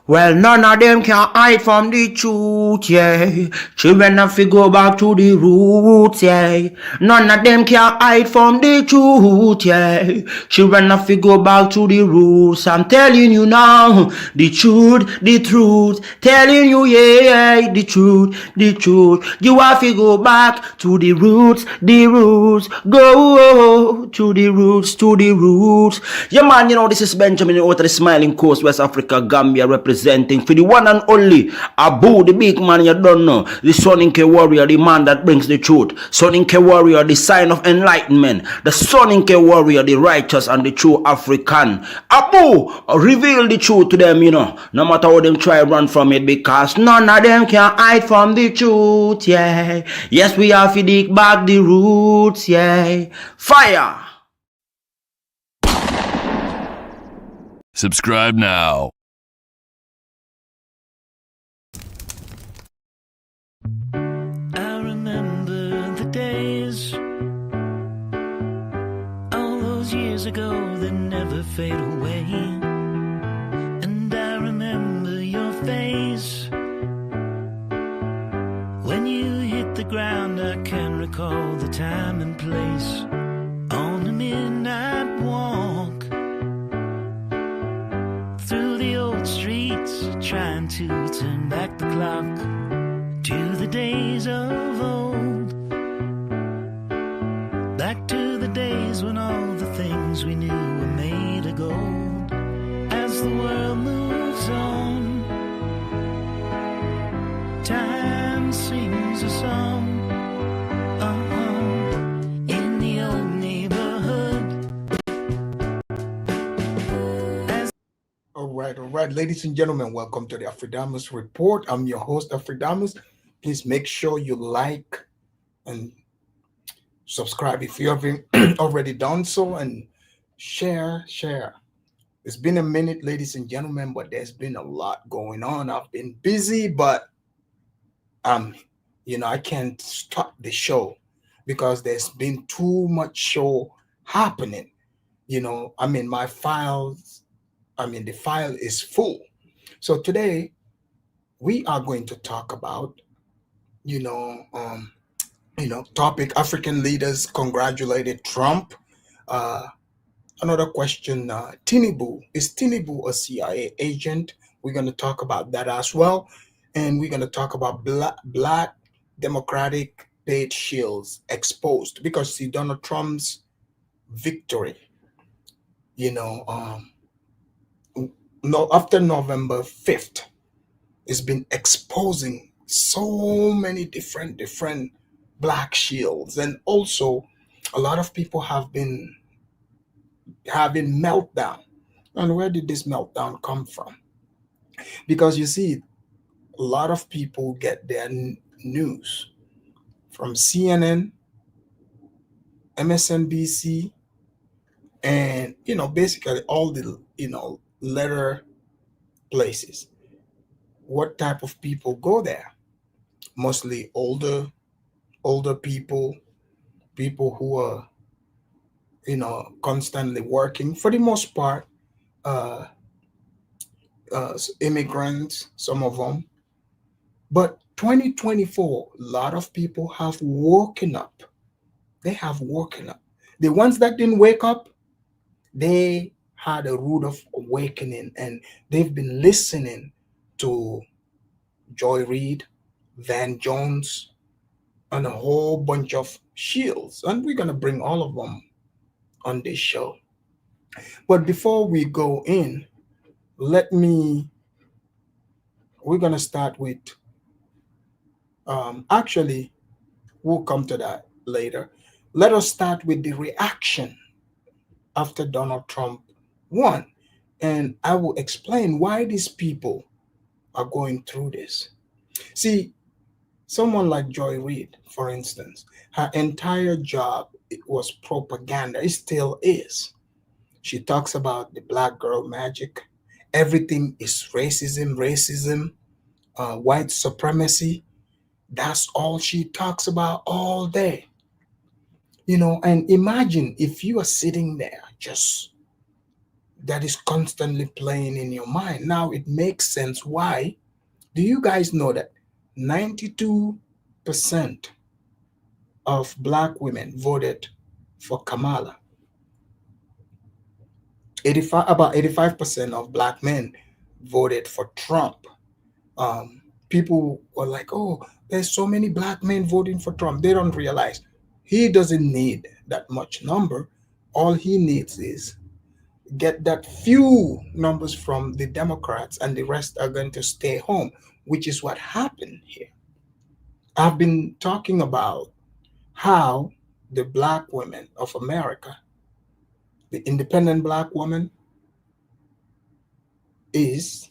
Well, none of them can hide from the truth, yeah. Children have to go back to the roots, yeah. None of them can hide from the truth, yeah. Children have to go back to the roots. I'm telling you now, the truth, the truth. Telling you, yeah, the truth, the truth. You have to go back to the roots, the roots. Go to the roots, to the roots. Yeah, man, this is Benjamin out of the Smiling Coast, West Africa, Gambia, representing for the one and only Abu, the big man you don't know, the Soninke warrior, the man that brings the truth, Soninke warrior, the sign of enlightenment, the Soninke warrior, the righteous and the true African. Abu, reveal the truth to them, no matter how them try run from it, because none of them can hide from the truth, yeah. Yes, we have to dig back the roots, yeah. Fire! Subscribe now. I remember the days, all those years ago that never fade away. And I remember your face when you hit the ground. I can recall the time and place on a midnight walk through the old streets, trying to turn back the clock to the days of old, back to the days when all the things we knew were made of gold. As the world moves on, time sings a song. In the old neighborhood. All right, ladies and gentlemen, welcome to the Afridamus Report. I'm your host, Afridamus. Please make sure you like and subscribe if you haven't already done so, and share. It's been a minute, ladies and gentlemen, but there's been a lot going on. I've been busy, but I can't stop the show because there's been too much show happening. My files, the file is full. So today we are going to talk about, topic: African leaders congratulated Trump. Uh, Another question: Tinubu, is Tinubu a CIA agent? We're going to talk about that as well, and we're going to talk about Blatt Democratic paid shills exposed because see Donald Trump's victory. No, after November 5th, it's been exposing so many different black shields, and also a lot of people have been having meltdown. And where did this meltdown come from? Because you see, a lot of people get their news from CNN, MSNBC, and basically all the letter places. What type of people go there? Mostly older people, people who are constantly working, for the most part, uh, immigrants, some of them. But 2024, a lot of people have woken up. They have woken up. The ones that didn't wake up, they had a rude of awakening, and they've been listening to Joy Reid, Van Jones, and a whole bunch of shields. And we're going to bring all of them on this show. But before we go in, we're going to start with, actually, we'll come to that later. Let us start with the reaction after Donald Trump won. And I will explain why these people are going through this. See, someone like Joy Reid, for instance, her entire job, it was propaganda. It still is. She talks about the black girl magic. Everything is racism, white supremacy. That's all she talks about all day. And imagine if you are sitting there just that is constantly playing in your mind. Now it makes sense why. Do you guys know that 92% of black women voted for Kamala? 85, about 85% of black men voted for Trump. Um, People were like, oh, there's so many black men voting for Trump. They don't realize he doesn't need that much number. All he needs is get that few numbers from the Democrats, and the rest are going to stay home, which is what happened here. I've been talking about how the black women of America, the independent black woman, is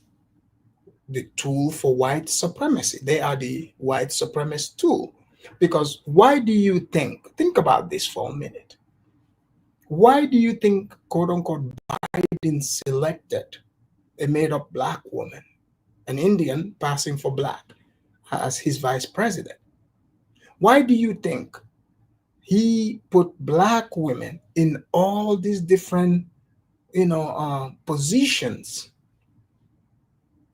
the tool for white supremacy. They are the white supremacist tool. Because why do you think about this for a minute? Why do you think, quote unquote, Biden selected a made up black woman, an Indian passing for black, as his vice president? Why do you think he put black women in all these different, positions?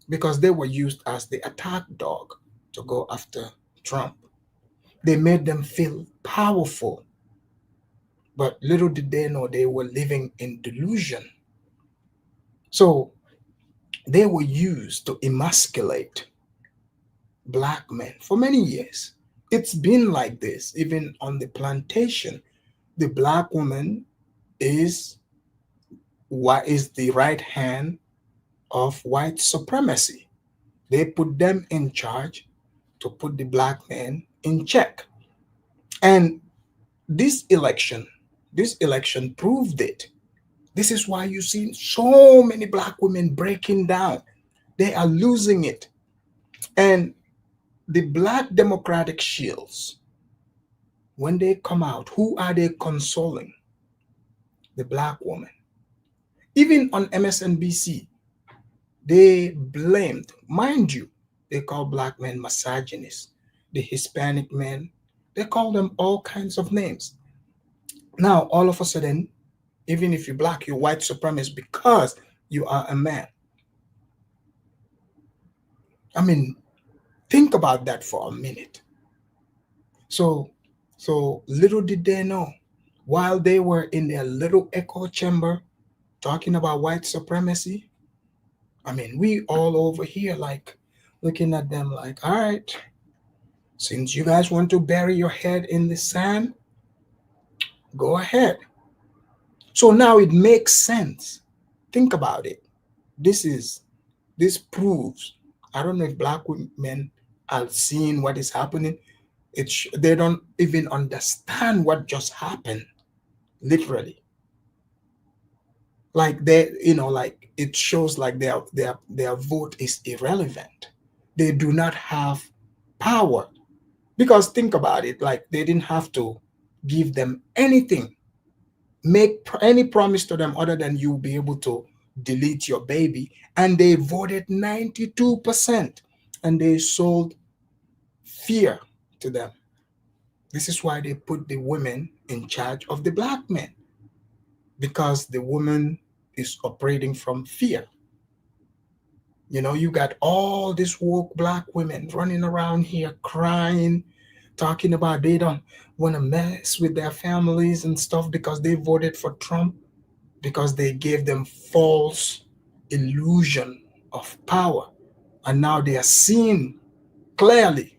Because they were used as the attack dog to go after Trump. They made them feel powerful, but little did they know they were living in delusion. So they were used to emasculate black men for many years. It's been like this, even on the plantation. The black woman is what is the right hand of white supremacy. They put them in charge to put the black man in check. And this election, this election proved it. This is why you see so many black women breaking down. They are losing it. And the black democratic shills, when they come out, who are they consoling? The black woman. Even on MSNBC, they blamed, mind you, they call black men misogynists. The Hispanic men, they call them all kinds of names. Now, all of a sudden, even if you're black, you're white supremacist because you are a man. I mean, think about that for a minute. So, so little did they know, while they were in their little echo chamber talking about white supremacy, I mean, we all over here like looking at them like, all right, since you guys want to bury your head in the sand, go ahead. So now it makes sense. Think about it. This is this proves. I don't know if black women are seeing what is happening. They don't even understand what just happened. Literally, like like it shows like their vote is irrelevant. They do not have power because think about it. Like they didn't have to give them anything, make any promise to them other than you'll be able to delete your baby, and they voted 92%, and they sold fear to them. This is why they put the women in charge of the black men, because the woman is operating from fear. You got all these woke black women running around here crying, talking about they don't want to mess with their families and stuff because they voted for Trump, because they gave them false illusion of power. And now they are seeing clearly,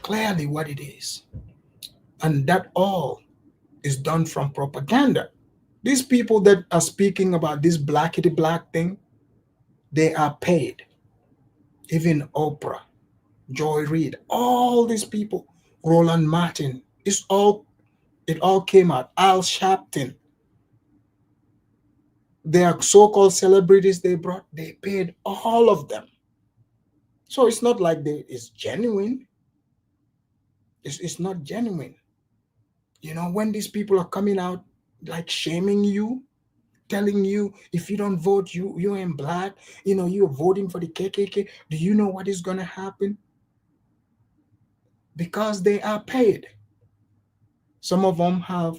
clearly what it is. And that all is done from propaganda. These people that are speaking about this blackity black thing, they are paid. Even Oprah, Joy Reid, all these people, Roland Martin, it all came out. Al Sharpton, their so-called celebrities they brought, they paid all of them. So it's not like it's genuine. It's not genuine. When these people are coming out like shaming you, telling you if you don't vote, you ain't black, you're voting for the KKK. Do you know what is gonna happen? Because they are paid. Some of them have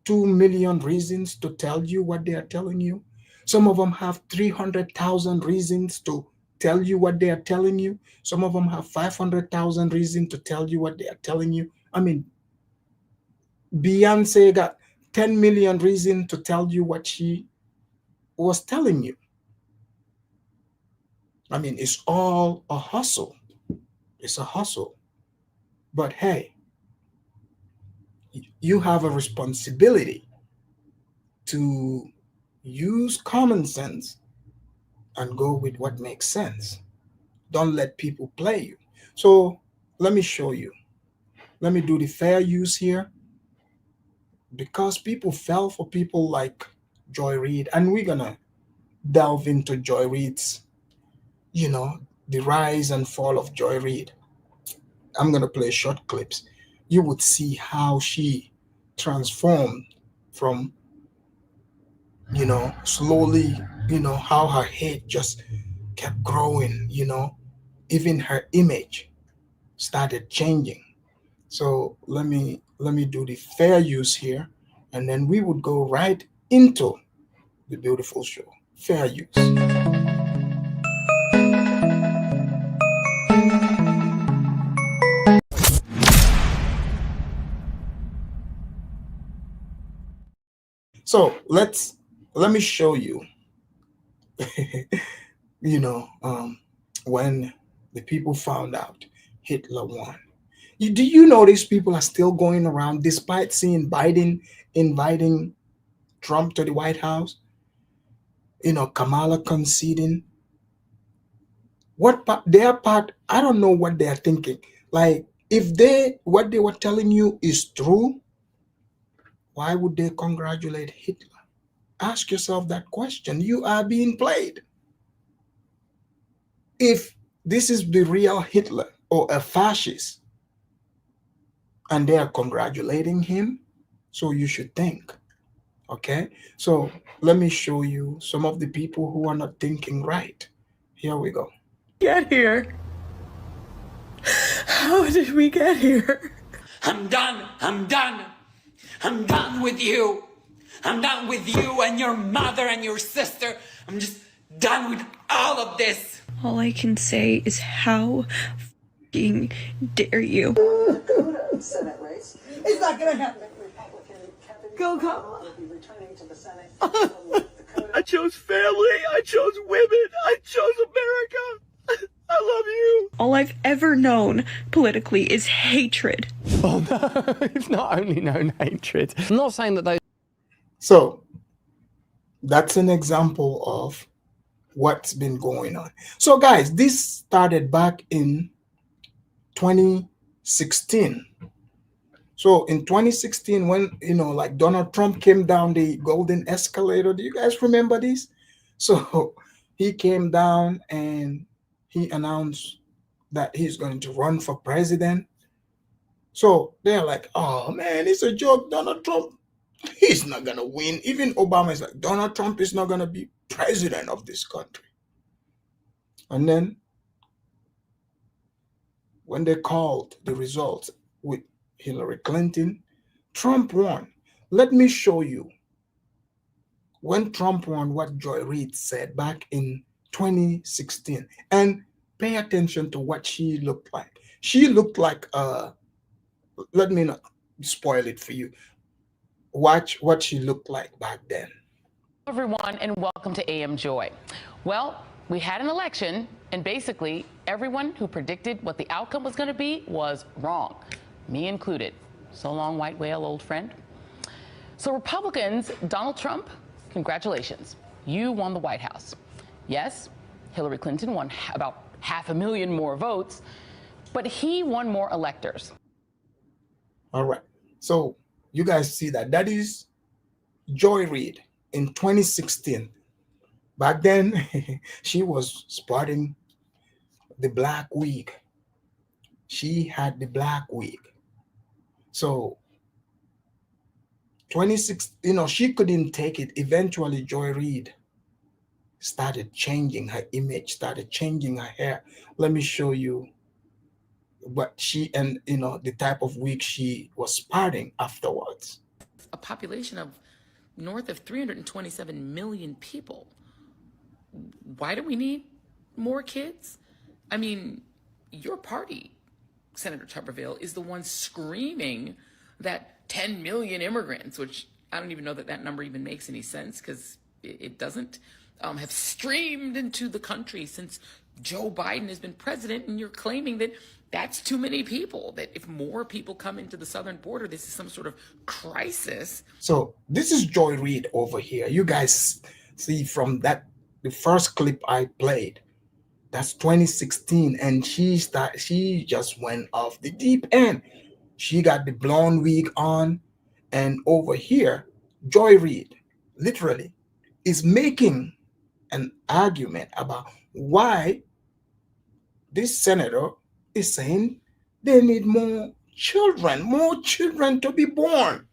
2 million reasons to tell you what they are telling you. Some of them have 300,000 reasons to tell you what they are telling you. Some of them have 500,000 reasons to tell you what they are telling you. I mean, Beyonce got 10 million reasons to tell you what she was telling you. I mean, it's all a hustle. It's a hustle. But hey, you have a responsibility to use common sense and go with what makes sense. Don't let people play you. So let me show you. Let me do the fair use here because people fell for people like Joy Reid, and we're gonna delve into Joy Reid's, you know, the rise and fall of Joy Reid. I'm gonna play short clips. You would see how she transformed from, slowly, how her head just kept growing, even her image started changing. So let me do the fair use here, and then we would go right into the beautiful show. Fair use. So let me show you, you know, when the people found out Hitler won. Do you notice people are still going around despite seeing Biden inviting Trump to the White House? Kamala conceding. What part, their part? I don't know what they are thinking. Like, if what they were telling you is true, why would they congratulate Hitler? Ask yourself that question. You are being played. If this is the real Hitler or a fascist and they are congratulating him, so you should think. Okay? So let me show you some of the people who are not thinking right. Here we go. Get here? How did we get here? I'm done. I'm done. I'm done with you. I'm done with you and your mother and your sister. I'm just done with all of this. All I can say is how f***ing dare you. Senate race. It's not going to happen. Republican Kevin Go, Kamala. will be returning to the Senate. I chose family. I chose women. I chose America. I love you. All I've ever known politically is hatred. Oh no, it's not only known hatred. I'm not saying that those. So that's an example of what's been going on. So guys, this started back in 2016. So in 2016, when like Donald Trump came down the golden escalator, do you guys remember this? So he came down and he announced that he's going to run for president. So they're like, oh man, it's a joke. Donald Trump, he's not going to win. Even Obama is like, Donald Trump is not going to be president of this country. And then when they called the results with Hillary Clinton, Trump won. Let me show you when Trump won what Joy Reid said back in 2016. And pay attention to what she looked like. She looked like, let me not spoil it for you. Watch what she looked like back then. Hello everyone, and welcome to AM Joy. Well, we had an election, and basically everyone who predicted what the outcome was going to be was wrong, me included. So long, white whale, old friend. So Republicans, Donald Trump, congratulations. You won the White House. Yes, Hillary Clinton won about 500,000 more votes, but he won more electors. All right. So you guys see that. That is Joy Reid in 2016. Back then, she was sporting the black wig. She had the black wig. So 26, she couldn't take it. Eventually, Joy Reid started changing her image, started changing her hair. Let me show you what she and the type of wig she was sporting afterwards. a population of north of 327 million people. Why do we need more kids? I mean, your party, Senator Tuberville, is the one screaming that 10 million immigrants, which I don't even know that that number even makes any sense, because it doesn't, have streamed into the country since Joe Biden has been president, and you're claiming that that's too many people, that if more people come into the southern border, this is some sort of crisis. So this is Joy Reid over here. You guys see from that, the first clip I played, that's 2016, and she just went off the deep end. She got the blonde wig on, and over here, Joy Reid literally is making an argument about why this senator is saying they need more children to be born.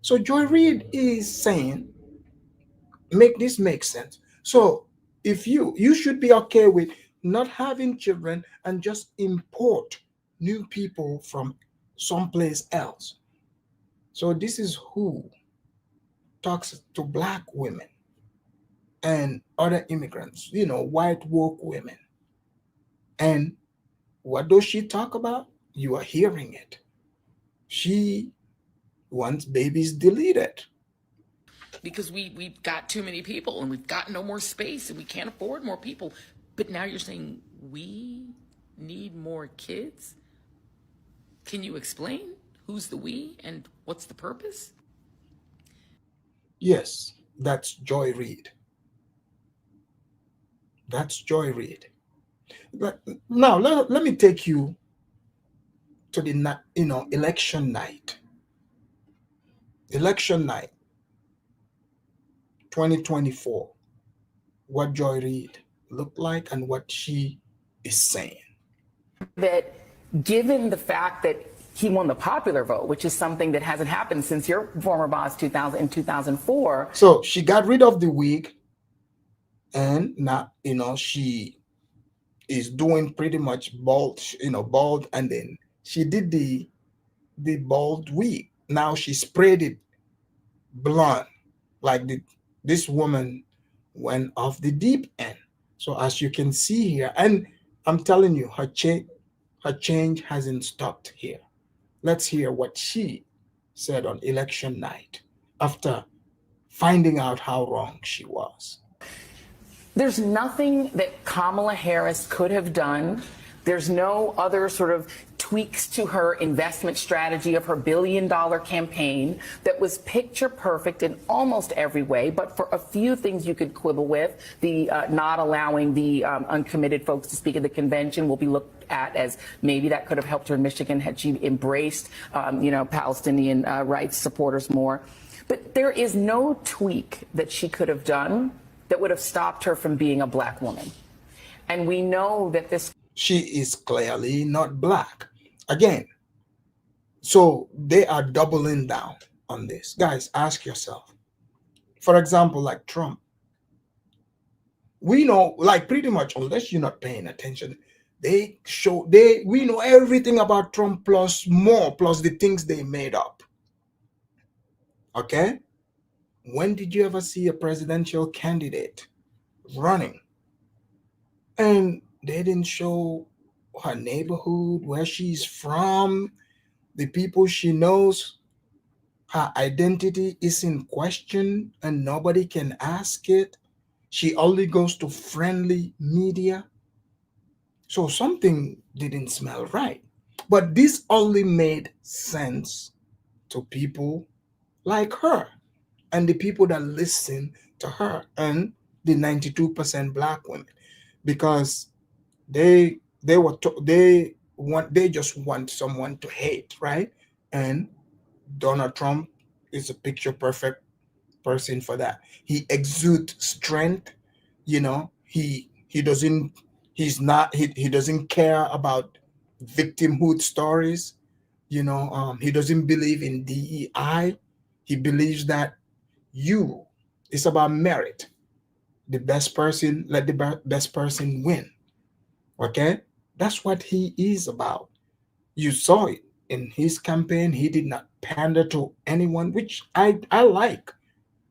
So Joy Reid is saying, make this make sense. So if you should be okay with not having children and just import new people from someplace else. So this is who talks to black women and other immigrants, white woke women. And what does she talk about? You are hearing it. She wants babies deleted. Because we've got too many people and we've got no more space and we can't afford more people. But now you're saying we need more kids? Can you explain who's the we and what's the purpose? Yes, that's Joy Reid. That's Joy Reid. Now let me take you to the election night. Election night 2024. What Joy Reid looked like and what she is saying. That given the fact that he won the popular vote, which is something that hasn't happened since your former boss in 2004. So she got rid of the wig, and now she is doing pretty much bald, and then she did the bald wig. Now she sprayed it blonde, like this woman went off the deep end. So as you can see here, and I'm telling you, her change hasn't stopped here. Let's hear what she said on election night after finding out how wrong she was. There's nothing that Kamala Harris could have done. There's no other sort of tweaks to her investment strategy of her billion-dollar campaign that was picture perfect in almost every way, but for a few things you could quibble with. The not allowing the uncommitted folks to speak at the convention will be looked at as maybe that could have helped her in Michigan had she embraced, Palestinian rights supporters more. But there is no tweak that she could have done that would have stopped her from being a black woman. And we know that this... She is clearly not black. Again, so they are doubling down on this. Guys, ask yourself. For example, like Trump. We know, like pretty much, unless you're not paying attention, we know everything about Trump plus more, plus the things they made up. Okay? When did you ever see a presidential candidate running and they didn't show her neighborhood, where she's from, the people she knows? Her identity is in question and nobody can ask it. She only goes to friendly media. So something didn't smell right. But this only made sense to people like her and the people that listen to her and the 92% black women, because they just want someone to hate, right? And Donald Trump is a picture perfect person for that. He exudes strength. He doesn't care about victimhood stories. He doesn't believe in DEI. He believes that it's about merit. The best person, let the best person win. Okay? That's what he is about. You saw it in his campaign, he did not pander to anyone, which I like.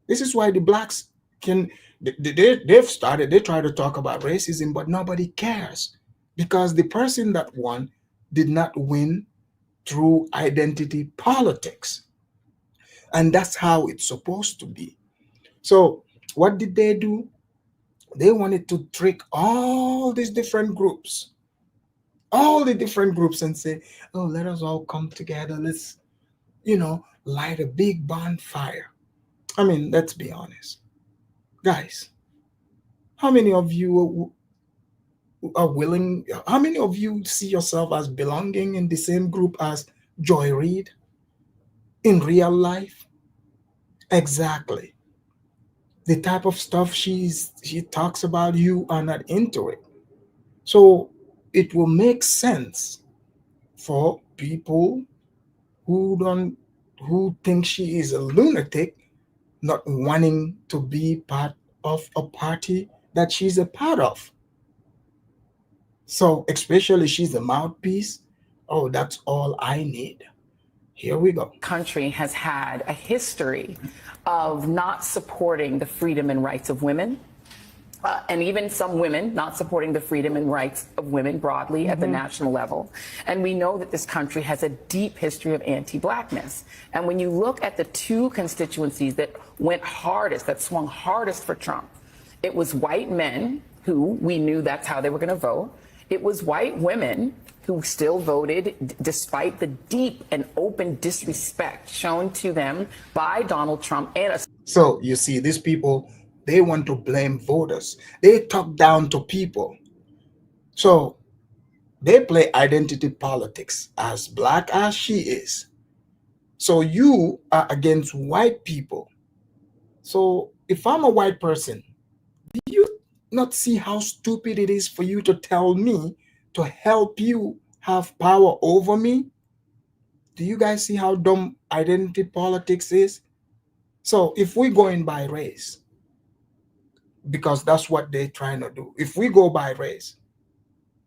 This is why the blacks they've started, they try to talk about racism, but nobody cares because the person that won did not win through identity politics. And that's how it's supposed to be. So what did they do? They wanted to trick all these different groups, all the different groups, and say, oh, let us all come together. Let's, light a big bonfire. I mean, let's be honest. Guys, how many of you are willing, how many of you see yourself as belonging in the same group as Joy Reid in real life? Exactly. The type of stuff she talks about, you are not into it. So it will make sense for people who think she is a lunatic not wanting to be part of a party that she's a part of. So especially she's a mouthpiece. Oh, that's all I need. Here we go. Country has had a history of not supporting the freedom and rights of women. And even some women not supporting the freedom and rights of women broadly at the national level. And we know that this country has a deep history of anti-blackness. And when you look at the two constituencies that went hardest, that swung hardest for Trump, it was white men who we knew that's how they were going to vote. It was white women who still voted despite the deep and open disrespect shown to them by Donald Trump. So you see, these people, they want to blame voters. They talk down to people. So they play identity politics, as black as she is. So you are against white people. So if I'm a white person, do you not see how stupid it is for you to tell me to help you have power over me? Do you guys see how dumb identity politics is? So if we go in by race, because that's what they're trying to do. If we go by race,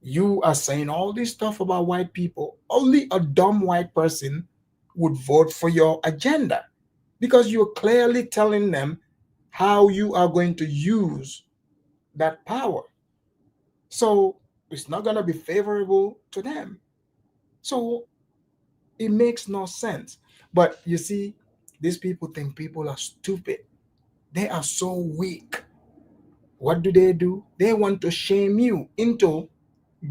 you are saying all this stuff about white people. Only a dumb white person would vote for your agenda because you're clearly telling them how you are going to use that power. So it's not going to be favorable to them. So it makes no sense. But you see, these people think people are stupid. They are so weak. What do? They want to shame you into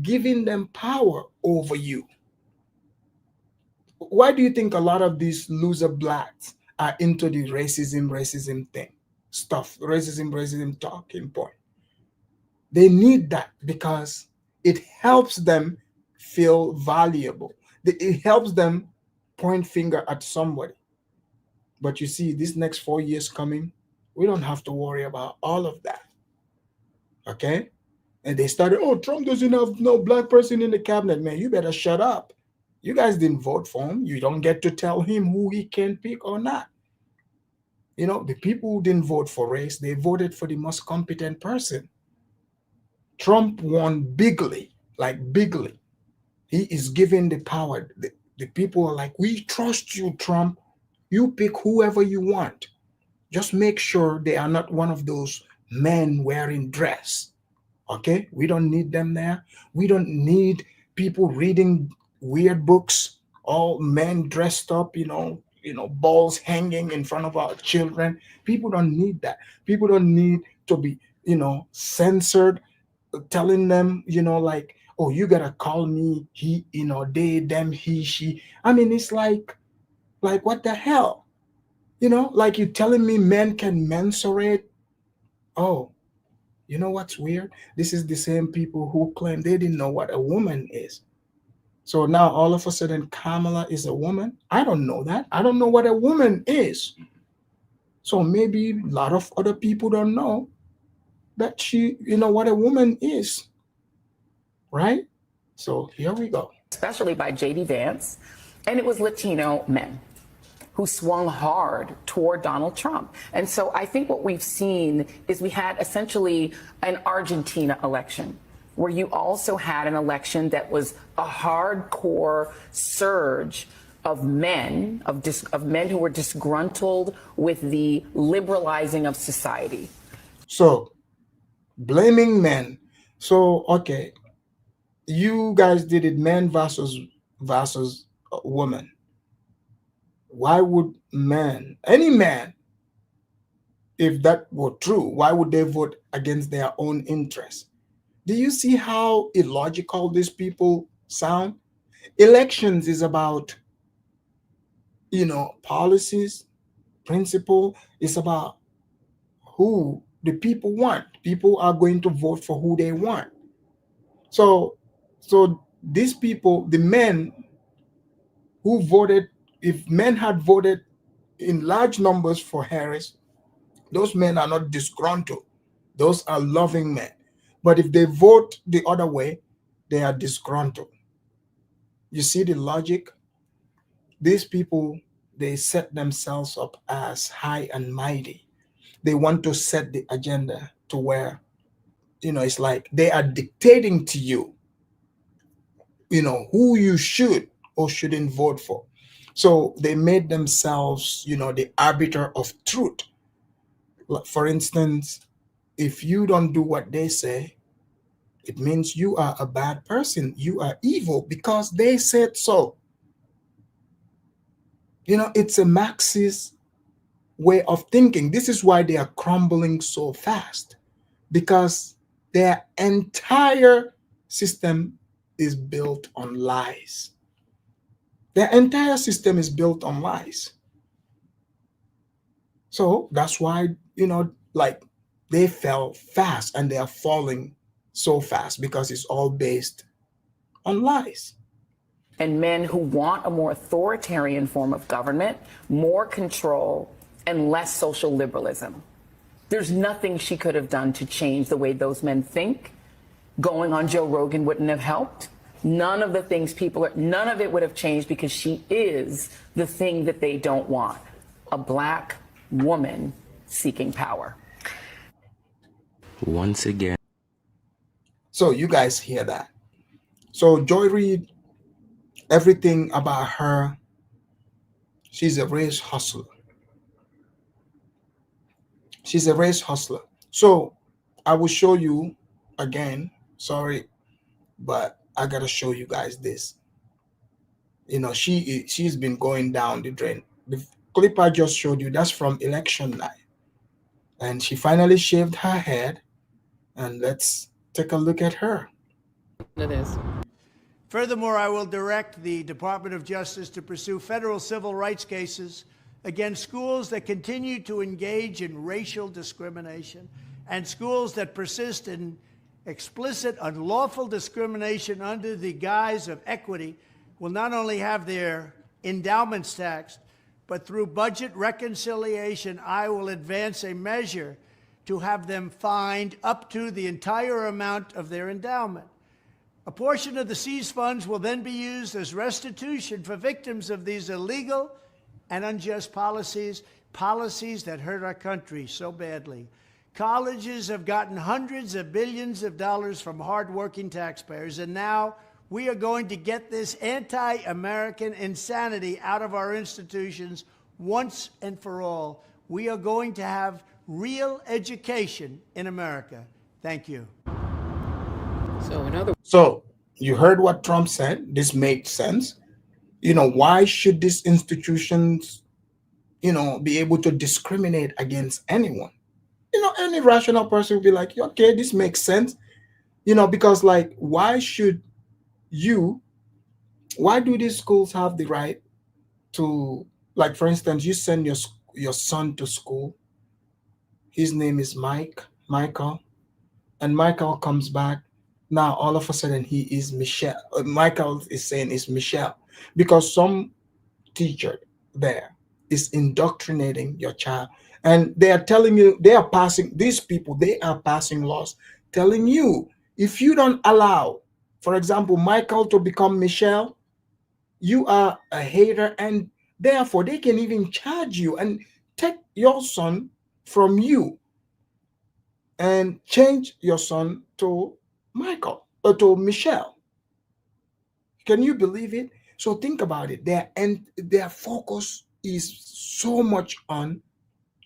giving them power over you. Why do you think a lot of these loser blacks are into the racism thing stuff, racism talking point? They need that because it helps them feel valuable. It helps them point finger at somebody. But you see, these next 4 years coming, we don't have to worry about all of that. Okay? And they started, oh, Trump doesn't have no black person in the cabinet. Man, you better shut up. You guys didn't vote for him. You don't get to tell him who he can pick or not. The people who didn't vote for race, they voted for the most competent person. Trump won bigly, like bigly. He is given the power. The people are like, we trust you, Trump. You pick whoever you want. Just make sure they are not one of those men wearing dress. Okay? We don't need them there. We don't need people reading weird books, all men dressed up, balls hanging in front of our children. People don't need that. People don't need to be, censored, telling them, like, oh, you gotta call me he, they, them, he, she. I mean, it's like what the hell? Like you telling me men can mensurate. Oh, you know what's weird? This is the same people who claim they didn't know what a woman is. So now all of a sudden Kamala is a woman. I don't know that. I don't know what a woman is. So maybe a lot of other people don't know that what a woman is. Right? So here we go. Especially by J.D. Vance. And it was Latino men who swung hard toward Donald Trump. And so I think what we've seen is we had essentially an Argentina election where you also had an election that was a hardcore surge of men, of men who were disgruntled with the liberalizing of society. So blaming men. So okay, you guys did it, men versus woman. Why would any man, if that were true, why would they vote against their own interests? Do you see how illogical these people sound? Elections is about, policies, principle. It's about who the people want. People are going to vote for who they want. So, so these people, the men who voted, if men had voted in large numbers for Harris, those men are not disgruntled. Those are loving men. But if they vote the other way, they are disgruntled. You see the logic? These people, they set themselves up as high and mighty. They want to set the agenda to where, it's like they are dictating to you, who you should or shouldn't vote for. So they made themselves, the arbiter of truth. Like, for instance, if you don't do what they say, it means you are a bad person. You are evil because they said so. It's a Marxist way of thinking. This is why they are crumbling so fast, because their entire system is built on lies. Their entire system is built on lies. So that's why, like, they fell fast and they are falling so fast, because it's all based on lies. And men who want a more authoritarian form of government, more control, and less social liberalism. There's nothing she could have done to change the way those men think. Going on Joe Rogan wouldn't have helped. None of the things none of it would have changed, because she is the thing that they don't want: a black woman seeking power. Once again. So you guys hear that? So Joy Reid, everything about her, she's a race hustler. She's a race hustler. So I will show you again. Sorry, but I gotta show you guys this. She's been going down the drain. The clip I just showed you, that's from election night. And she finally shaved her head. And let's take a look at her. It is. Furthermore, I will direct the Department of Justice to pursue federal civil rights cases against schools that continue to engage in racial discrimination and schools that persist in explicit, unlawful discrimination under the guise of equity will not only have their endowments taxed, but through budget reconciliation, I will advance a measure to have them fined up to the entire amount of their endowment. A portion of the seized funds will then be used as restitution for victims of these illegal and unjust policies that hurt our country so badly. Colleges have gotten hundreds of billions of dollars from hardworking taxpayers, and now we are going to get this anti-American insanity out of our institutions once and for all. We are going to have real education in America. Thank you. So you heard what Trump said. This made sense. Why should these institutions, be able to discriminate against anyone? Any rational person would be like, okay, this makes sense. Because, like, why do these schools have the right to, like, for instance, you send your son to school. His name is Michael, and Michael comes back. Now, all of a sudden, he is Michelle. Michael is saying it's Michelle, because some teacher there is indoctrinating your child. And they are telling you, these people are passing laws telling you, if you don't allow, for example, Michael to become Michelle, you are a hater, and therefore they can even charge you and take your son from you and change your son to to Michelle. Can you believe it? So think about it. Their focus is so much on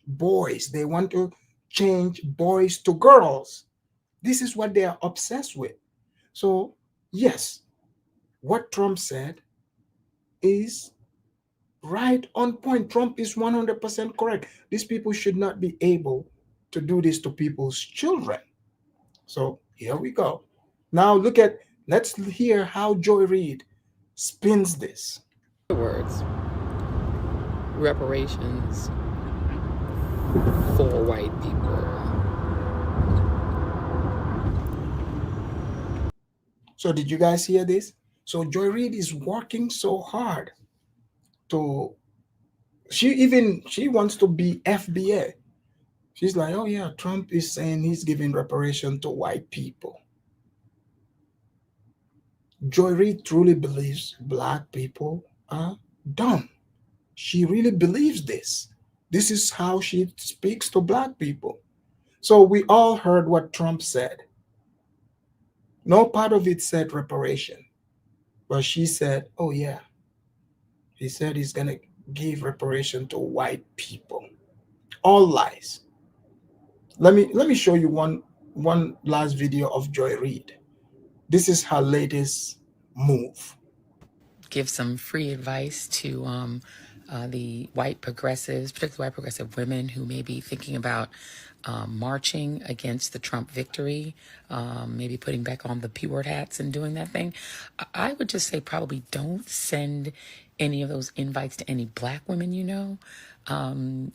boys. They want to change boys to girls. This is what they are obsessed with. So, yes, what Trump said is right on point. Trump is 100% correct. These people should not be able to do this to people's children. So, here we go. Now, let's hear how Joy Reid spins this. Words, reparations for white people. So did you guys hear this? So Joy Reid is working so hard to she wants to be FBA. She's like, oh yeah, Trump is saying he's giving reparation to white people. Joy Reid truly believes black people are dumb. She really believes this. This is how she speaks to black people. So we all heard what Trump said. No part of it said reparation. But she said, oh yeah, he said he's going to give reparation to white people. All lies. Let me show you one last video of Joy Reid. This is her latest move. Give some free advice to the white progressives, particularly white progressive women who may be thinking about marching against the Trump victory, maybe putting back on the P-word hats and doing that thing. I would just say probably don't send any of those invites to any black women you know. I'm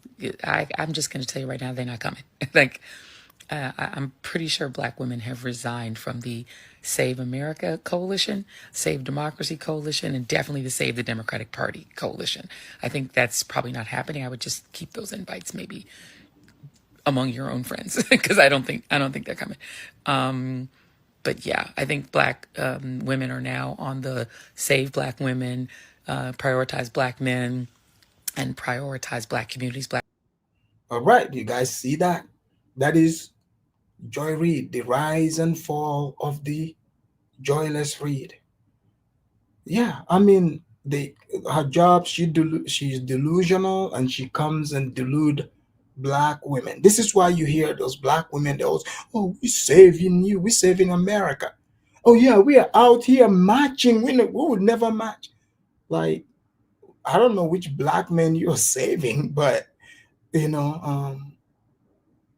just going to tell you right now, they're not coming. I'm pretty sure black women have resigned from the Save America Coalition, Save Democracy Coalition, and definitely the Save the Democratic Party Coalition. I think that's probably not happening. I would just keep those invites maybe among your own friends because I don't think they're coming. But yeah, I think black women are now on the Save Black Women, Prioritize Black Men, and Prioritize Black Communities. All right, you guys see that? That is Joy Reid, the rise and fall of the joyless Reid. Yeah, I mean, her job, she's delusional, and she comes and delude black women. This is why you hear those black women, they always, oh, we're saving you, we're saving America. Oh yeah, we are out here marching. We would never match. Like, I don't know which black men you're saving, but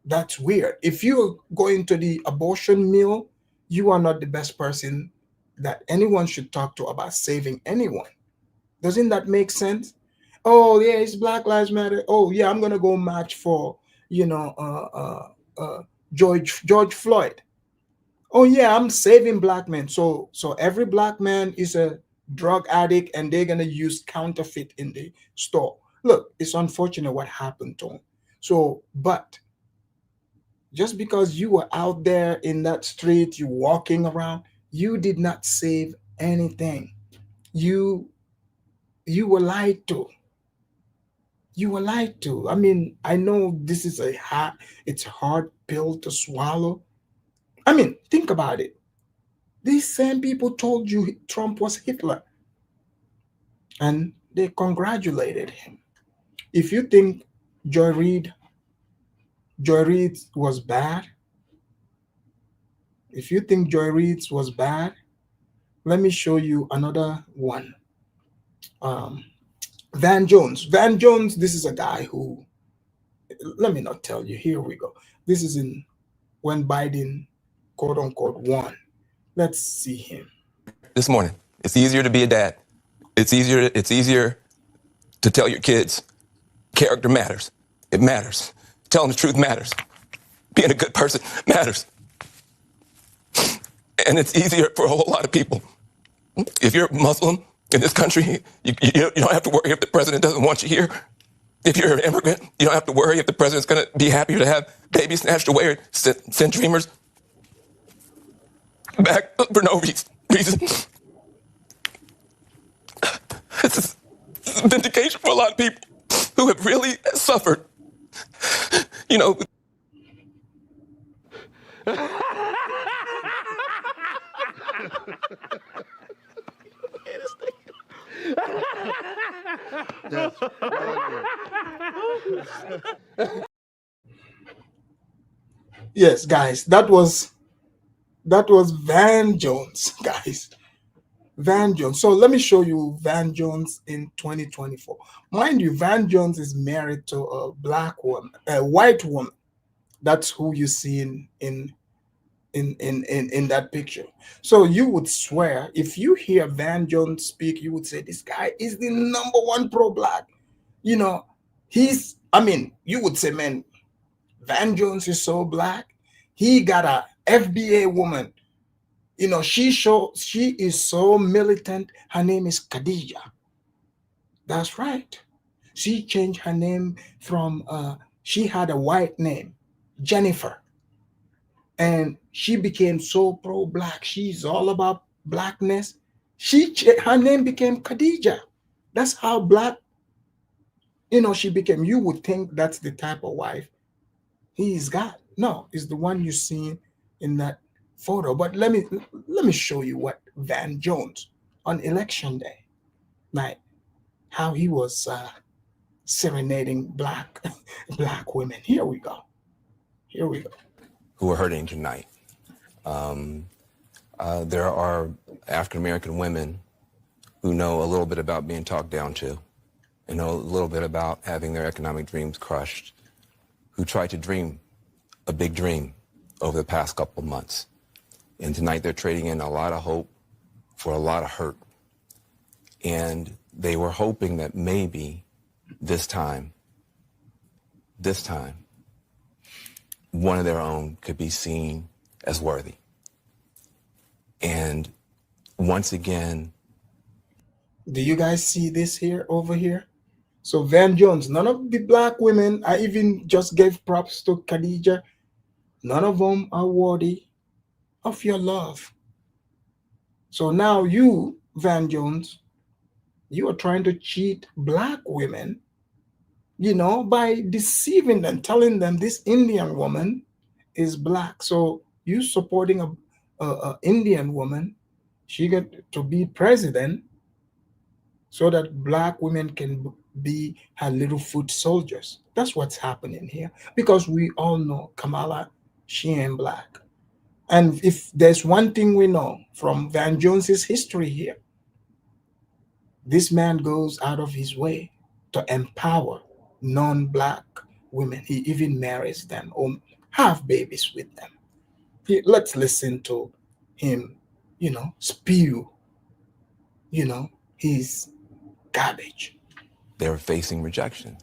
that's weird. If you're going to the abortion mill, you are not the best person that anyone should talk to about saving anyone. Doesn't that make sense? Oh yeah, it's Black Lives Matter. Oh yeah, I'm gonna go march for George Floyd. Oh yeah, I'm saving black men. So every black man is a drug addict, and they're gonna use counterfeit in the store. Look, it's unfortunate what happened to him. So, but just because you were out there in that street, you walking around, you did not save anything. You were lied to. You were lied to. I mean, I know this is it's a hard pill to swallow. I mean, think about it. These same people told you Trump was Hitler, and they congratulated him. If you think Joy Reid was bad, let me show you another one. Van Jones. Van Jones, this is a guy who, let me not tell you, here we go. This is when Biden, quote unquote, won. Let's see him. This morning, it's easier to be a dad. It's easier to tell your kids character matters. It matters. Telling the truth matters. Being a good person matters. And it's easier for a whole lot of people. If you're Muslim in this country, you don't have to worry if the president doesn't want you here. If you're an immigrant, you don't have to worry if the president's going to be happier to have babies snatched away or send dreamers back for no reason. This is vindication for a lot of people who have really suffered. Yes, guys, that was Van Jones, guys. Van Jones. So let me show you Van Jones in 2024. Mind you, Van Jones is married to a black woman, a white woman. That's who you see in that picture. So you would swear, if you hear Van Jones speak, you would say this guy is the number one pro-black. You know, you would say, man, Van Jones is so black. He got a FBA woman. You know, she is so militant. Her name is Khadija. That's right. She changed her name from she had a white name, Jennifer. And she became so pro-black. She's all about blackness. Her name became Khadija. That's how black, she became. You would think that's the type of wife he's got. No, it's the one you seen in that photo. But let me show you what Van Jones on election day night, how he was serenading black women. Here we go. Who are hurting tonight. There are African-American women who know a little bit about being talked down to and know a little bit about having their economic dreams crushed, who tried to dream a big dream over the past couple of months. And tonight they're trading in a lot of hope for a lot of hurt. And they were hoping that maybe this time, one of their own could be seen as worthy. And once again, do you guys see this here over here? So Van Jones, none of the black women, I even just gave props to Khadija, none of them are worthy of your love. So now you, Van Jones, you are trying to cheat black women, by deceiving them, telling them this Indian woman is black. So you supporting a Indian woman, she got to be president so that black women can be her little foot soldiers. That's what's happening here. Because we all know Kamala, she ain't black. And if there's one thing we know from Van Jones's history here, this man goes out of his way to empower non-black women. He even marries them or have babies with them. Let's listen to him, spew, his garbage. they're facing rejection.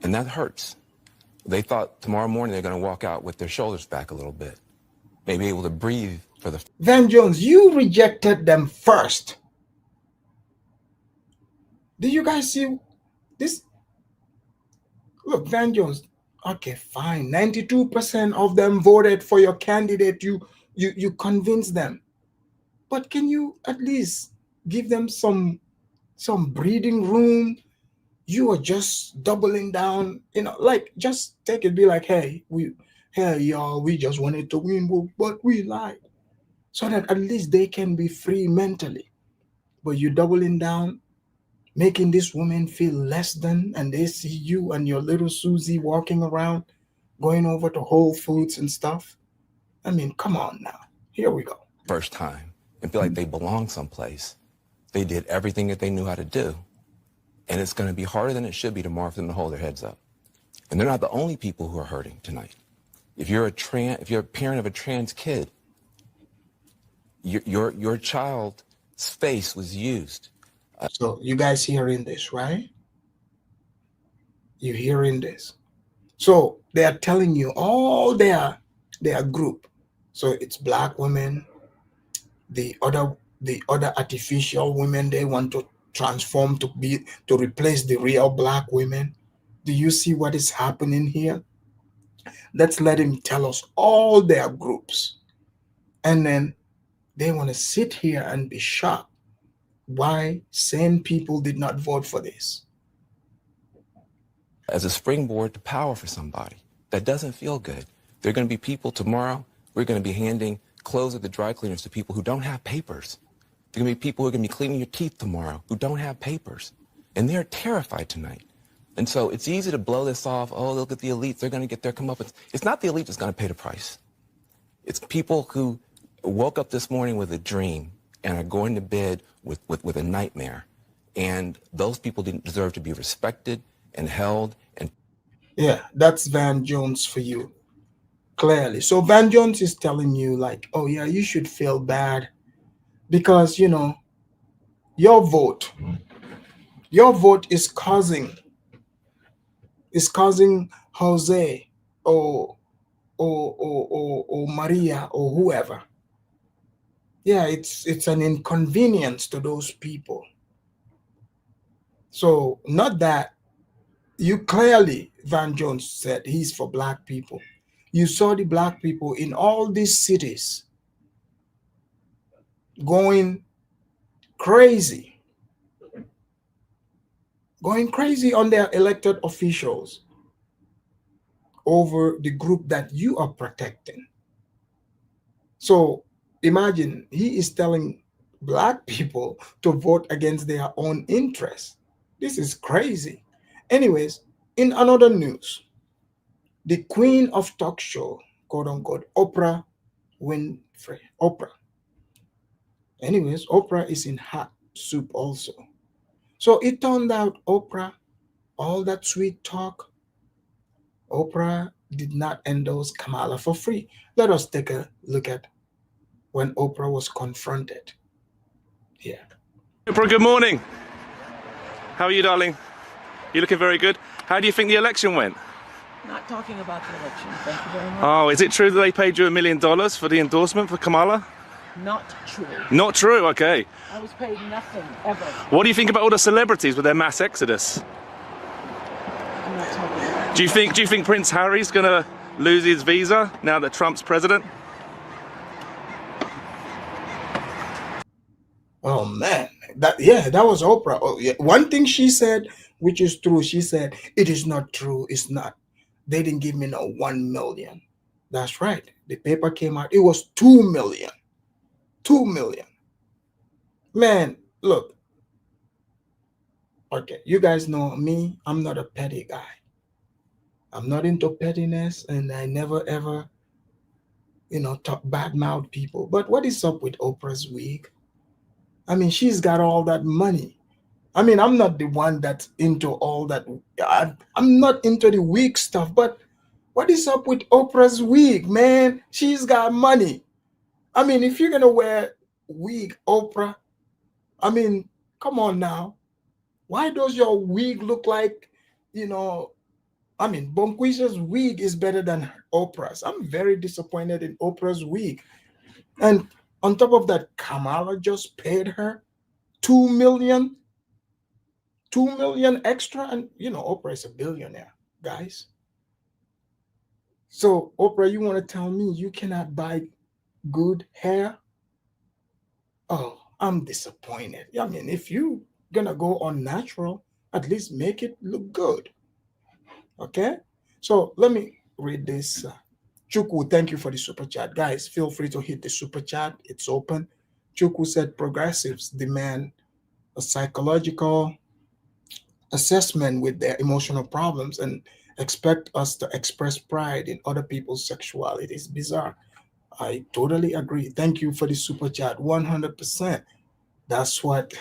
And that hurts. They thought tomorrow morning they're going to walk out with their shoulders back a little bit, maybe able to breathe for the... Van Jones, you rejected them first. Do you guys see this? Look, Van Jones, okay, fine. 92% of them voted for your candidate. You convinced them. But can you at least give them some breathing room? You are just doubling down, like just take it, be like, hey, y'all, we just wanted to win, but we lied. So that at least they can be free mentally. But you doubling down, making this woman feel less than, and they see you and your little Susie walking around, going over to Whole Foods and stuff. I mean, come on now. Here we go. First time, and feel like they belong someplace. They did everything that they knew how to do. And it's going to be harder than it should be tomorrow for them to hold their heads up. And they're not the only people who are hurting tonight. If you're a parent of a trans kid, your child's face was used. So you guys hearing this, right? You hearing this? So they are telling you all their group. So it's black women, the other artificial women they want to transform to replace the real black women. Do you see what is happening here? Let's let him tell us all their groups. And then they want to sit here and be shocked why sane people did not vote for this. As a springboard to power for somebody. That doesn't feel good. There are going to be people tomorrow, we're going to be handing clothes at the dry cleaners to people who don't have papers. There are going to be people who are going to be cleaning your teeth tomorrow who don't have papers. And they're terrified tonight. And so it's easy to blow this off. Oh, look at the elites. They're going to get their comeuppance. It's not the elite that's going to pay the price. It's people who woke up this morning with a dream and are going to bed with a nightmare. And those people deserve to be respected and held. And yeah, that's Van Jones for you, clearly. So Van Jones is telling you like, oh yeah, you should feel bad because, you know, your vote is causing Jose or Maria or whoever. Yeah, it's an inconvenience to those people. So not that you clearly, Van Jones said he's for black people. You saw the black people in all these cities going crazy on their elected officials over the group that you are protecting. So imagine he is telling black people to vote against their own interests. This is crazy. Anyways, in another news, the queen of talk show, quote unquote, Oprah Winfrey. Oprah. Anyways, Oprah is in hot soup also. So it turned out Oprah, all that sweet talk, Oprah did not endorse Kamala for free. Let us take a look at when Oprah was confronted. Yeah. Oprah, good morning. How are you, darling? You're looking very good. How do you think the election went? Not talking about the election. Thank you very much. Oh, is it true that they paid you $1 million for the endorsement for Kamala? Not true. Not true, okay. I was paid nothing, ever. What do you think about all the celebrities with their mass exodus? I'm not talking about Do you think Prince Harry's gonna lose his visa now that Trump's president? Oh man, that was Oprah. Oh, yeah. One thing she said, which is true, she said, it is not true, it's not. They didn't give me no 1 million. That's right. The paper came out, it was 2 million. 2 million. Man, look. Okay, you guys know me, I'm not a petty guy. I'm not into pettiness, and I never ever, talk badmouth people. But what is up with Oprah's wig? I mean, she's got all that money. I mean, I'm not the one that's into all that. I'm not into the wig stuff, but what is up with Oprah's wig, man? She's got money. I mean, if you're going to wear wig, Oprah, I mean, come on now. Why does your wig look like, I mean, Bonquisha's wig is better than Oprah's. I'm very disappointed in Oprah's wig. And on top of that, Kamala just paid her 2 million extra. And, Oprah is a billionaire, guys. So, Oprah, you want to tell me you cannot buy good hair? Oh, I'm disappointed. I mean, if you're going to go on natural, at least make it look good. Okay? So, let me read this. Chukwu, thank you for the super chat. Guys, feel free to hit the super chat. It's open. Chukwu said progressives demand a psychological assessment with their emotional problems and expect us to express pride in other people's sexuality. It's bizarre. I totally agree. Thank you for the super chat. 100%. That's what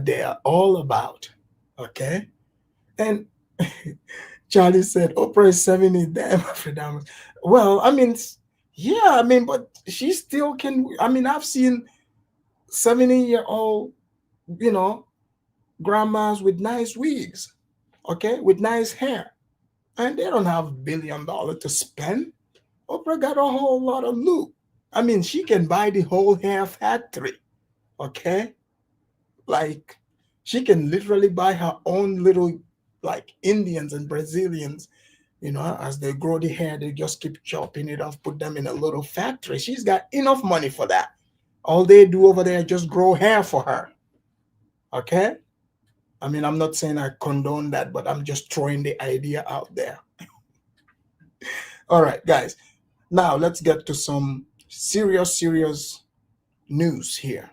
they are all about. Okay? And Charlie said, Oprah is 70, damn Afro-Damas. Well, I mean, yeah, I mean, but she still can. I mean, I've seen 70-year-old, grandmas with nice wigs, okay, with nice hair. And they don't have $1 billion to spend. Oprah got a whole lot of loot. I mean, she can buy the whole hair factory, okay? Like, she can literally buy her own little, like, Indians and Brazilians, as they grow the hair, they just keep chopping it off, put them in a little factory. She's got enough money for that. All they do over there is just grow hair for her, okay? I mean, I'm not saying I condone that, but I'm just throwing the idea out there. All right, guys. Now let's get to some serious news here.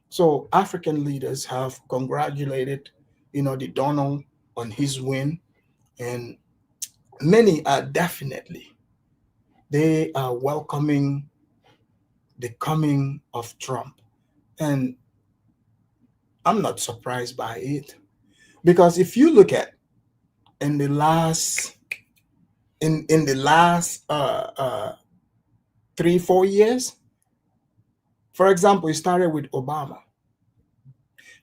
So African leaders have congratulated, the Donald on his win, and many are definitely they are welcoming the coming of Trump, and I'm not surprised by it because if you look at in the last in the last 3-4 years, for example, it started with Obama.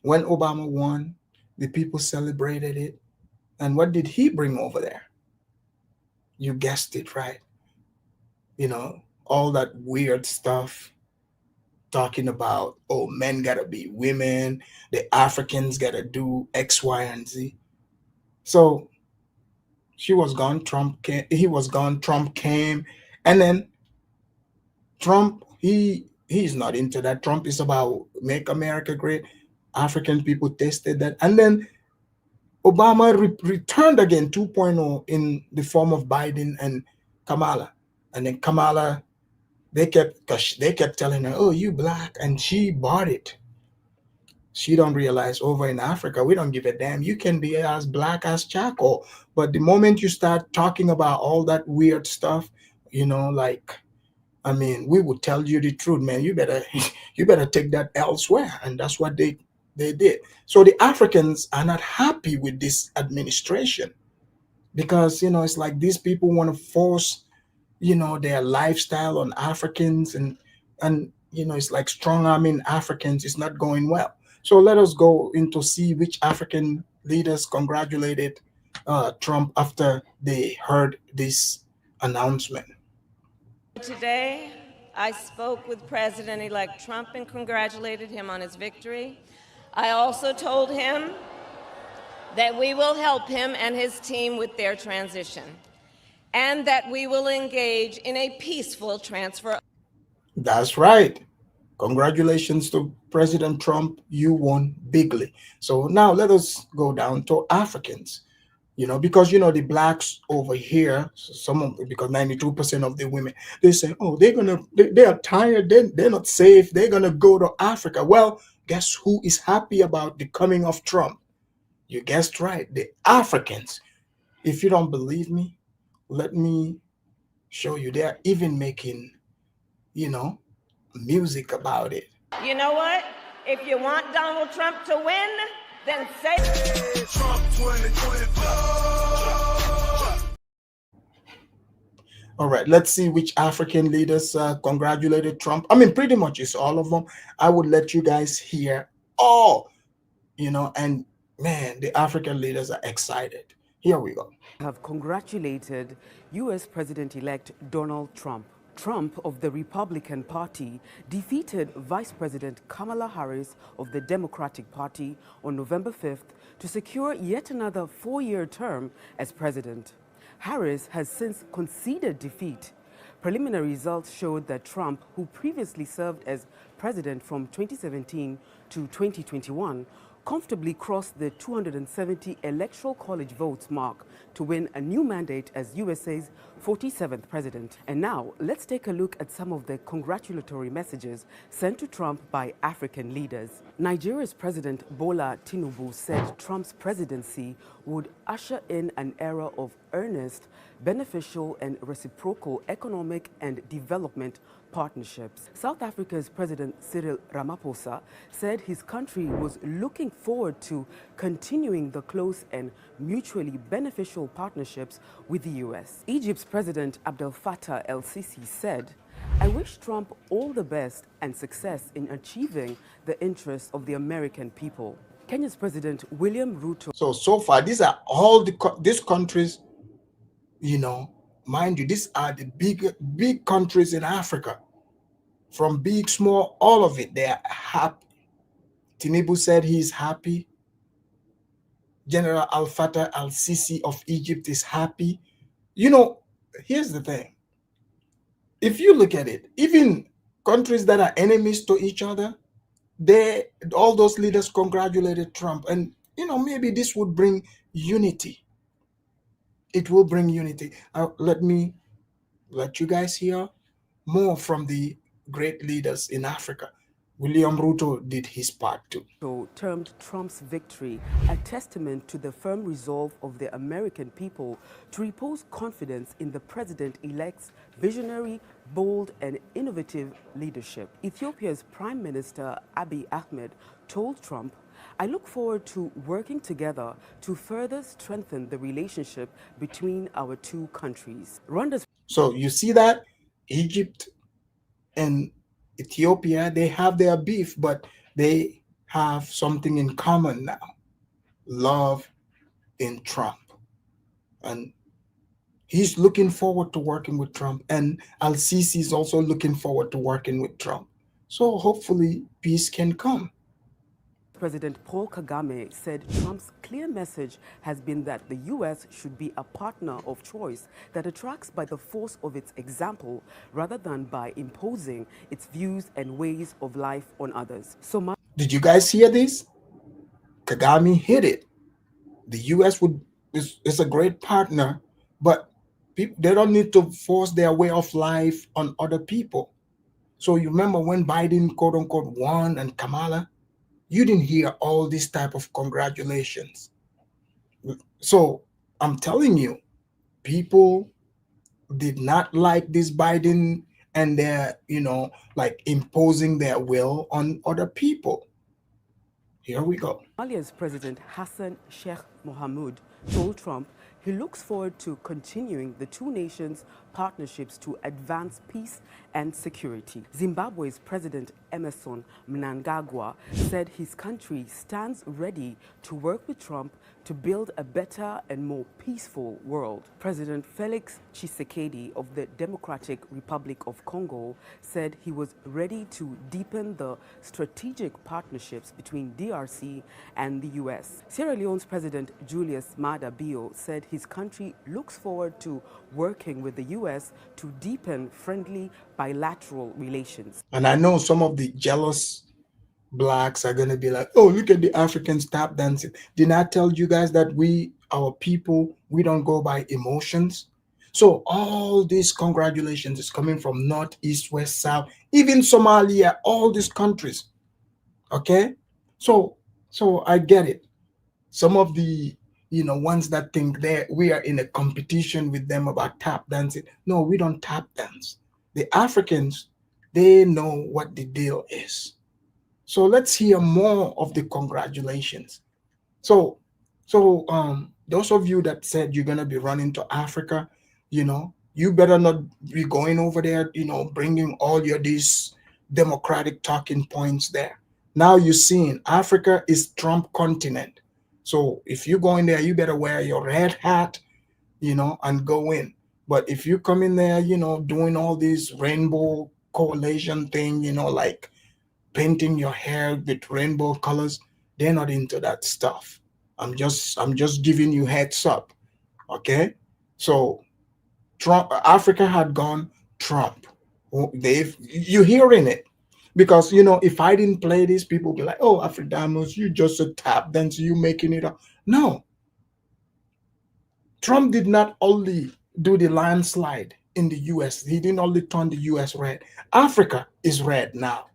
When Obama won, the people celebrated it, and what did he bring over there? You guessed it right. All that weird stuff talking about, oh, men gotta be women, the Africans gotta do X, Y, and Z. So she was gone, Trump came, he was gone, Trump came, and then Trump, he's not into that. Trump is about make America great. African people tasted that. And then Obama returned again 2.0 in the form of Biden and Kamala. And then Kamala, they kept telling her, oh, you black, and she bought it. She don't realize over in Africa, we don't give a damn. You can be as black as charcoal. But the moment you start talking about all that weird stuff, like, I mean, we would tell you the truth, man. You better you better take that elsewhere. And that's what they did. So the Africans are not happy with this administration because, it's like these people want to force, their lifestyle on Africans, and it's like strong arming Africans is not going well. So let us go into see which African leaders congratulated Trump after they heard this announcement. Today, I spoke with President-elect Trump and congratulated him on his victory. I also told him that we will help him and his team with their transition, and that we will engage in a peaceful transfer. That's right. Congratulations to President Trump. You won bigly. So now let us go down to Africans. Because the blacks over here, because 92% of the women, they say, oh, they are tired, they're not safe, they're gonna go to Africa. Well, guess who is happy about the coming of Trump? You guessed right, the Africans. If you don't believe me, let me show you. They're even making, music about it. You know what? If you want Donald Trump to win, then say Trump 2024. All right, let's see which African leaders congratulated Trump. I mean, pretty much it's all of them. I would let you guys hear all, and man, the African leaders are excited. Here we go. Have congratulated U.S. President-elect Donald Trump. Trump of the Republican Party defeated Vice President Kamala Harris of the Democratic Party on November 5th to secure yet another 4-year term as president. Harris has since conceded defeat. Preliminary results showed that Trump, who previously served as president from 2017 to 2021, comfortably crossed the 270 Electoral College votes mark to win a new mandate as USA's 47th president. And now, let's take a look at some of the congratulatory messages sent to Trump by African leaders. Nigeria's President Bola Tinubu said Trump's presidency would usher in an era of earnest, beneficial and reciprocal economic and development partnerships. South Africa's President Cyril Ramaphosa said his country was looking forward to continuing the close and mutually beneficial partnerships with the U.S. Egypt's President Abdel Fattah el-Sisi said, I wish Trump all the best and success in achieving the interests of the American people. Kenya's President William Ruto. So far, these are all these countries, mind you, these are the big countries in Africa. From big, small, all of it, they are happy. Tinubu said he's happy. General Al-Fattah al-Sisi of Egypt is happy. Here's the thing. If you look at it, even countries that are enemies to each other, all those leaders congratulated Trump. And, maybe this would bring unity. It will bring unity. Let me let you guys hear more from the great leaders in Africa. William Ruto did his part too. Termed Trump's victory a testament to the firm resolve of the American people to repose confidence in the president-elect's visionary, bold, and innovative leadership. Ethiopia's Prime Minister Abiy Ahmed told Trump, "I look forward to working together to further strengthen the relationship between our two countries." Rwanda's So you see that Egypt and Ethiopia, they have their beef, but they have something in common now: love in Trump. And he's looking forward to working with Trump, and Al-Sisi is also looking forward to working with Trump. So hopefully peace can come. President Paul Kagame said Trump's clear message has been that the U.S. should be a partner of choice that attracts by the force of its example rather than by imposing its views and ways of life on others. Did you guys hear this? Kagame hit it. The U.S. is a great partner, but they don't need to force their way of life on other people. So you remember when Biden, quote unquote, won and Kamala? You didn't hear all this type of congratulations. So I'm telling you, people did not like this Biden and they're, like imposing their will on other people. Here we go. Somalia's President Hassan Sheikh Mohamud told Trump he looks forward to continuing the two nations' partnerships to advance peace and security. Zimbabwe's President Emerson Mnangagwa said his country stands ready to work with Trump to build a better and more peaceful world. President Felix Tshisekedi of the Democratic Republic of Congo said he was ready to deepen the strategic partnerships between DRC and the U.S. Sierra Leone's President Julius Maada Bio said his country looks forward to working with the U.S. to deepen friendly bilateral relations. And I know some of the jealous blacks are going to be like, oh, look at the Africans tap dancing. Didn't I tell you guys that our people, we don't go by emotions? So all these congratulations is coming from North, East, West, South, even Somalia, all these countries. Okay? So I get it. Some of the ones that think that we are in a competition with them about tap dancing. No, we don't tap dance. The Africans, they know what the deal is. So let's hear more of the congratulations. So those of you that said you're gonna be running to Africa, you better not be going over there, bringing all these democratic talking points there. Now you're seeing Africa is Trump continent. So if you go in there, you better wear your red hat, and go in. But if you come in there, doing all these rainbow coalition thing, like painting your hair with rainbow colors, they're not into that stuff. I'm just giving you heads up. Okay? So Africa had gone Trump. You're hearing it. Because if I didn't play this, people be like, oh, Afridamus, you just a tap dancer, you making it up. No. Trump did not only do the landslide in the US, he didn't only turn the US red. Africa is red now.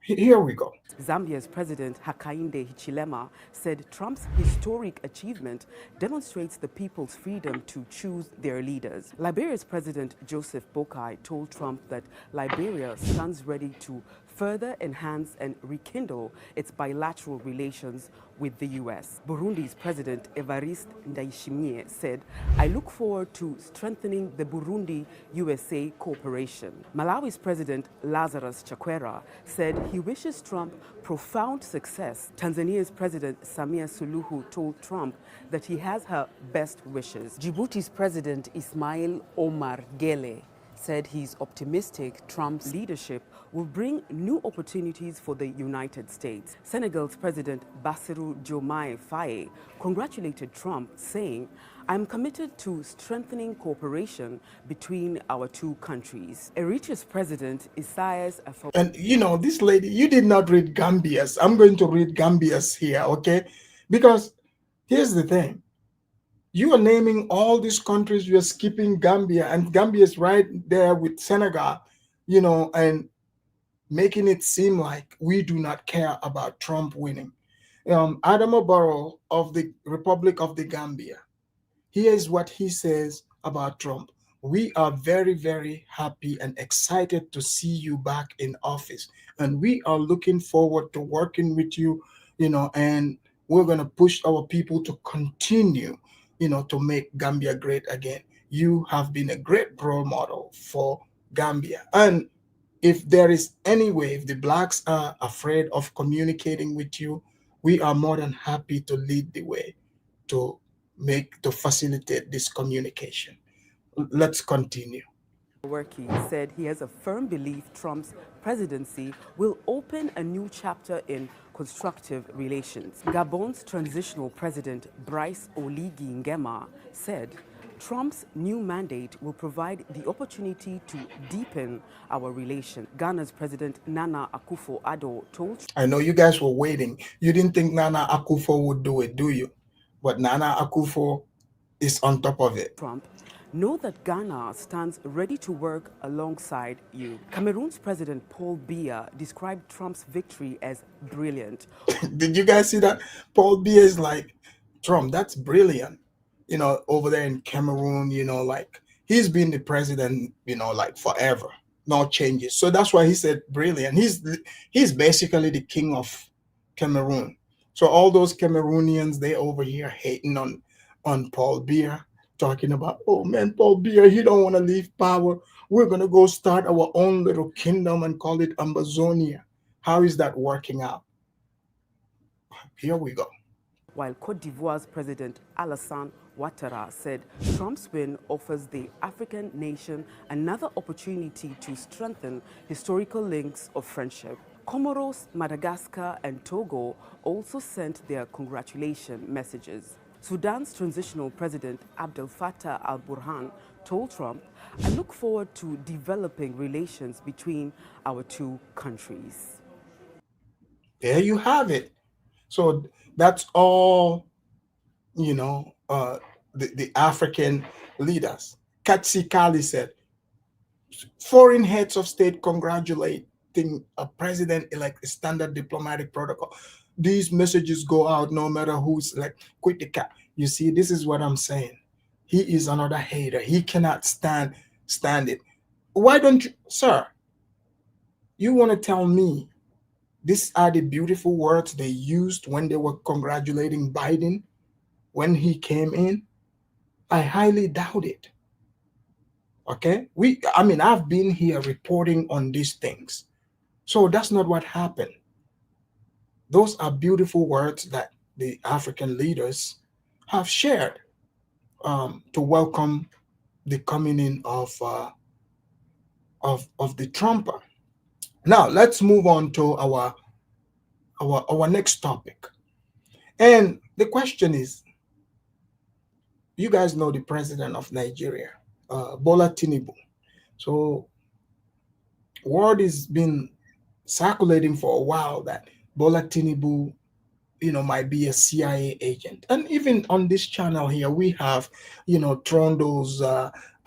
Here we go. Zambia's President Hakainde Hichilema said Trump's historic achievement demonstrates the people's freedom to choose their leaders. Liberia's President Joseph Boakai told Trump that Liberia stands ready to further enhance and rekindle its bilateral relations with the U.S. Burundi's President Evariste Ndayishimiye said, I look forward to strengthening the Burundi-USA cooperation. Malawi's President Lazarus Chakwera said he wishes Trump profound success. Tanzania's President Samia Suluhu told Trump that he has her best wishes. Djibouti's President Ismail Omar Gele said he's optimistic Trump's leadership will bring new opportunities for the United States. Senegal's President Bassirou Diomaye Faye congratulated Trump, saying, I'm committed to strengthening cooperation between our two countries. Eritrea's President Isaias Afwerki. And this lady, you did not read Gambia's. I'm going to read Gambia's here, okay? Because here's the thing. You are naming all these countries, you are skipping Gambia, and Gambia is right there with Senegal, and making it seem like we do not care about Trump winning. Adama Barrow of the Republic of the Gambia, here's what he says about Trump. We are very, very happy and excited to see you back in office. And we are looking forward to working with you, and we're going to push our people to continue, to make Gambia great again. You have been a great role model for Gambia. And if there is any way, if the blacks are afraid of communicating with you, we are more than happy to lead the way to facilitate this communication. Let's continue. Worky said he has a firm belief Trump's presidency will open a new chapter in constructive relations. Gabon's transitional president, Brice Oligui Nguema, said Trump's new mandate will provide the opportunity to deepen our relation. Ghana's President Nana Akufo-Addo told... I know you guys were waiting. You didn't think Nana Akufo would do it, do you? But Nana Akufo is on top of it. Trump, know that Ghana stands ready to work alongside you. Cameroon's President Paul Biya described Trump's victory as brilliant. Did you guys see that? Paul Biya is like, Trump, that's brilliant. Over there in Cameroon, like he's been the president, like forever, no changes. So that's why he said brilliant. He's basically the king of Cameroon. So all those Cameroonians, they over here hating on Paul Biya, talking about, oh man, Paul Biya, he don't want to leave power. We're going to go start our own little kingdom and call it Amazonia. How is that working out? Here we go. While Cote d'Ivoire's President Alassane Ouattara said Trump's win offers the African nation another opportunity to strengthen historical links of friendship. Comoros, Madagascar, and Togo also sent their congratulation messages. Sudan's transitional president Abdel Fattah al-Burhan told Trump, I look forward to developing relations between our two countries. There you have it. So that's all, the African leaders. Katsi Kali said, foreign heads of state congratulating a president-elect, standard diplomatic protocol. These messages go out no matter who's like, quit the cat. You see, this is what I'm saying. He is another hater. He cannot stand it. Why don't you, sir, you want to tell me these are the beautiful words they used when they were congratulating Biden when he came in? I highly doubt it. Okay? I've been here reporting on these things. So that's not what happened. Those are beautiful words that the African leaders have shared to welcome the coming in of the Trumper. Now let's move on to our next topic. And the question is, you guys know the president of Nigeria, Bola Tinubu. So word has been circulating for a while that Bola Tinubu, might be a CIA agent. And even on this channel here, we have, thrown those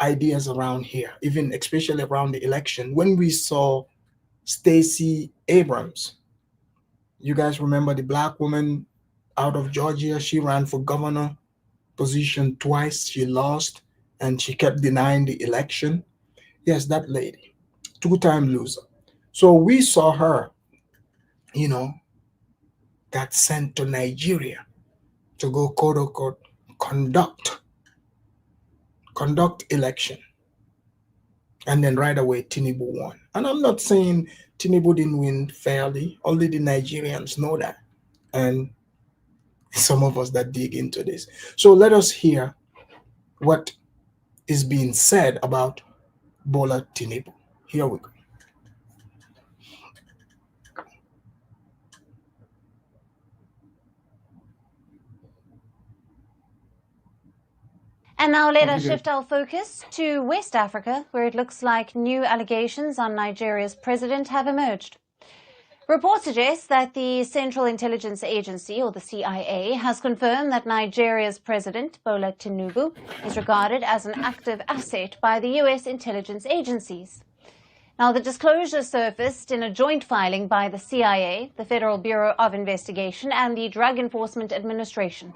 ideas around here, even especially around the election. When we saw Stacey Abrams, you guys remember the black woman out of Georgia? She ran for governor position twice. She lost and she kept denying the election. Yes, that lady, two-time loser. So we saw her, got sent to Nigeria to go, quote unquote, conduct election. And then right away, Tinubu won. And I'm not saying Tinubu didn't win fairly. Only the Nigerians know that. And some of us that dig into this. So let us hear what is being said about Bola Tinubu. Here we go. And now let us shift our focus to West Africa, where it looks like new allegations on Nigeria's president have emerged. Reports suggest that the Central Intelligence Agency, or the CIA, has confirmed that Nigeria's president, Bola Tinubu, is regarded as an active asset by the U.S. intelligence agencies. Now, the disclosure surfaced in a joint filing by the CIA, the Federal Bureau of Investigation, and the Drug Enforcement Administration.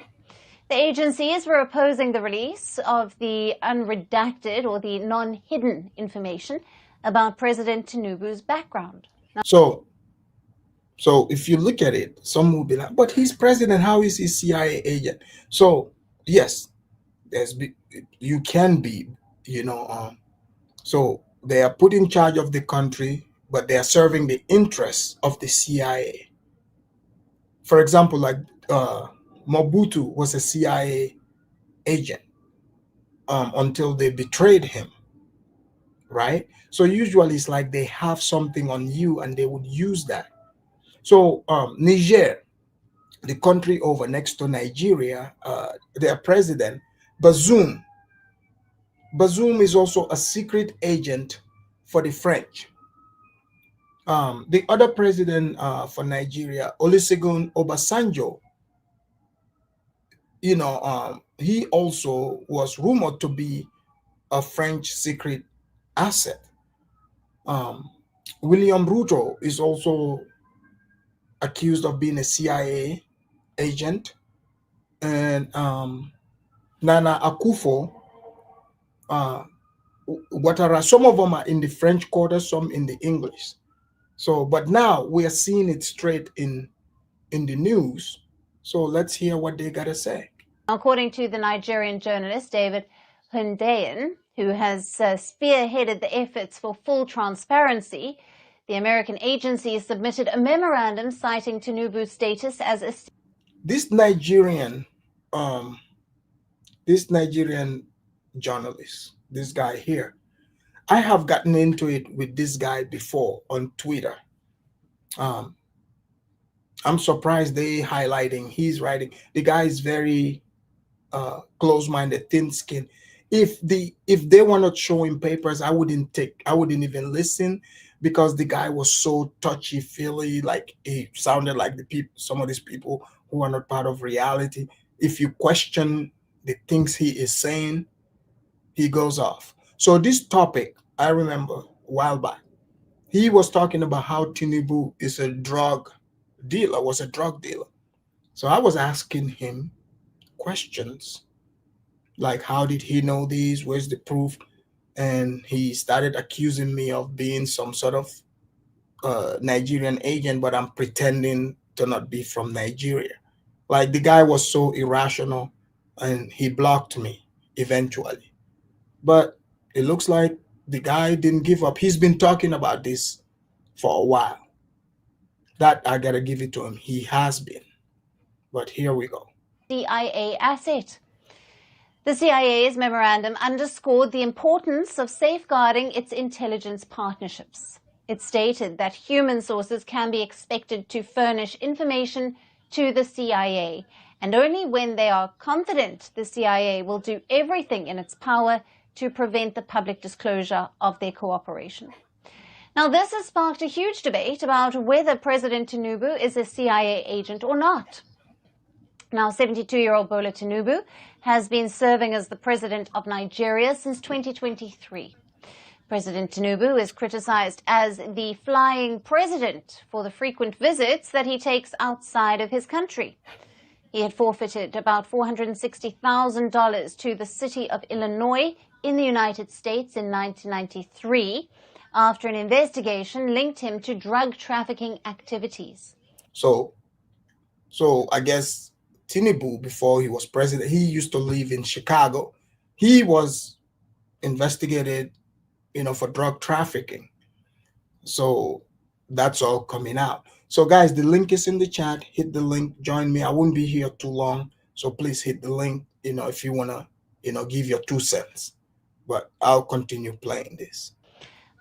The agencies were opposing the release of the unredacted or the non-hidden information about President Tinubu's background. So if you look at it, some will be like, but he's president, how is he CIA agent? So yes, you can be, so they are put in charge of the country, but they are serving the interests of the CIA. For example, like Mobutu was a CIA agent until they betrayed him, right? So usually it's like they have something on you and they would use that. So Niger, the country over next to Nigeria, their president, Bazoum is also a secret agent for the French. The other president for Nigeria, Olusegun Obasanjo, he also was rumored to be a French secret asset. William Ruto is also accused of being a CIA agent, and Nana Akufo, Ouattara, some of them are in the French quarter, some in the English. So, but now we are seeing it straight in the news. So let's hear what they gotta say. According to the Nigerian journalist David Hundeyin, who has spearheaded the efforts for full transparency, the American agency submitted a memorandum citing Tinubu's status as a... This Nigerian journalist, this guy here, I have gotten into it with this guy before on Twitter. I'm surprised they highlighting he's writing. The guy is very close-minded, thin-skinned. If they were not showing papers, I wouldn't even listen, because the guy was so touchy-feely. Like, he sounded like some of these people who are not part of reality. If you question the things he is saying, he goes off. So this topic, I remember a while back, he was talking about how Tinubu is a drug dealer, was a drug dealer. So I was asking him questions like, how did he know these? Where's the proof? And he started accusing me of being some sort of Nigerian agent, but I'm pretending to not be from Nigeria. Like, the guy was so irrational, and he blocked me eventually. But it looks like the guy didn't give up. He's been talking about this for a while. That I gotta give it to him. He has been. But here we go. CIA asset. The CIA's memorandum underscored the importance of safeguarding its intelligence partnerships. It stated that human sources can be expected to furnish information to the CIA, and only when they are confident the CIA will do everything in its power to prevent the public disclosure of their cooperation. Now, this has sparked a huge debate about whether President Tinubu is a CIA agent or not. Now, 72-year-old Bola Tinubu has been serving as the president of Nigeria since 2023. President Tinubu is criticized as the flying president for the frequent visits that he takes outside of his country. He had forfeited about $460,000 to the city of Illinois in the United States in 1993 after an investigation linked him to drug trafficking activities. So I guess Tinubu, before he was president, he used to live in Chicago. He was investigated, for drug trafficking. So that's all coming out. So guys, the link is in the chat. Hit the link, join me. I won't be here too long, so please hit the link, if you want to, give your 2 cents. But I'll continue playing this.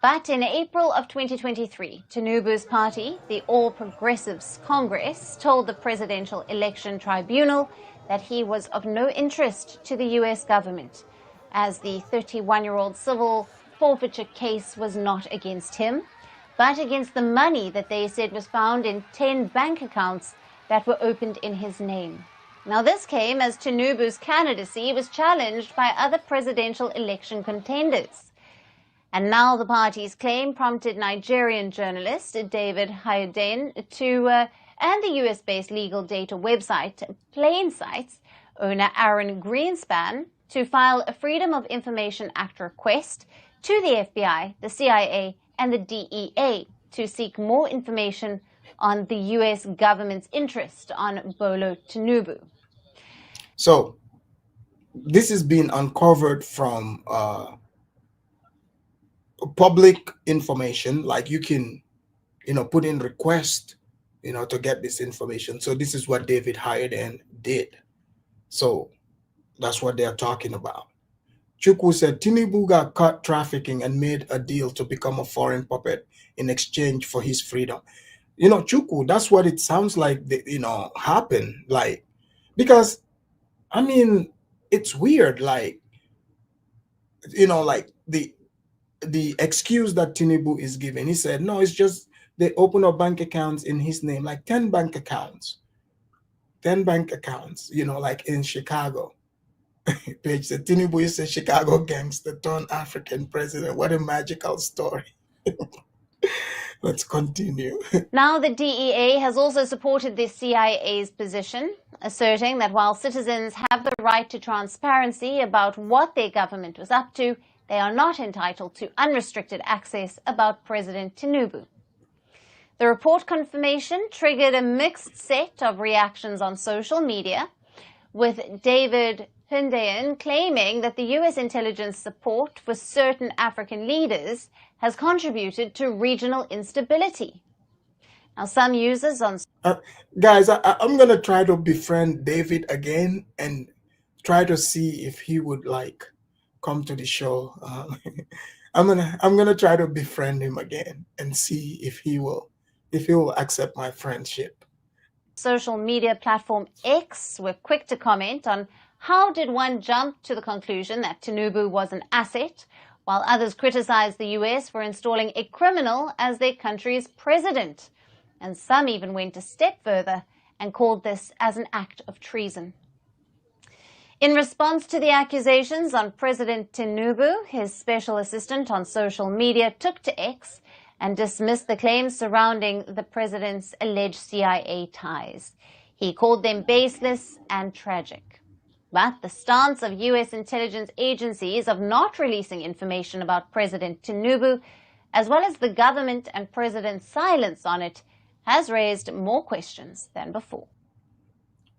But in April of 2023, Tinubu's party, the All Progressives Congress, told the Presidential Election Tribunal that he was of no interest to the U.S. government, as the 31-year-old civil forfeiture case was not against him, but against the money that they said was found in 10 bank accounts that were opened in his name. Now, this came as Tinubu's candidacy was challenged by other presidential election contenders. And now the party's claim prompted Nigerian journalist David Hayden and the US-based legal data website Plain Sites owner Aaron Greenspan to file a Freedom of Information Act request to the FBI, the CIA, and the DEA to seek more information on the US government's interest on Bolo Tinubu. So this is being uncovered from public information. Like you can, put in request, to get this information. So this is what David Hayden did. So that's what they're talking about. Chukwu said Tinubu got caught trafficking and made a deal to become a foreign puppet in exchange for his freedom. Chukwu, that's what it sounds like, happened. Like, because, I mean, it's weird. Like, like the excuse that Tinubu is giving. He said, no, it's just they open up bank accounts in his name, like 10 bank accounts. 10 bank accounts, like in Chicago. Page said Tinubu is a Chicago gangster turned African president. What a magical story. Let's continue. Now the DEA has also supported the CIA's position, asserting that while citizens have the right to transparency about what their government was up to, they are not entitled to unrestricted access about President Tinubu. The report confirmation triggered a mixed set of reactions on social media, with David Hundeyan claiming that the US intelligence support for certain African leaders has contributed to regional instability. Now, some users on... guys, I'm going to try to befriend David again and try to see if he would, come to the show. I'm gonna try to befriend him again and see if he will accept my friendship. Social media platform X were quick to comment on how did one jump to the conclusion that Tinubu was an asset, while others criticized the US for installing a criminal as their country's president. And some even went a step further and called this as an act of treason. In response to the accusations on President Tinubu, his special assistant on social media took to X and dismissed the claims surrounding the president's alleged CIA ties. He called them baseless and tragic. But the stance of US intelligence agencies of not releasing information about President Tinubu, as well as the government and president's silence on it, has raised more questions than before.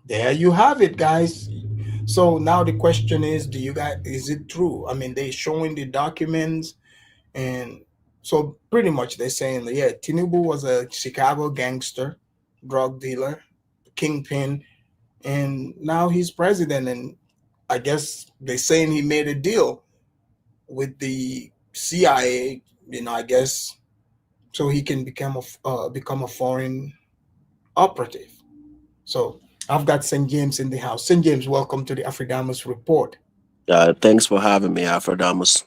There you have it, guys. So now the question is, is it true? I mean, they're showing the documents, and so pretty much they're saying that, yeah, Tinubu was a Chicago gangster, drug dealer, kingpin, and now he's president. And I guess they're saying he made a deal with the CIA, I guess, so he can become a foreign operative. So I've got St. James in the house. St. James, welcome to the Afridamus Report. Thanks for having me, Afridamus.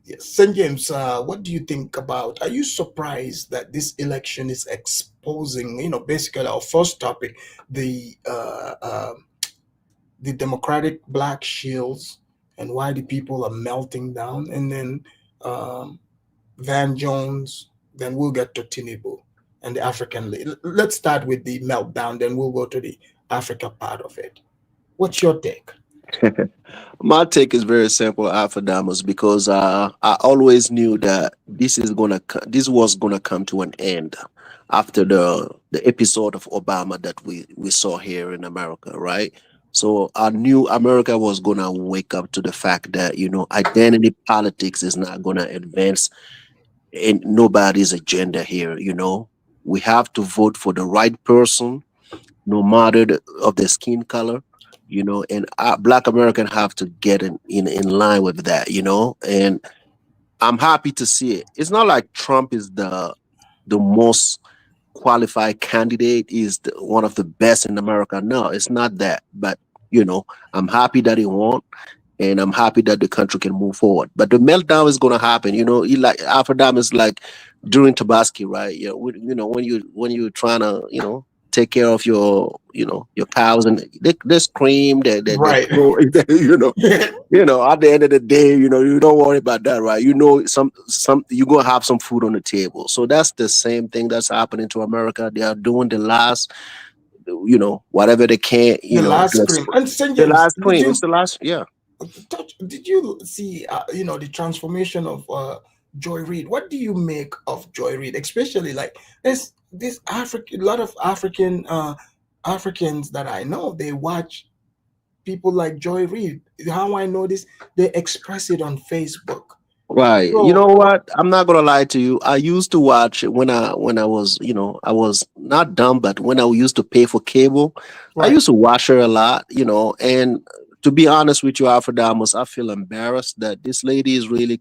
Yes, St. James, what do you think about, are you surprised that this election is exposing, basically our first topic, the Democratic black shills and why the people are melting down, and then Van Jones, then we'll get to Tinubu and the African lead. Let's start with the meltdown, then we'll go to the Africa part of it. What's your take? My take is very simple, Afridamus, because I always knew that this was gonna come to an end after the episode of Obama that we saw here in America, right? So I knew America was gonna wake up to the fact that identity politics is not gonna advance in nobody's agenda here. We have to vote for the right person, no matter of the skin color. And Black American have to get in line with that, and I'm happy to see it. It's not like Trump is the most qualified candidate, is one of the best in America. No, it's not that. But, I'm happy that he won, and I'm happy that the country can move forward. But the meltdown is going to happen. Afridamus is like during Tabasco, right? When you're trying to, take care of your, your cows, and they scream, they Right. throw, at the end of the day, you don't worry about that, right? Some you're gonna have some food on the table. So that's the same thing that's happening to America. They are doing the last, whatever they can, The last to scream. And St. the James, last cream. It's the last, yeah. did you see the transformation of Joy Reid? What do you make of Joy Reid, especially like this African, a lot of Africans that I know, they watch people like Joy Reid. How I know this, they express it on Facebook. Right. You know what? I'm not gonna lie to you. I used to watch it when I was, I was not dumb, but when I used to pay for cable, I Right. used to watch her a lot, and to be honest with you, Alfredamus, I feel embarrassed that this lady is really,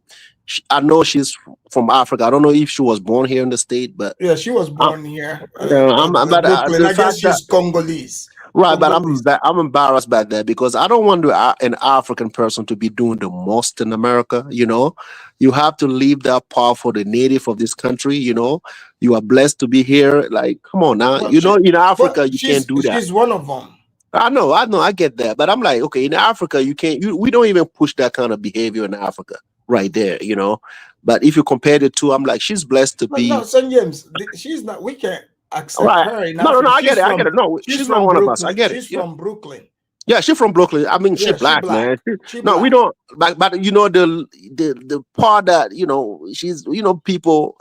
I know she's from Africa. I don't know if she was born here in the state, but Yeah, she was born here, but Brooklyn. the I guess fact that she's Congolese. right, but I'm embarrassed by that because I don't want an African person to be doing the most in America. You have to leave that part for the native of this country. You are blessed to be here. Like, come on now. Well, In well, Africa you can't do that. she's one of them. I know, I get that, but I'm like, okay, in Africa you can't. We don't even push that kind of behavior in Africa, right there. But if you compare the two, I'm like, she's blessed to But no, be. St. James, she's not. We can't accept Right. her in No, Africa. I get it. I get it. No, She's she's not from one of us. I Brooklyn. get it. She's Yeah. from Brooklyn. Yeah, she from Brooklyn. I mean, she Yeah, she black, black. man. She No, we black. don't. But the part that she's people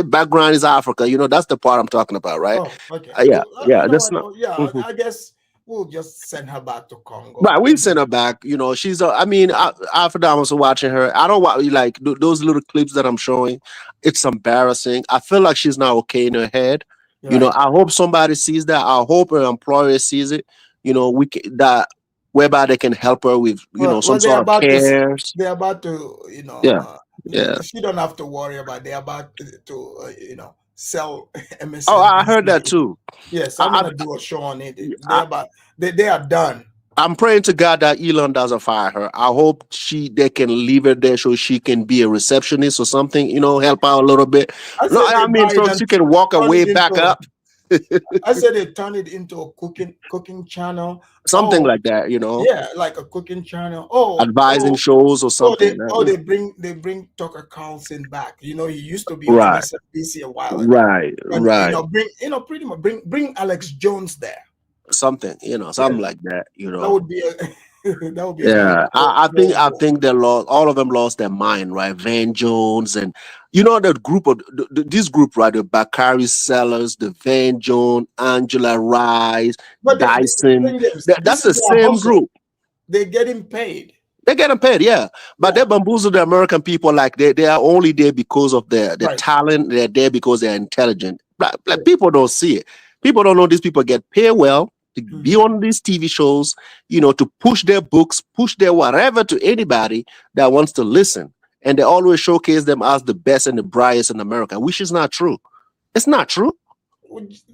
background is Africa. That's the part I'm talking about, right? Oh, okay. Yeah, Well, yeah. you know That's what? not. Yeah, Mhm. I guess we'll just send her back to Congo. But we sent her back. She's. I mean, after that, I was watching her. I don't want like those little clips that I'm showing. It's embarrassing. I feel like she's not okay in her head. Right. I hope somebody sees that. I hope her employer sees it. We can, that whereby they can help her with some Well, they're sort of about to. cares. They're about to. Yeah, yeah. She don't have to worry about. They're about to. Sell Oh, I heard MSNBC. that too. Yes, I'm I, gonna do a show on it. I, They are done. I'm praying to God that Elon doesn't fire her. I hope they can leave her there so she can be a receptionist or something. Help out a little bit. I No, said I they mean buy it so and she can walk her turn way it back into. up. I said they turn it into a cooking channel. Something Oh, like that. yeah, like a cooking channel. Advising shows or something. They bring Tucker Carlson back. He used to be on Right, MSNBC a while ago. right, And right. pretty much bring Alex Jones there. Something, something like that. That would be a that would be a Yeah, great I think they lost. All of them lost their mind, right? Van Jones and that group of this group, right? The Bakari Sellers, the Van Jones, Angela Rice, But Dyson. this That's the is their same hustle. group. They're getting paid. They get them paid, yeah. But they bamboozle the American people like they are only there because of their talent. They're there because they're intelligent. Like people don't see it. People don't know these people get paid well to be on these TV shows, to push their books, push their whatever to anybody that wants to listen. And they always showcase them as the best and the brightest in America, which is not true. It's not true.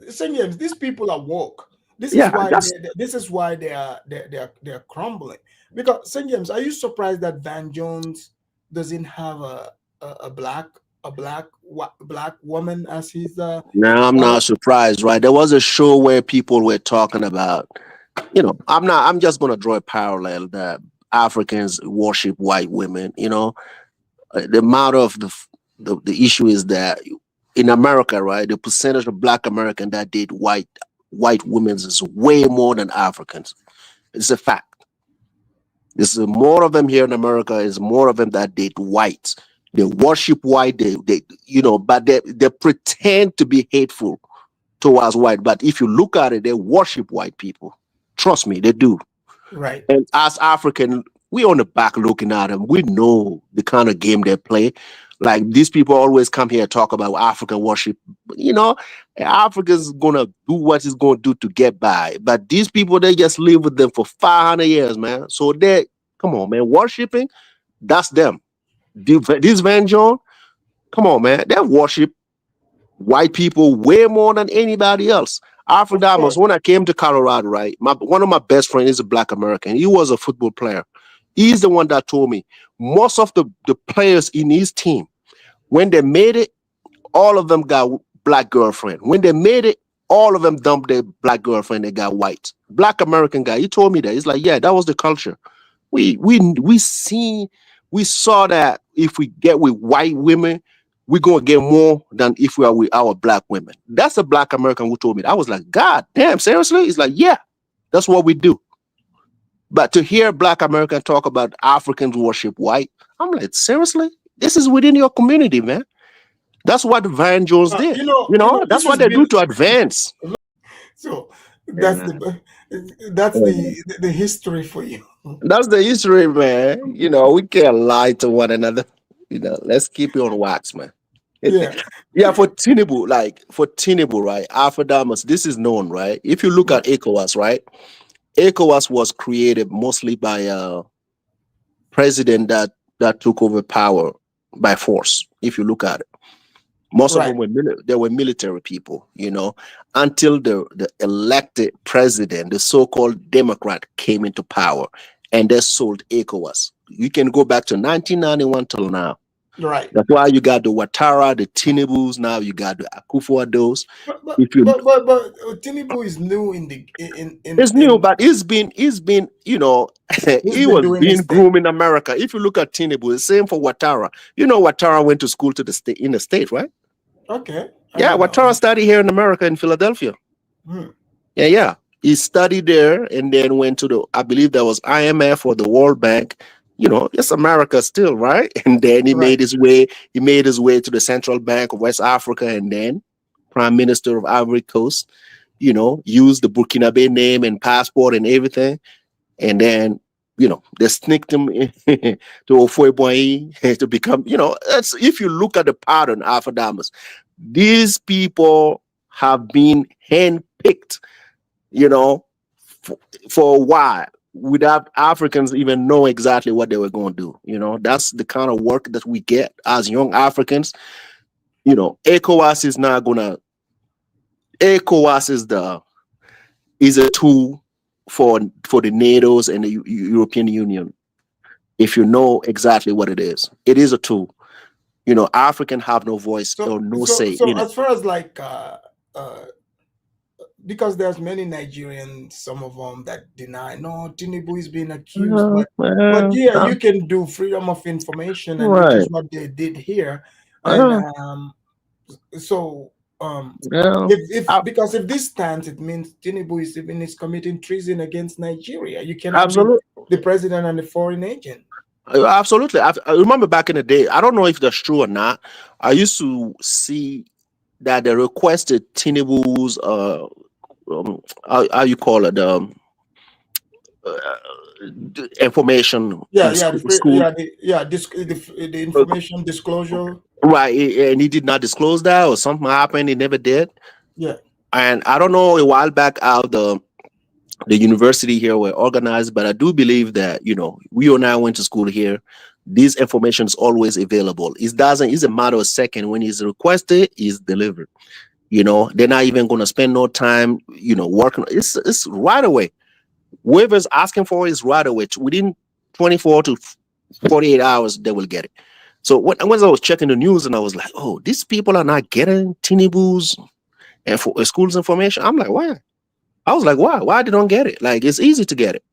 St. James, these people are woke. This is why they're crumbling. Because St. James, are you surprised that Van Jones doesn't have a black woman as his No, I'm not surprised, right? There was a show where people were talking about, I'm just gonna draw a parallel that Africans worship white women, The amount of the issue is that in America, right, the percentage of black Americans that date white women is way more than Africans. It's a fact. There's more of them here in America. Is more of them that date whites. They worship white. They but they pretend to be hateful towards white. But if you look at it, they worship white people. Trust me, they do. Right. And as African, we on the back looking at them. We know the kind of game they play. Like these people always come here and talk about African worship. Africa's gonna do what he's gonna do to get by. But these people, they just live with them for 500 years, man. So they come on, man, worshiping, that's them. This Van John, come on, man, they worship white people way more than anybody else. Alfredamus, when I came to Colorado, right, one of my best friends is a black American. He was a football player. He's the one that told me most of the players in his team, when they made it, all of them got black girlfriend. When they made it, all of them dumped their black girlfriend. They got white. Black American guy. He told me that. He's like, yeah, that was the culture. We saw that if we get with white women, we're gonna get more than if we are with our black women. That's a black American who told me that. I was like, God damn, seriously? He's like, yeah, that's what we do. But to hear black American talk about Africans worship white, I'm like, seriously? This is within your community, man. That's what Van Jones did. That's this what has they do been to advance. so that's the history for you. That's the history, man. We can't lie to one another. Let's keep it on wax, man. Yeah. Yeah, for Tinubu, right? Alpha this is known, right? If you look at ECOWAS, right? ECOWAS was created mostly by a president that took over power by force. If you look at it, most of them were military people, until the elected president, the so-called Democrat, came into power, and they sold ECOWAS. You can go back to 1991 till now. Right. That's why you got the Ouattara, the Tinubus. Now you got the Akufo-Addos. But Tinubu is new It's new, but he's been he was being groomed in America. If you look at Tinubu, the same for Ouattara. Ouattara went to school in the state, right? Okay. Yeah, Ouattara studied here in America, in Philadelphia. Yeah. He studied there and then went to I believe that was IMF or the World Bank. It's America still, right? And then he made his way to the Central Bank of West Africa, and then Prime Minister of Ivory Coast, used the Burkinabe name and passport and everything. And then, they sneaked him to Ofuebonyi to become, if you look at the pattern, Alpha Damas, these people have been handpicked, for a while, without Africans even know exactly what they were going to do. That's the kind of work that we get as young Africans. ECOWAS is not gonna. ECOWAS is a tool for the NATO's and the European Union. If you know exactly what it is a tool. African have no voice or no say in it. As far as because there's many Nigerians, some of them that deny, no, Tinubu is being accused, but you can do freedom of information, and which is what they did here. And because if this stands, it means Tinubu is committing treason against Nigeria. You cannot be the president and the foreign agent. Absolutely. I remember back in the day, I don't know if that's true or not. I used to see that they requested Tinubu's how you call it, information. The information disclosure. Right, and he did not disclose that, or something happened. He never did. Yeah. And I don't know, a while back how the university here were organized, but I do believe that we and I went to school here. This information is always available. It's a matter of a second. When it's requested, it's delivered. They're not even going to spend no time, working. It's right away. Whoever's asking for it is right away. Within 24 to 48 hours, they will get it. So when I was checking the news, and I was like, oh, these people are not getting Tinubu's and for school's information. I'm like, why? I was like, why? Why they don't get it? Like, it's easy to get it.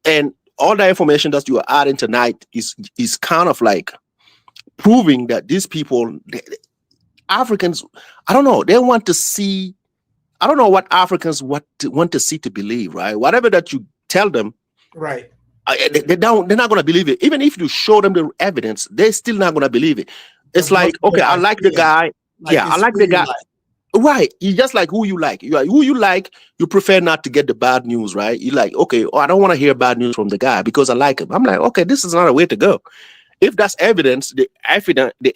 And all that information that you are adding tonight is kind of like proving that these people, Africans, I don't know, they want to see, I don't know what Africans want to see to believe, right? Whatever that you tell them, right? They're not going to believe it. Even if you show them the evidence, they're still not going to believe it. It's like, okay, I like the guy. I like the guy. Right. You just like who you like. Who you like, you prefer not to get the bad news, right? You like, okay, I don't want to hear bad news from the guy because I like him. I'm like, okay, this is not a way to go. If that's evidence, the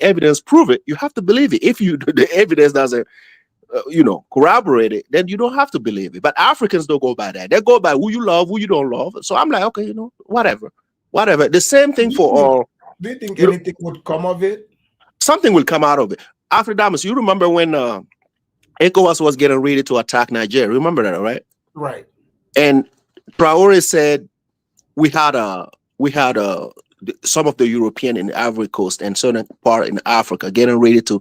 evidence prove it, you have to believe it. If the evidence doesn't, corroborate it, then you don't have to believe it. But Africans don't go by that. They go by who you love, who you don't love. So I'm like, okay, whatever. The same thing for all. Do you think anything would come of it? Something will come out of it. After Damas, you remember when ECOWAS was getting ready to attack Nigeria? Remember that, right? Right. And Traore said we had some of the European in the Ivory Coast and certain part in Africa getting ready to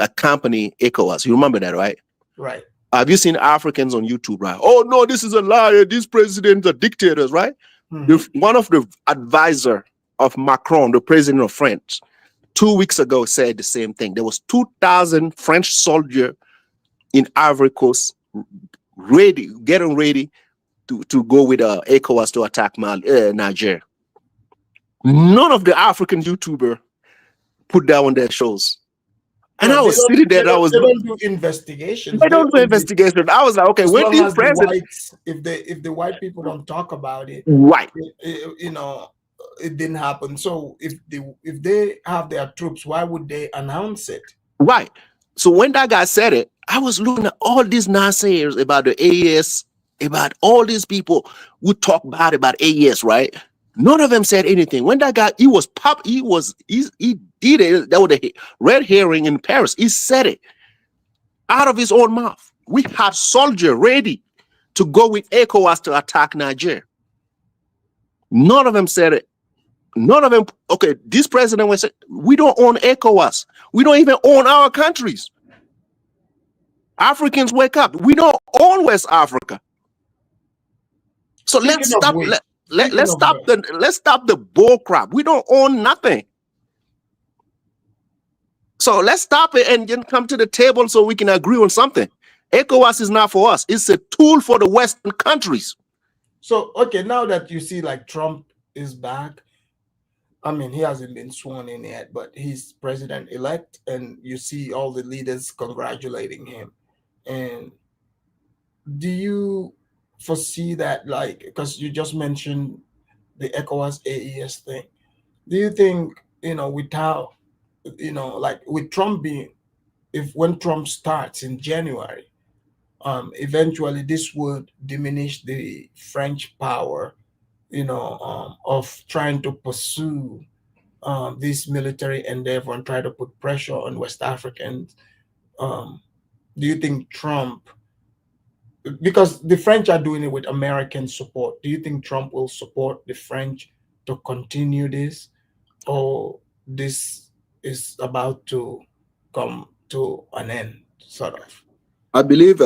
accompany ECOWAS. You remember that, right? Right. Have you seen Africans on YouTube, right? Oh no, this is a liar. These presidents are dictators, right? One of the advisor of Macron, the president of France, 2 weeks ago said the same thing. There was 2,000 French soldiers in Ivory Coast getting ready to go with ECOWAS to attack Niger. None of the African YouTubers put that on their shows. And I was sitting there. They don't do investigations. They don't do investigation. I was like, okay, as when long these as the president, whites, if the white people don't talk about it, right? You know, it didn't happen. So if they have their troops, why would they announce it? Right. So when that guy said it, I was looking at all these naysayers about the AES, about all these people who talk bad about AES, right? None of them said anything. When that guy, he did it. That was a red herring in Paris. He said it out of his own mouth. We have soldiers ready to go with ECOWAS to attack Niger. None of them said it. None of them. Okay, this president was saying, we don't own ECOWAS. We don't even own our countries. Africans, wake up. We don't own West Africa. So let's stop. Let's stop the bull crap. We don't own nothing. So let's stop it and then come to the table so we can agree on something. ECOWAS is not for us. It's a tool for the Western countries. So, okay, now that you see like Trump is back, I mean, he hasn't been sworn in yet, but he's president-elect, and you see all the leaders congratulating him. And do you foresee that, like, because you just mentioned the ECOWAS AES thing, do you think, without, like with Trump being, when Trump starts in January, eventually this would diminish the French power, of trying to pursue this military endeavor and try to put pressure on West Africans? Do you think Trump, because the French are doing it with American support, do you think Trump will support the French to continue this, or this is about to come to an end, sort of? I believe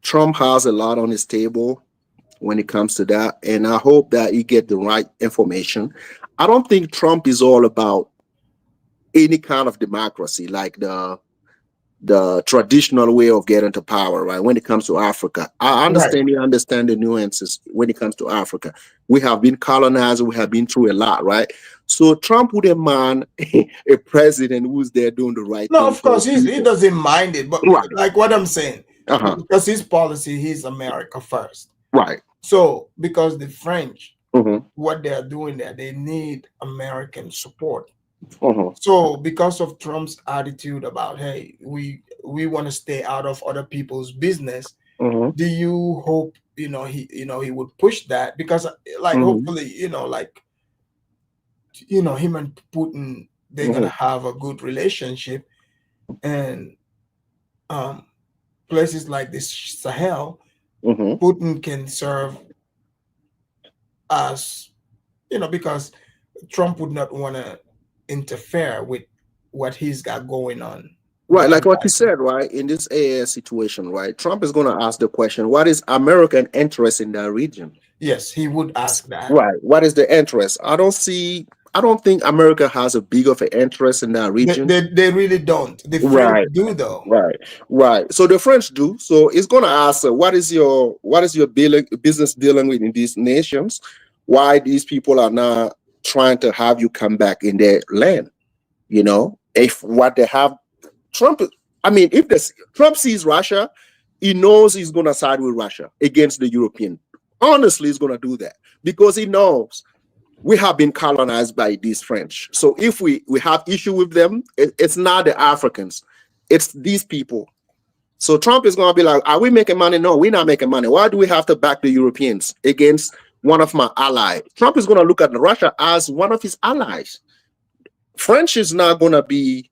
Trump has a lot on his table when it comes to that, and I hope that he get the right information. I don't think Trump is all about any kind of democracy, like the traditional way of getting to power, right? When it comes to Africa, I understand. You understand the nuances when it comes to Africa. We have been colonized. We have been through a lot, right? So Trump wouldn't mind a president who's there doing the right thing. No, of course he doesn't mind it, but like what I'm saying, because his policy, he's America first, right? So because the French, what they are doing there, they need American support. So because of Trump's attitude about, hey, we want to stay out of other people's business, do you hope he would push that? Because like hopefully him and Putin, they're gonna have a good relationship, and places like this Sahel, Putin can serve as because Trump would not want to interfere with what he's got going on. Right, like what you said, right? In this AAS situation, right? Trump is going to ask the question, what is American interest in that region? Yes, he would ask that. Right. What is the interest? I don't think America has a big of an interest in that region. They really don't. The French do, though. Right. So the French do. So it's going to ask, what is your business dealing with in these nations? Why these people are not trying to have you come back in their land? If what they have, if Trump sees Russia, he knows he's going to side with Russia against the European. Honestly, he's going to do that because he knows we have been colonized by these French. So if we have issue with them, it's not the Africans, it's these people. So Trump is going to be like, are we making money? No, we're not making money. Why do we have to back the Europeans against one of my allies? Trump is going to look at Russia as one of his allies. French is not going to be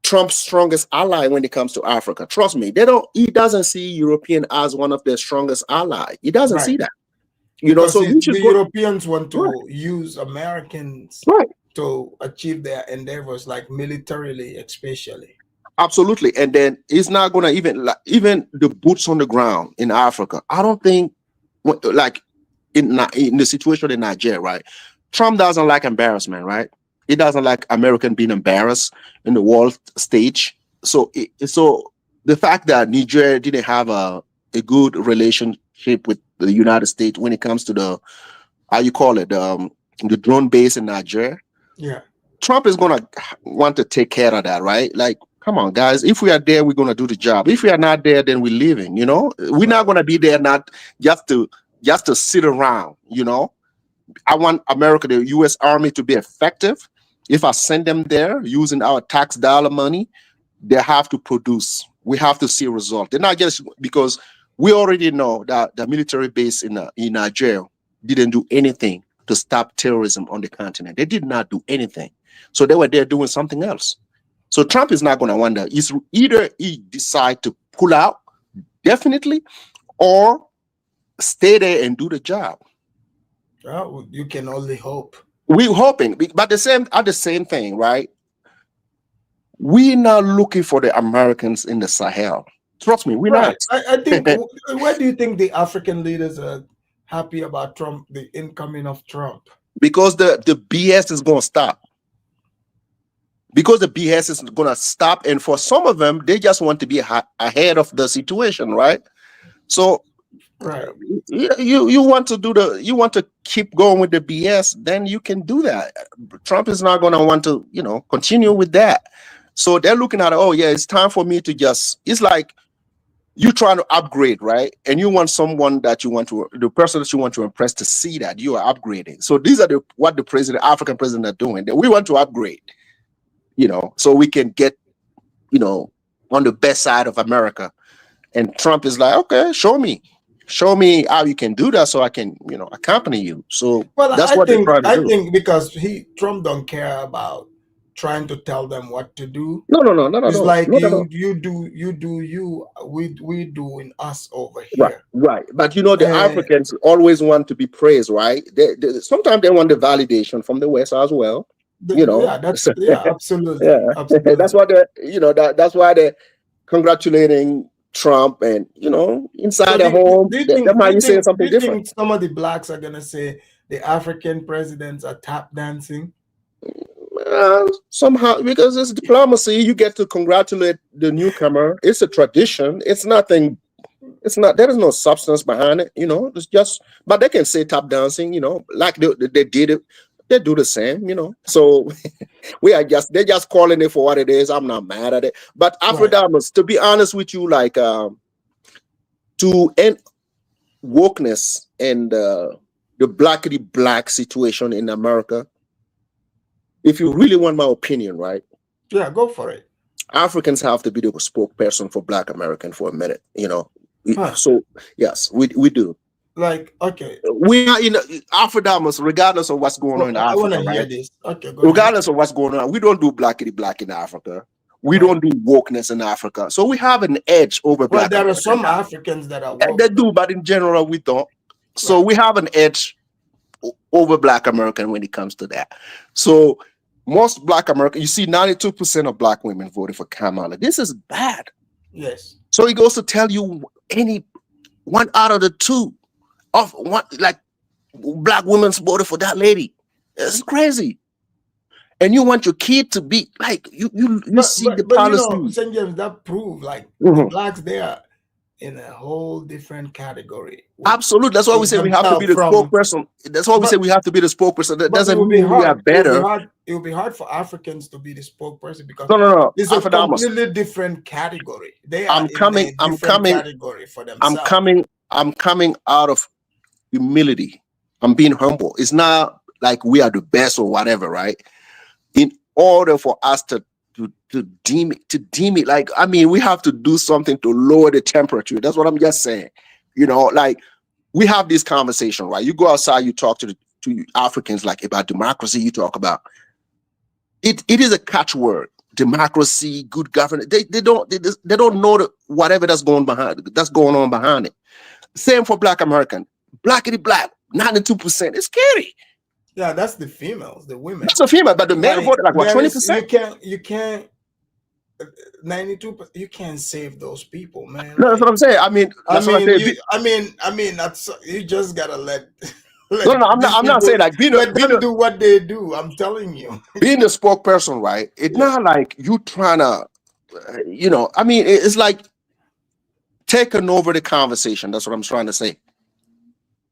Trump's strongest ally when it comes to Africa. Trust me, he doesn't see European as one of their strongest allies. He doesn't see that. So the Europeans want to use Americans to achieve their endeavors, like militarily, especially. Absolutely. And then it's not going to even the boots on the ground in Africa. I don't think, like in the situation in Nigeria, right? Trump doesn't like embarrassment, right? He doesn't like American being embarrassed in the world stage. So, so the fact that Nigeria didn't have a good relationship with the United States when it comes to the, how you call it, the drone base in Nigeria, Yeah. Trump is going to want to take care of that, right? Like, come on, guys. If we are there, we're going to do the job. If we are not there, then we're leaving. You know, we're not going to be there not just to sit around. You know, I want America, the U.S. Army, to be effective. If I send them there using our tax dollar money, they have to produce. We have to see a result. They're not just because we already know that the military base in Nigeria didn't do anything to stop terrorism on the continent. They did not do anything. So they were there doing something else. So Trump is not going to wonder. It's either he decide to pull out, definitely, or stay there and do the job. Well, you can only hope. We're hoping, but the same thing, right? We're not looking for the Americans in the Sahel. Trust me, we're Right. not. I think. Why do you think the African leaders are happy about Trump, the incoming of Trump? Because the BS is going to stop. Because the BS is going to stop, and for some of them, they just want to be ahead of the situation, right? So, right, you want to keep going with the BS, then you can do that. Trump is not going to want to, continue with that. So they're looking at, oh yeah, it's time for me to just. It's like you trying to upgrade, right? And you want someone that the person that you want to impress to see that you are upgrading. So these are what the African president are doing. That we want to upgrade. So we can get, on the best side of America. And Trump is like, okay, show me how you can do that so I can, accompany you. So that's what they're trying to do. I think because Trump don't care about trying to tell them what to do. No. It's like no. you do you, we doing us over here. Right. But the Africans always want to be praised, right? Sometimes they want the validation from the West as well. Yeah, absolutely. Yeah. Absolutely. That's why that's why they're congratulating Trump, and inside the home, they might be saying something different. Think some of the blacks are gonna say the African presidents are tap dancing? Somehow, because it's diplomacy, you get to congratulate the newcomer. It's a tradition. It's nothing. It's not. There is no substance behind it. It's just. But they can say tap dancing. Like they did it. They do the same, So they're just calling it for what it is. I'm not mad at it. But Afro-Damas, to be honest with you, like to end wokeness and the blackity black situation in America, if you really want my opinion, right? Yeah, go for it. Africans have to be the spokesperson for Black American for a minute, So yes, we do. Like, okay, we are in Afro-Damas, regardless of what's going on in Africa. I want to hear right? this. Okay, regardless of what's going on, we don't do blackity black in Africa. We don't do wokeness in Africa. So we have an edge over Black. Well, there are some Africans that are woke. They do, but in general, we don't. So we have an edge over Black American when it comes to that. So most Black American, you see 92% of Black women voted for Kamala. This is bad. Yes. So he goes to tell you any one out of the two of one, like Black women voted for that lady. It's crazy. And you want your kid to be like you see the policy. St. James, that prove like the blacks, they are in a whole different category. Absolutely. That's why we say we have to be the spokesperson. That's why we say we have to be the spokesperson. That doesn't mean we are better. It will be hard for Africans to be the spokesperson because no. It's a completely different category. They are category for themselves. I'm coming out of humility. I'm being humble. It's not like we are the best or whatever, right? In order for us to deem it, like, I mean, we have to do something to lower the temperature. That's what I'm just saying. Like we have this conversation, right? You go outside, you talk to Africans like about democracy. You talk about it. It is a catchword. Democracy, good governance. They don't know whatever that's going on behind it. Same for Black American. Blackity black, 92%. It's scary. Yeah, that's the females, the women. That's a female, but the men voted like what, 20%? You can't 92%, you can't save those people, man. No, that's Like, what I'm saying. I mean, that's what I say. that's, you just gotta let No, no, I'm not. these I'm not people, saying like let them do what they do. I'm telling you. being the spokesperson, right? It's not like you trying to, I mean, it's like taking over the conversation. That's what I'm trying to say.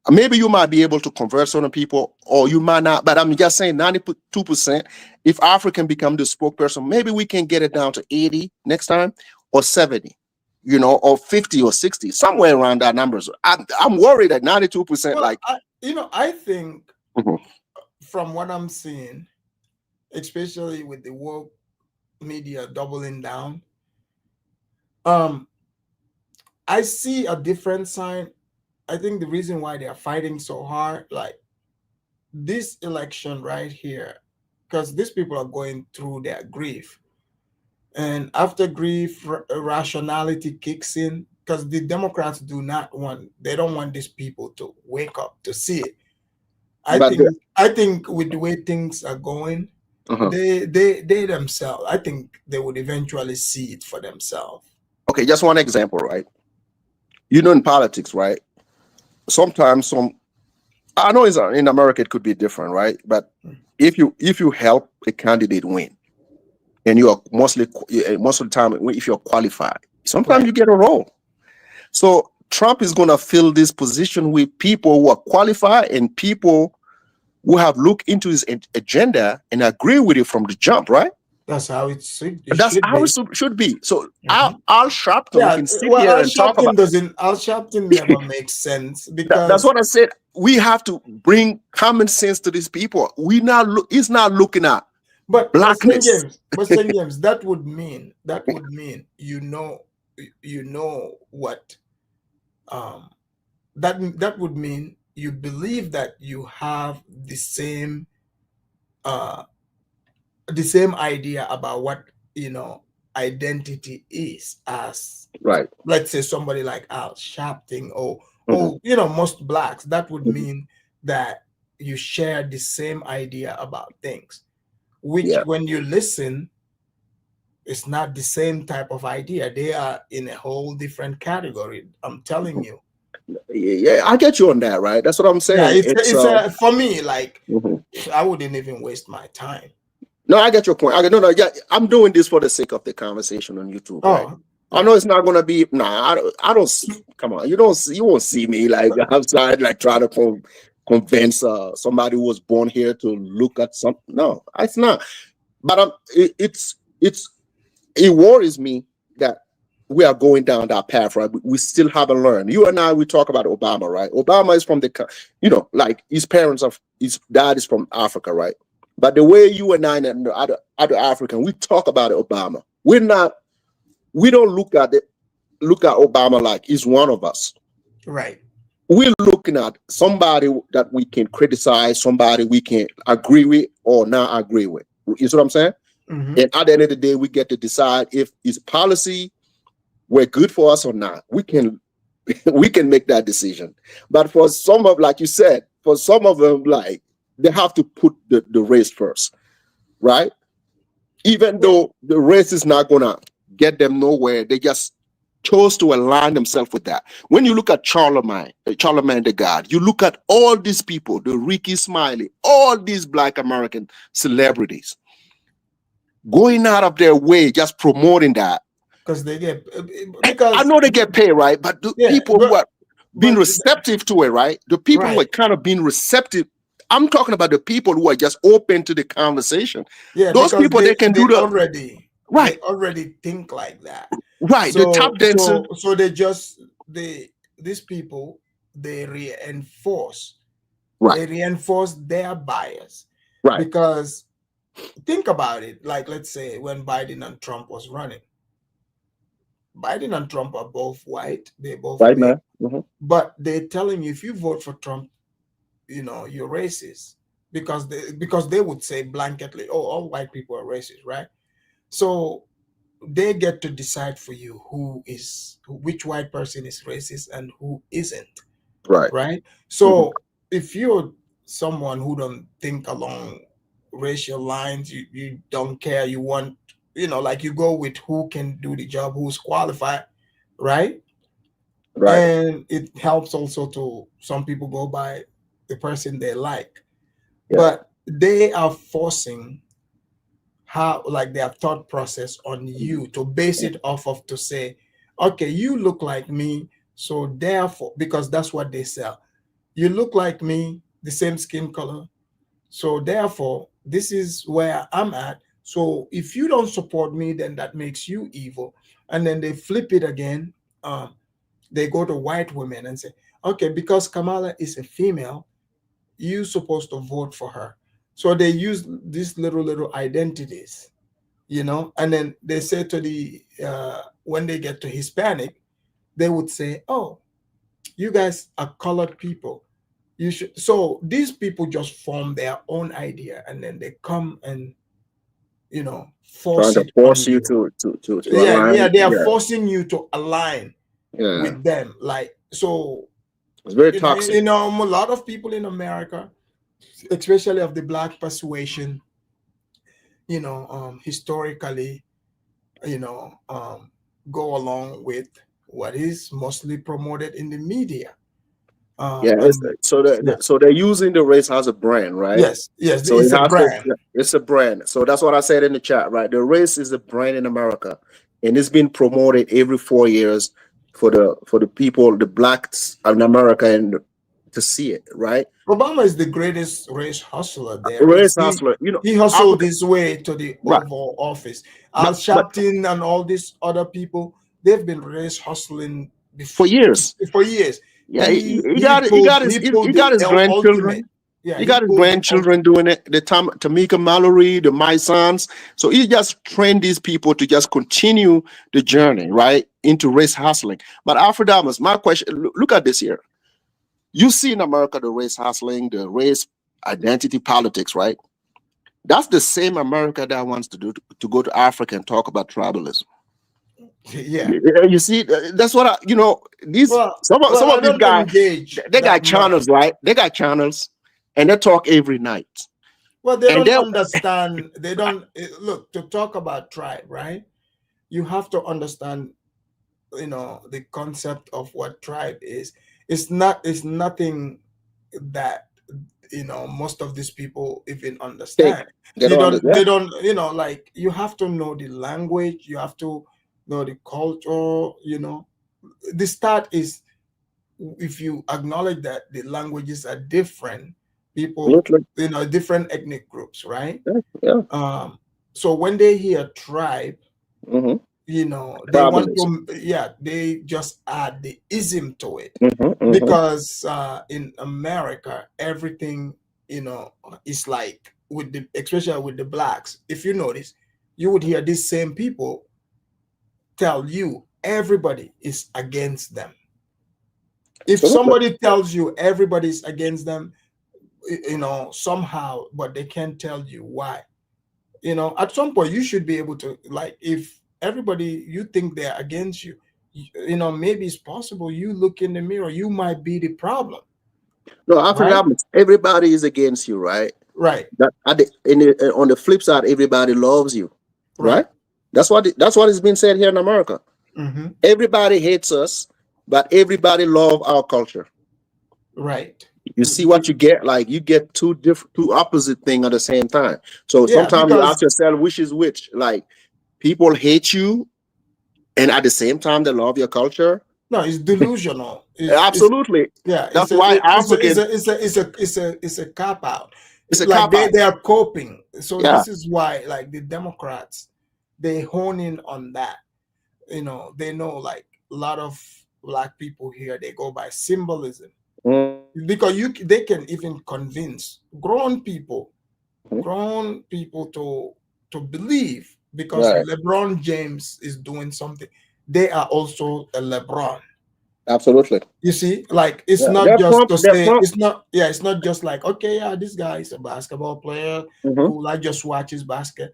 Maybe you might be able to convert certain people, or you might not. But I'm just saying, 92%. If African become the spokesperson, maybe we can get it down to 80 next time, or 70, or 50 or 60, somewhere around that numbers. I'm worried at 92%. Well, Like, I think Mhm. from what I'm seeing, especially with the woke media doubling down, I see a different sign. I think the reason why they are fighting so hard, like this election right here, because these people are going through their grief. And after grief, rationality kicks in, because the Democrats they don't want these people to wake up to see it. I think with the way things are going, they themselves, I think they would eventually see it for themselves. Okay, just one example, right? In politics, right? Sometimes I know in America it could be different, right? But if you help a candidate win, and you are most of the time, if you're qualified, sometimes you get a role. So Trump is going to fill this position with people who are qualified and people who have looked into his agenda and agree with it from the jump, right? That's how it should. That's how it should be. So Al Sharpton can sit well, here and talk about. Al Sharpton never makes sense, because That's what I said. We have to bring common sense to these people. He's not looking at blackness. St. James, that would mean what that would mean you believe that you have the same idea about what identity is, as right. Let's say somebody like Al Sharpton or most blacks. That would mean that you share the same idea about things, which when you listen, it's not the same type of idea. They are in a whole different category. I'm telling you. Yeah, I get you on that, right? That's what I'm saying. It's for me, like, I wouldn't even waste my time. No, I get your point. I'm doing this for the sake of the conversation on YouTube. Right? I know it's not gonna be. Nah, I don't. Come on, you won't see me like outside, like trying to convince somebody who was born here to look at something. No, it's not. But it worries me that we are going down that path, right? We still haven't learned. You and I, we talk about Obama, right? Obama is from like his dad is from Africa, right? But the way you and I and the other African, we talk about Obama. We don't look at Obama like he's one of us. Right. We're looking at somebody that we can criticize, somebody we can agree with or not agree with. You see what I'm saying? Mm-hmm. And at the end of the day, we get to decide if his policy were good for us or not. We can make that decision. But for some of, like you said, for some of them, like, they have to put the race first, right? Even though the race is not gonna get them nowhere, they just chose to align themselves with that. When you look at Charlemagne the God, you look at all these people, the Ricky Smiley, all these Black American celebrities, going out of their way, just promoting that. Because I know they get paid, right? But the people who are being receptive to it, right? The people who are kind of being receptive. I'm talking about the people who are just open to the conversation. Yeah, those people they can do the already. Right. They already think like that. Right. So, the tap dancer. So these people, they reinforce. Right. They reinforce their bias. Right. Because think about it. Like, let's say when Biden and Trump was running. Biden and Trump are both white. They both right, man. Mm-hmm. But they're telling you, if you vote for Trump, you're racist, because they would say blanketly, oh, all white people are racist, right? So they get to decide for you which white person is racist and who isn't. Right. So if you're someone who don't think along racial lines, you don't care, you want like you go with who can do the job, who's qualified, right? Right. And it helps also to some people go by the person they like. Yeah. But they are forcing how like their thought process on you to base it off of to say, okay, you look like me, so therefore, because that's what they sell. You look like me, the same skin color, so therefore this is where I'm at. So if you don't support me, then that makes you evil. And then they flip it again. They go to white women and say, okay, because Kamala is a female, you're supposed to vote for her. So they use these little identities, and then they say to the when they get to Hispanic, they would say, oh, you guys are colored people, you should. So these people just form their own idea, and then they come and Trying force to it on force you you. to Yeah, align. they are Yeah. forcing you to align Yeah. with them, like. So It's very you know, toxic. a lot of people in America, especially of the black persuasion, historically, go along with what is mostly promoted in the media. Yeah, And so they're using the race as a brand, right? yes, So it's it a has to, brand. it's a brand. So that's what I said in the chat, right? The race is a brand in America, and it's been promoted every 4 years for the people, the blacks in America, and to see it, right? Obama is the greatest race hustler there is. Race hustler, He hustled Africa, his way to the right? Oval Office. Al But Sharpton and all these other people, they've been race hustling for years, for years. yeah, He he pulled got his the ultimate. grandchildren. Yeah, He he got his pulled the grandchildren doing it. The time Tamika Mallory, the my sons. So he just trained these people to just continue the journey, right, into race hustling. But Alfred Thomas, my question: look at this here. You see in America the race hustling, the race identity politics, right? That's the same America that wants to go to Africa and talk about tribalism. Yeah. You see, that's what these some Well, I of these don't guys, engage they that got much. channels, right? They got channels, and they talk every night. Well, they And don't they understand. They don't look to talk about tribe, right? You have to understand, the concept of what tribe is. It's not. It's nothing that most of these people even understand. they don't They understand. don't. Like you have to know the language. You have to know the culture. The start is if you acknowledge that the languages are different, people, Absolutely. different ethnic groups, right? Yeah. So when they hear tribe, Mm-hmm. they want Tribalism. to, yeah, they just add the ism to it Mm-hmm. because in America, everything, is like especially with the blacks. If you notice, you would hear these same people tell you everybody is against them. If somebody tells you everybody's against them, somehow, but they can't tell you why. At some point you should be able to, like, if everybody you think they're against you, maybe it's possible you look in the mirror, you might be the problem. No, after Right? that, everybody is against you, right? Right. That on the flip side, everybody loves you, Right. right? That's what has been said here in America. Mm-hmm. Everybody hates us, but everybody love our culture. Right. You see what you get? Like you get two opposite thing at the same time. So Yeah, sometimes you because ask yourself, which is which? Like people hate you, and at the same time they love your culture. no, it's delusional. Absolutely. Yeah, That's why African. it's a cop out. It's a Like cop out. they are coping. So Yeah. this is why, like, the Democrats, they hone in on that. They know, like, a lot of black people here, they go by symbolism because they can even convince grown people to believe because Right. LeBron James is doing something. They are also a LeBron. Absolutely. You see, like, it's Yeah, not they're just Trump. to They're say, Trump. it's not just like, okay, yeah, this guy is a basketball player. Cool, I just watch his basket.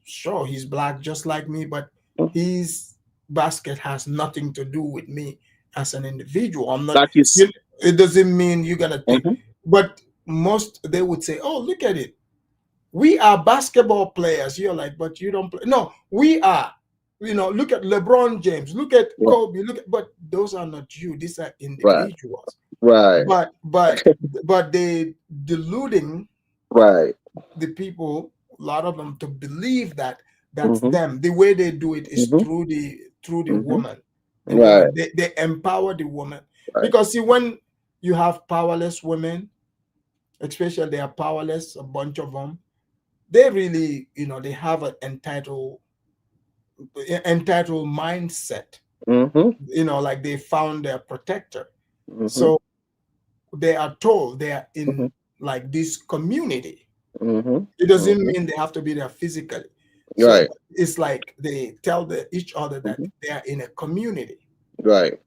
Sure, he's black just like me, but his basket has nothing to do with me as an individual. I'm not. Like you. It doesn't mean you're gonna think. But most they would say, oh, look at it. We are basketball players. You're like, but you don't play. No, we are. You know, look at LeBron James, look at Right. Kobe, look at, but those are not you. These are Right. individuals. Right. But they deluding Right. the people, a lot of them, to believe that that's Mm-hmm. them. The way they do it is Mm-hmm. through the Mm-hmm. woman. The Right. woman. They empower the woman. Right. Because see, when you have powerless women, especially they are powerless, a bunch of them, they really, you know, they have an entitled mindset. Mm-hmm. You know, like they found their protector. Mm-hmm. So they are told they are in Mm-hmm. like this community. Mm-hmm. It doesn't Mm-hmm. mean they have to be there physically. So Right. it's like they tell each other that Mm-hmm. they are in a community. Right.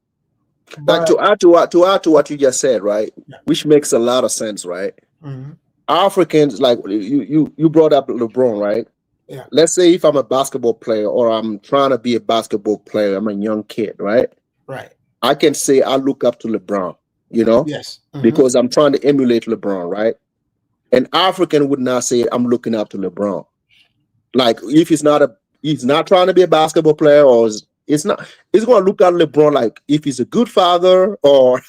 Like But to add to what you just said, right? yeah. Which makes a lot of sense, right? Mm-hmm. Africans, like you brought up LeBron, right? Yeah. Let's say if I'm a basketball player or I'm trying to be a basketball player, I'm a young kid, right? Right. I can say I look up to LeBron, you know, Yes. Mm-hmm. because I'm trying to emulate LeBron, right? An African would not say I'm looking up to LeBron. Like if he's not trying to be a basketball player, or it's not, he's going to look at LeBron like if he's a good father, or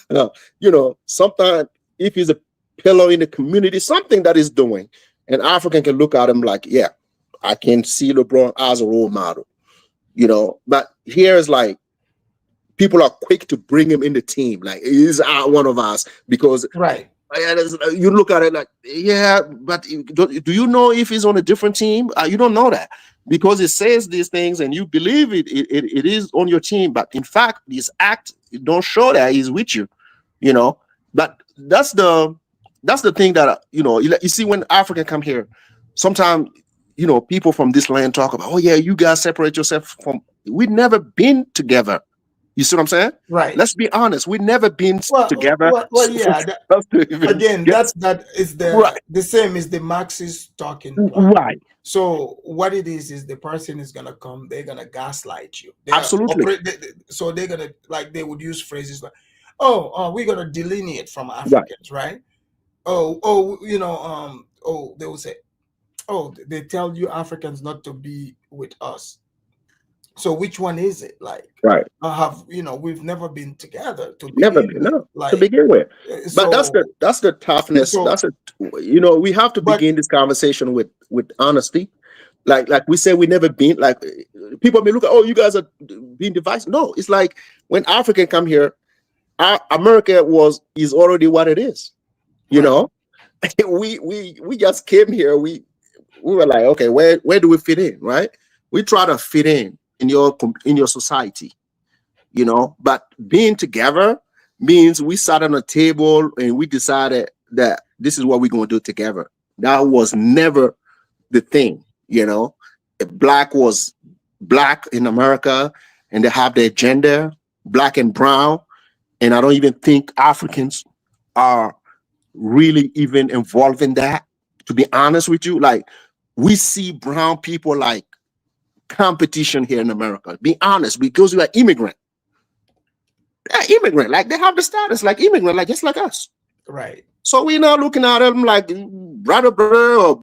you know, sometimes if he's a pillar in the community, something that he's doing, an African can look at him like, yeah, I can see LeBron as a role model, you know. But here's like people are quick to bring him in the team, like he's one of us because right. You look at it like, yeah, but do you know if he's on a different team? You don't know that because it says these things and you believe it is on your team, but in fact, his act don't show that he's with you, you know. But that's the thing that you see when African come here, sometimes you know people from this land talk about, oh yeah, you guys separate yourself from. We've never been together. You see what I'm saying? Right. Let's be honest. We've never been together. Well, yeah. Again, that is the same as the Marxist talking point. Right. So what it is the person is gonna come. They're gonna gaslight you. Absolutely. So they're gonna, like, they would use phrases like, "Oh, we're gonna delineate from Africans, right? Oh, you know, they will say, oh, they tell you Africans not to be with us. So which one is it? Like, right? We've never been together to never begin been, with. no, Like, to begin with. so, But that's the toughness. so- we have to begin this conversation with honesty. Like we say, we never been, like, people may look at, oh, you guys are being divisive. No, it's like when African come here, America is already what it is. You know, we just came here. We were like, okay, where do we fit in, right? We try to fit in your society, you know. But being together means we sat on a table and we decided that this is what we're going to do together. That was never the thing, you know. If black was black in America and they have their gender, black and brown, and I don't even think Africans are really even involved in that, to be honest with you. Like, we see brown people like competition here in America. Be honest, because we are immigrant. They're immigrant, like they have the status like immigrant, like just like us. Right. So we're not looking at them like brother, or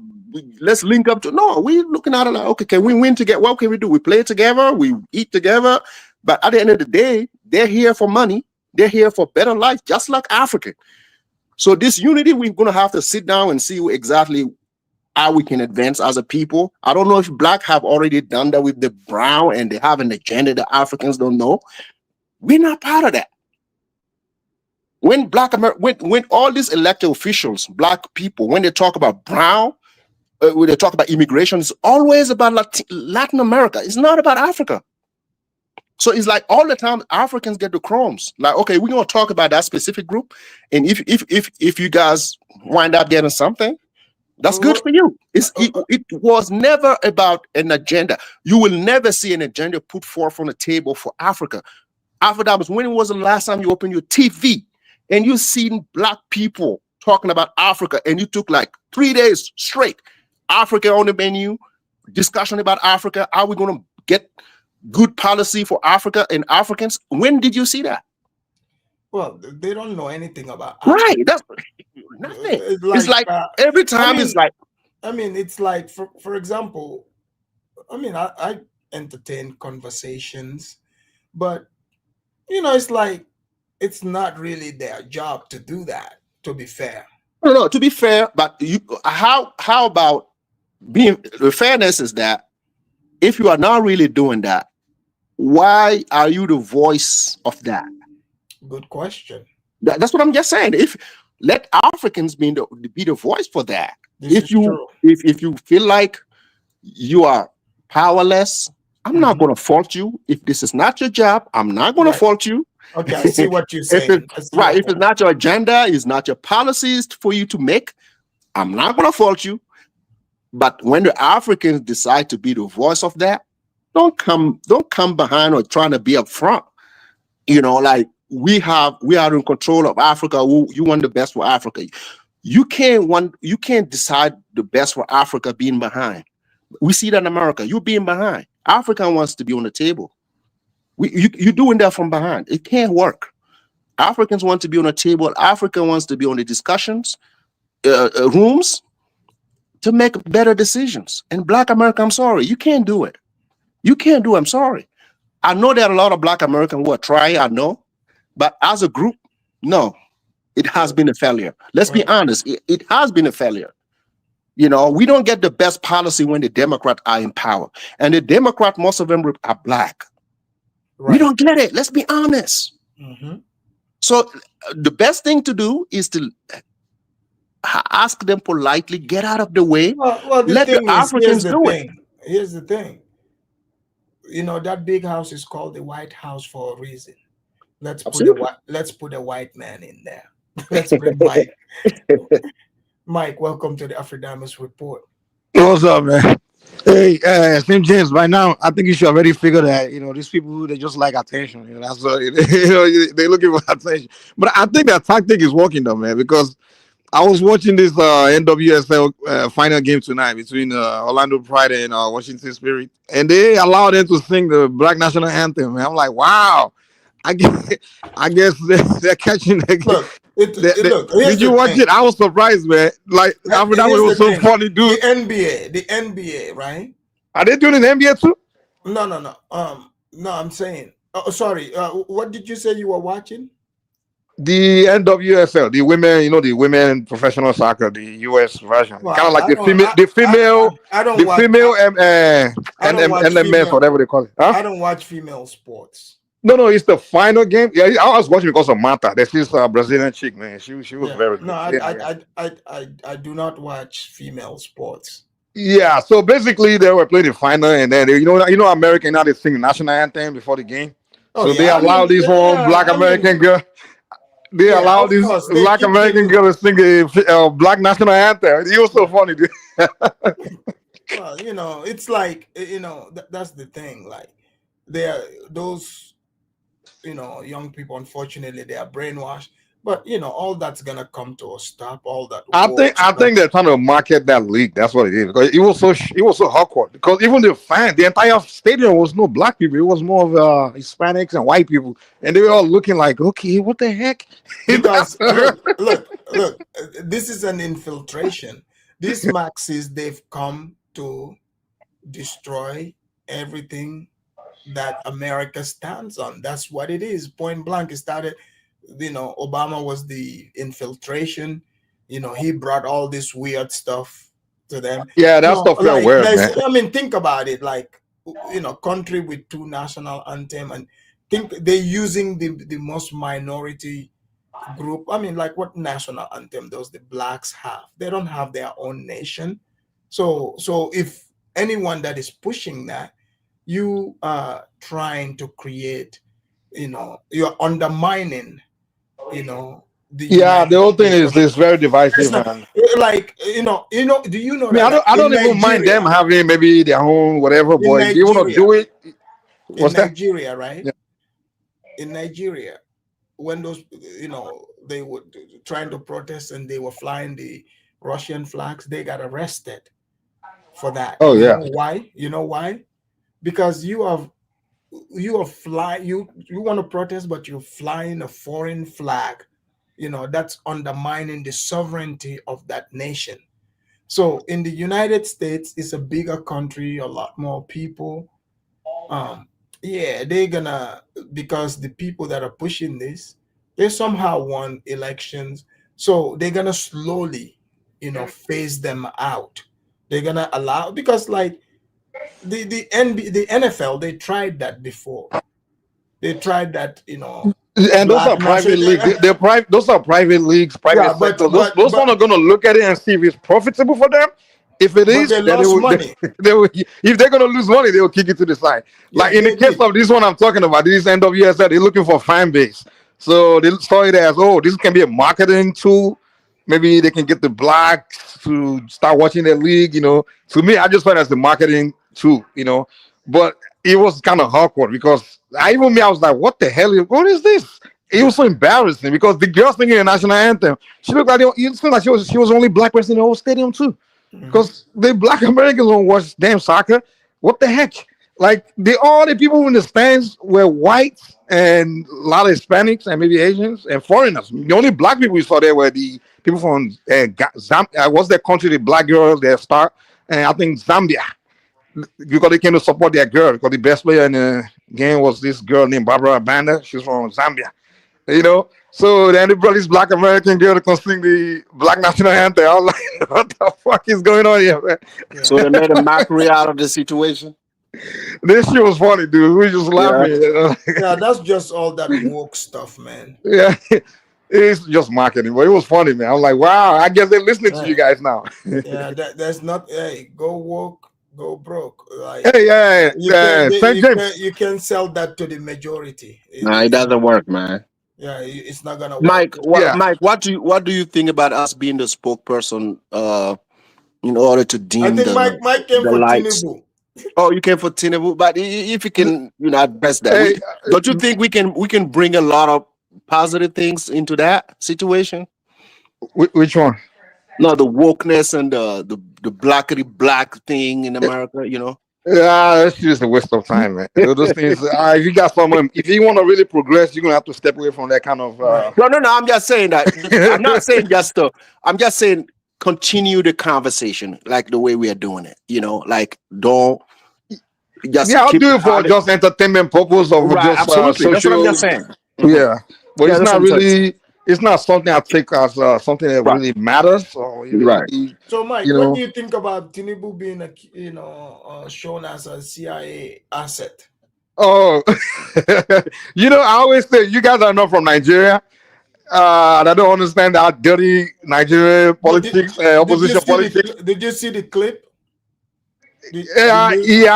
let's link up to. No, we're looking at it like, okay, can we win together? What can we do? We play together, we eat together. But at the end of the day, they're here for money. They're here for better life, just like African. So this unity, we're gonna have to sit down and see exactly how we can advance as a people. I don't know if black have already done that with the brown and they have an agenda that Africans don't know. We're not part of that. When when all these elected officials, black people, when they talk about brown, when they talk about immigration, it's always about Latin America. It's not about Africa. So it's like all the time Africans get the crumbs. Like, okay, we're gonna talk about that specific group, and if you guys wind up getting something, that's good for you. It was never about an agenda. You will never see an agenda put forth on the table for Africa. Africa, when was the last time you opened your TV and you seen black people talking about Africa and you took like 3 days straight, Africa on the menu, discussion about Africa, are we going to get good policy for Africa and Africans? When did you see that? Well, they don't know anything about Africa. Right. That's nothing. It's like every time it's like, I mean, it's like, for example, I mean, I entertain conversations, but it's like it's not really their job to do that. To be fair, No, no. To be fair, but how about being the fairness is that if you are not really doing that, why are you the voice of that? good question. That's what I'm just saying. If let Africans be the voice for that. This is true. If you feel like you are powerless, I'm not going to fault you. If this is not your job, I'm not going to Right. fault you. Okay, I see what you're If saying. I see right, your if it's point. not your agenda, it's not your policies for you to make, I'm not going to fault you. But when the Africans decide to be the voice of that, don't come behind or trying to be up front. Like we are in control of Africa. You want the best for Africa. You can't decide the best for Africa being behind. We see that in America. You're being behind. Africa wants to be on the table. You're doing that from behind. It can't work. Africans want to be on the table. Africa wants to be on the discussions rooms to make better decisions. And Black America, I'm sorry, you can't do it. You can't do it. I'm sorry. I know there are a lot of Black Americans who are trying. I know, but as a group, no, it has been a failure. Let's be honest. It has been a failure. We don't get the best policy when the Democrats are in power, and the Democrat, most of them are Black. We don't get it. Let's be honest. Mm-hmm. So the best thing to do is to ask them politely, get out of the way. Well, the Let the thing is, Africans do it. Here's the thing. That big house is called the White House for a reason. Let's put a white man in there. Let's bring Mike. Mike, welcome to the Afrodamus Report. What's up, man? Hey, St. James. By now, I think you should already figure that these people they just like attention. That's what they're looking for attention. But I think that tactic is working, though, man. Because I was watching this NWSL final game tonight between Orlando Pride and Washington Spirit, and they allowed them to sing the Black national anthem. Man. I'm like, wow. I guess they're catching. Look, Did you watch it? I was surprised, man. Like after that, it was so funny, dude. The NBA, right? Are they doing it in the NBA too? No. No, I'm saying. Oh, sorry. What did you say you were watching? The NWSL, the women, the women professional soccer, the US version, Well, kind of like I don't watch NMS, whatever they call it. Huh? I don't watch female sports. No, it's the final game. Yeah, I was watching because of Marta. There's this Brazilian chick, man. She was very good. No, I do not watch female sports. Yeah, so basically they were playing the final, and then American now they sing the national anthem before the game. So they allow this one Black American girl. They allow this Black American girl to sing a Black national anthem. It was so funny, dude. Well, it's like that's the thing. Like, those young people, unfortunately, they are brainwashed. But all that's gonna come to a stop. All that. I think they're trying to market that league. That's what it is. Because it was so awkward. Because even the entire stadium was no Black people. It was more of Hispanics and white people, and they were all looking like, okay, what the heck? Because look, this is an infiltration. These Maxis, they've come to destroy everything that America stands on. That's what it is. Point blank. It started. Obama was the infiltration. He brought all this weird stuff to them. Yeah, that stuff felt weird, man. I mean, think about it. Like, country with two national anthem, and think they're using the most minority group. I mean, like, what national anthem does the Blacks have? They don't have their own nation. So if anyone that is pushing that, you are trying to create, you're undermining, the whole thing is very divisive. Like, do you know? I don't even mind them having maybe their own whatever, but if you want to do it, in Nigeria, right? Yeah. In Nigeria, when those, they were trying to protest and they were flying the Russian flags, they got arrested for that. Oh, yeah. Why? You know why? Because you want to protest, but you're flying a foreign flag. That's undermining the sovereignty of that nation. So in the United States, it's a bigger country, a lot more people. Um, yeah, they're gonna, because the people that are pushing this, they somehow won elections, so they're gonna slowly, phase them out. They're gonna allow, because like the NFL, they tried that before. They tried that, And those black are private national. leagues. They're private. Those are private leagues, Yeah, private sector. Those one are going to look at it and see if it's profitable for them. If it but is, they then they lost will. money. They will. If they're going to lose money, they will kick it to the side. Yeah, Like in the they case did. of this one I'm talking about, this end of USL, they're looking for fan base. So they saw it as, oh, this can be a marketing tool. Maybe they can get the blacks to start watching the league. To me, I just thought it as the marketing tool. But it was kind of awkward because I was like, what the hell? What is this? It was so embarrassing because the girl singing the national anthem, she looked like it seemed like she was the only black person in the whole stadium too. Because the black Americans don't watch damn soccer. What the heck? Like all the people in the stands were white and a lot of Hispanics and maybe Asians and foreigners. The only black people we saw there were the people from what's their country? The black girls, their star, and I think Zambia, because they came to support their girl. Because the best player in the game was this girl named Barbara Banda. She's from Zambia. So then they brought this black American girl to come sing the black national anthem. I was like, what the fuck is going on here, man? So they made a mockery out of the situation. This shit was funny, dude. We just Yeah. laughing. Yeah, that's just all that woke stuff, man. Yeah, it's just marketing, but it was funny, man. I was like, wow, I guess they're listening to you guys now. Yeah, that's not. Hey, go woke, go broke. Like, Hey, yeah, St. James. you can sell that to the majority. Nah, it doesn't work, man. Yeah, it's not gonna work. Mike, what do you think about us being the spokesperson in order to I dim think Mike came the for lights? Tinubu. Oh, you came for Tinubu, but if you can, address that, don't you think we can bring a lot of positive things into that situation? Which one? No, the wokeness and the blackity black thing in America. Yeah, that's just a waste of time, man. Those things. If you got someone, if you want to really progress, you're gonna have to step away from that kind of. No. I'm just saying that. I'm not saying I'm just saying continue the conversation like the way we are doing it. Like don't just. Yeah, I'll do it for just entertainment purpose or Right, just absolutely. That's what I'm social. just saying. Yeah, but Yeah, it's that's not what I'm saying. really. It's not something I take as something that really matters. Or Right. So, Mike, what do you think about Tinubu being shown as a CIA asset? Oh, I always say you guys are not from Nigeria. And I don't understand that dirty Nigerian politics, opposition politics. Did you see the clip? Yeah,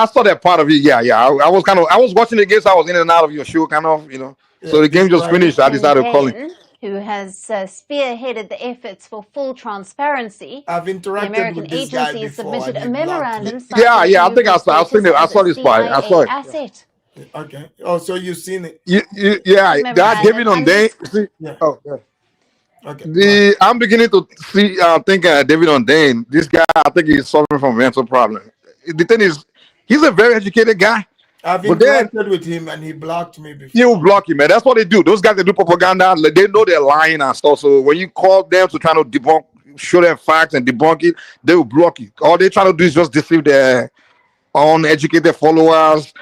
I saw that part of it. Yeah. I was watching the games. I was in and out of your show, kind of. So the game just finished. I decided to call it. Who has spearheaded the efforts for full transparency. I've The interacted American with this guy agency before. submitted and a he blocked memorandum me. citing Yeah, I think I saw. I saw this part. I saw it. asset. Okay. Oh, so you've seen it? Yeah, that David on Dane. See, oh, yeah. Okay. I'm beginning to see. Think David on Dane. This guy, I think he's suffering from mental problem. The thing is, he's a very educated guy. I've But then interacted with him and he blocked me before. you block him, man. That's what they do. Those guys that do propaganda, like, they know they're lying and stuff. So when you call them to try to debunk, show them facts and debunk it, they will block you. All they try to do is just deceive their uneducated followers.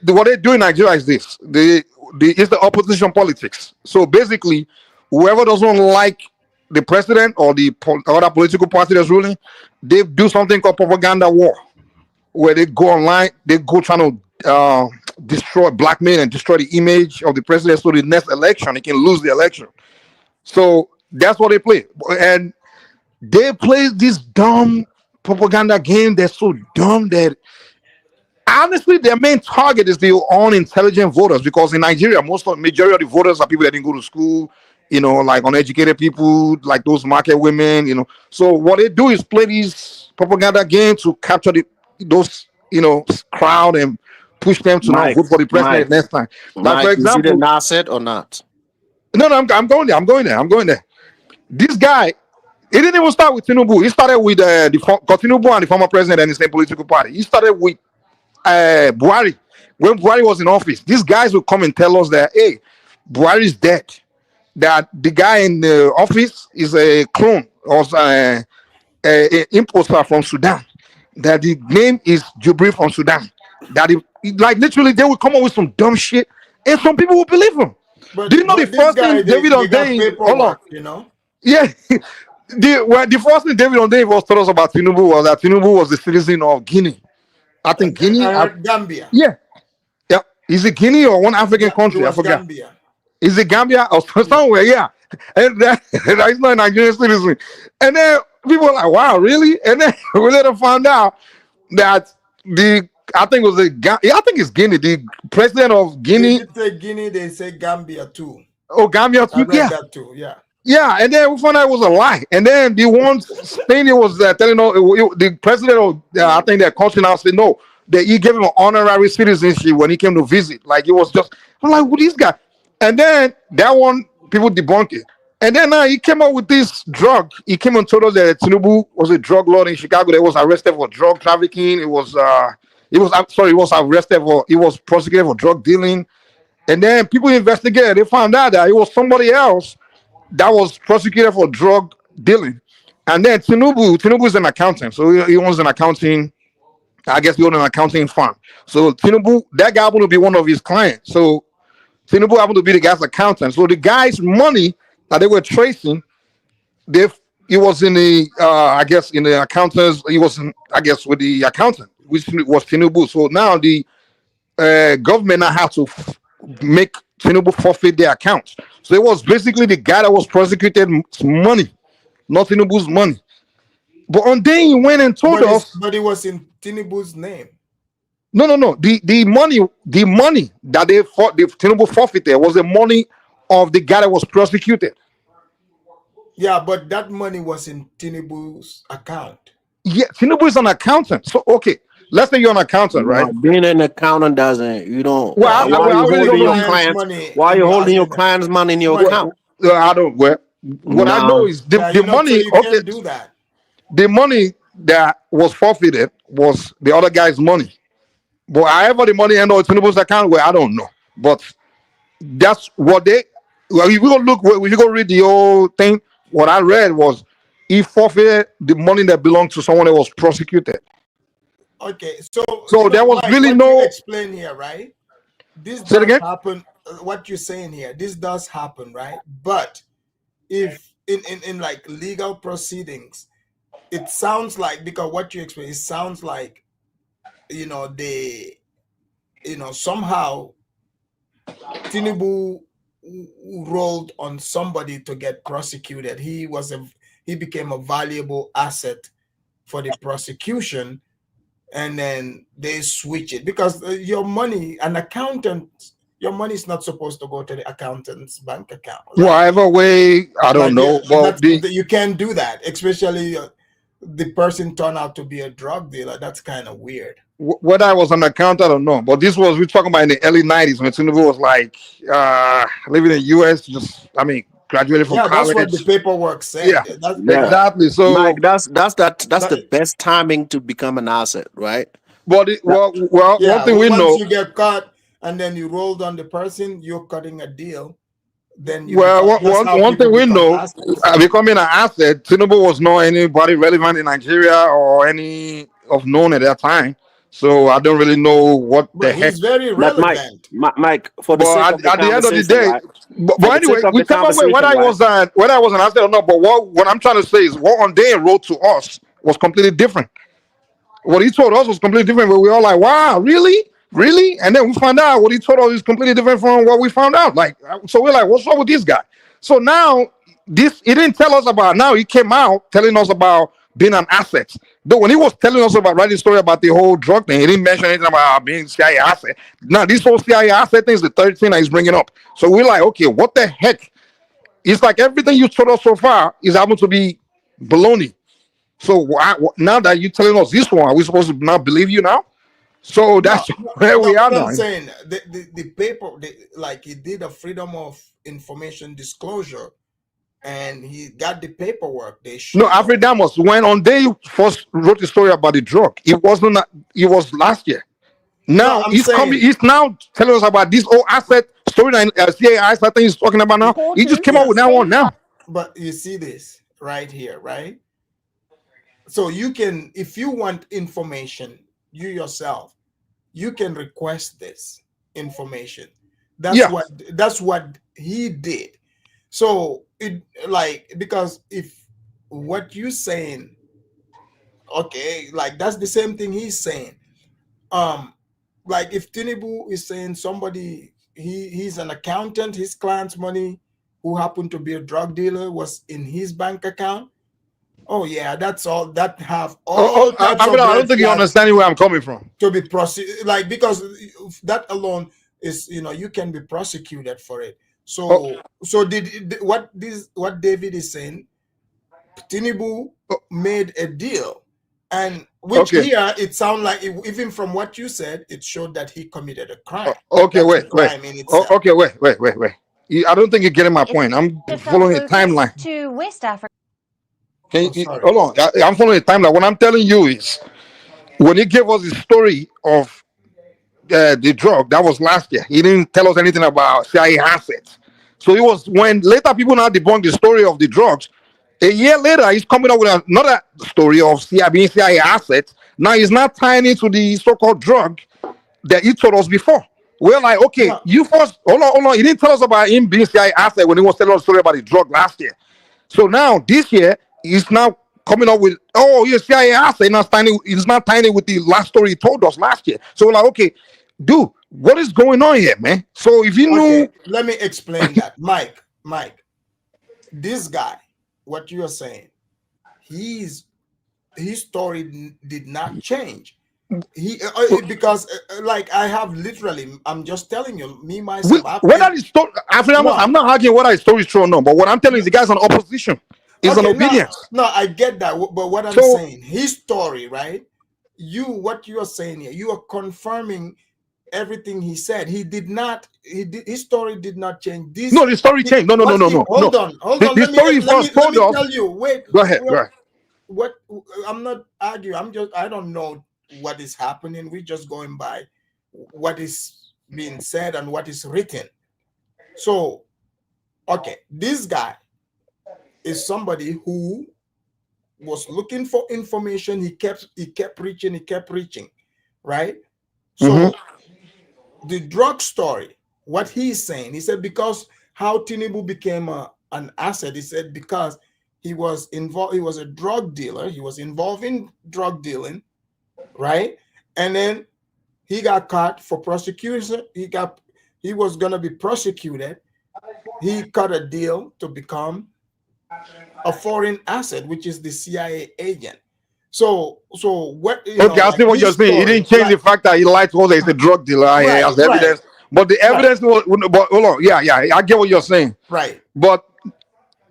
What they do in Nigeria is this: it's the opposition politics. So basically, whoever doesn't like the president or the other political party that's ruling, they do something called propaganda war, where they go online, they go trying to destroy, blackmail, and destroy the image of the president, so the next election he can lose the election. So that's what they play, and they play this dumb propaganda game that's so dumb that honestly their main target is the unintelligent voters, because in Nigeria majority of the voters are people that didn't go to school, like uneducated people, like those market women. So what they do is play these propaganda games to capture those crowd and push them to not vote for the president next time. Like, for Mike, is it example, an asset or not? no, I'm going there. I'm going there. This guy, it didn't even start with Tinubu. He started with Tinubu and the former president and the same political party. He started with Buhari. When Buhari was in office, these guys would come and tell us that, hey, Buhari is dead. That the guy in the office is a clone. importer from Sudan. That the name is Jubril from Sudan. That like literally they will come up with some dumb shit, and some people will believe them. Do you know the But this first guy, thing David they got Ondane? Hold on. paperwork, you know. Yeah, the first thing David Ondane was told us about Tinubu was that Tinubu was a citizen of Guinea. I think Guinea. Gambia. Yeah, yeah. Is it Guinea or one African It country? I was forgot. Gambia. Is it Gambia or somewhere? Yeah, and that's not a Nigerian citizen. And then people were like, "Wow, really?" And then we later found out that I think it was I think it's Guinea. The president of They Guinea. did say Guinea. They say Gambia too. Oh, Gambia I too. read Yeah, that too. Yeah. yeah. And then we found out it was a lie. And then the one Spain was telling us the president of I think that country now said no. That he gave him an honorary citizenship when he came to visit. Like it was just I'm like, who this guy? And then that one people debunked it. And then he came up with this drug. He came and told us that Tinubu was a drug lord in Chicago that was arrested for drug trafficking. I'm sorry, he was arrested for he was prosecuted for drug dealing. And then people investigated, they found out that it was somebody else that was prosecuted for drug dealing. And then Tinubu is an accountant. So he owns an accounting, I guess he owns an accounting firm. So Tinubu, that guy happened to be one of his clients. So Tinubu happened to be the guy's accountant. So the guy's money that they were tracing, it was in the I guess in the accountants, he was in, I guess with the accountant, which was Tinubu. So now the government now have to make Tinubu forfeit their accounts. So it was basically the guy that was prosecuted money, not Tinubu's money. But on day he went and told us, but it was in Tinubu's name. no. The money that the Tinubu forfeited was the money of the guy that was prosecuted. Yeah, but that money was in Tinubu's account. Yeah, Tinubu is an accountant. So okay, let's say you're an accountant, right? No, being an accountant doesn't. You don't. Well, why are you really holding don't your know. clients? Why are you holding your clients' money in your account? I don't. Well, what I know is the money. So you can't do that. The money that was forfeited was the other guy's money. But however the money ended up in Tinubu's account, well, I don't know. But that's what they. Well, if you go look, if you go read the whole thing, what I read was he forfeited the money that belonged to someone that was prosecuted. Okay, so there was Mike, really what no. you explain here, right? This Say it does again? happen. What you're saying here, this does happen, right? But if in like legal proceedings, it sounds like, because what you explain, it sounds like they somehow Tinubu rolled on somebody to get prosecuted. He became a valuable asset for the prosecution, and then they switch it because your money, an accountant, your money is not supposed to go to the accountant's bank account. Whatever way, I don't know. Well, you can't do that, especially the person turned out to be a drug dealer. That's kind of weird. Whether I was an accountant, I don't know. But we're talking about in the early 90s when Tinubu was like living in the US, graduated from college. That's what the paperwork said. Yeah, exactly. So Mike, that's the best timing to become an asset, right? But one thing we know, once you get caught and then you rolled on the person, you're cutting a deal. Then one thing we know, becoming an asset, Tinubu was not anybody relevant in Nigeria or any of known at that time. So I don't really know what the heck. He's very relevant. Mike, for the sake of the at the end of the day, right? but anyway, we talk about whether I was an asset or not. But what I'm trying to say is what Ondane wrote to us was completely different. What he told us was completely different. But we all like, wow, really? And then we found out what he told us is completely different from what we found out. Like, so we're like, what's wrong with this guy? So now he didn't tell us about. Now he came out telling us about being an asset. Though when he was telling us about writing story about the whole drug thing, he didn't mention anything about being CIA asset. Now this whole CIA asset thing is the third thing that he's bringing up. So we're like, okay, what the heck? It's like everything you told us so far is happened to be baloney. So now that you're telling us this one, are we supposed to not believe you now? So that's where we are now. I'm saying the paper, like he did a freedom of information disclosure, and he got the paperwork. No, Afridamos, when on day you first wrote the story about the drug, it wasn't. It was last year. Now he's now telling us about this whole asset storyline. CIA asset thing he's talking about now. He just came out with that one now. But you see this right here, right? So you can, if you want information, you yourself, you can request this information. That's Yeah. what he did. So it, like, because if what you saying, okay, like that's the same thing he's saying. Like if Tinubu is saying somebody, he's an accountant, his client's money who happened to be a drug dealer was in his bank account. Oh yeah, that's all that have all types I of don't red think you flags understand where I'm coming from. to be prosecuted, like, because that alone is, you can be prosecuted for it. So what David is saying, Tinubu made a deal, and which here it sounds like, even from what you said, it showed that he committed a crime. Okay, That's a wait. crime in itself. Okay, wait. I don't think you're getting my point. I'm fell following a focus timeline. to West Africa. Hold on. I'm following a timeline. What I'm telling you is, when he gave us the story of the drug, that was last year. He didn't tell us anything about CIA assets. So it was when later people now debunk the story of the drugs. A year later, he's coming up with another story of CIA assets. Now he's not tying it to the so-called drug that he told us before. We're like, okay, you first, hold on. He didn't tell us about him being CIA asset when he was telling us the story about the drug last year. So now this year, he's now coming up with, oh, you're CIA asset. He's not tying it with the last story he told us last year. So we're like, okay, dude, what is going on here, man? So if you knew, let me explain that. Mike, this guy, what you are saying, his story did not change. He because like I have literally, I'm just telling you, me myself. whether the story, I'm not arguing whether his story is true or not, but what I'm telling you is the guy's an opposition. He's an obedience. No, I get that, but what I'm saying, his story, right? What you are saying here, you are confirming everything he said. He did not. His story did not change. No, the story changed. No. Hold on. The story first told us. Tell you. Wait. Go ahead. What? I'm not arguing. I don't know what is happening. We're just going by what is being said and what is written. So, okay, this guy is somebody who was looking for information. He kept reaching, right? So the drug story, what he's saying, he said, because how Tinubu became an asset, he said because he was involved, he was a drug dealer, he was involved in drug dealing, right? And then he got caught for prosecution. He was gonna be prosecuted. He cut a deal to become a foreign asset, which is the CIA agent. So what? Okay, I see what you're saying. He didn't change the fact that he lied to us that he's a drug dealer. He has evidence, but the evidence was. But hold on, yeah, I get what you're saying. Right. But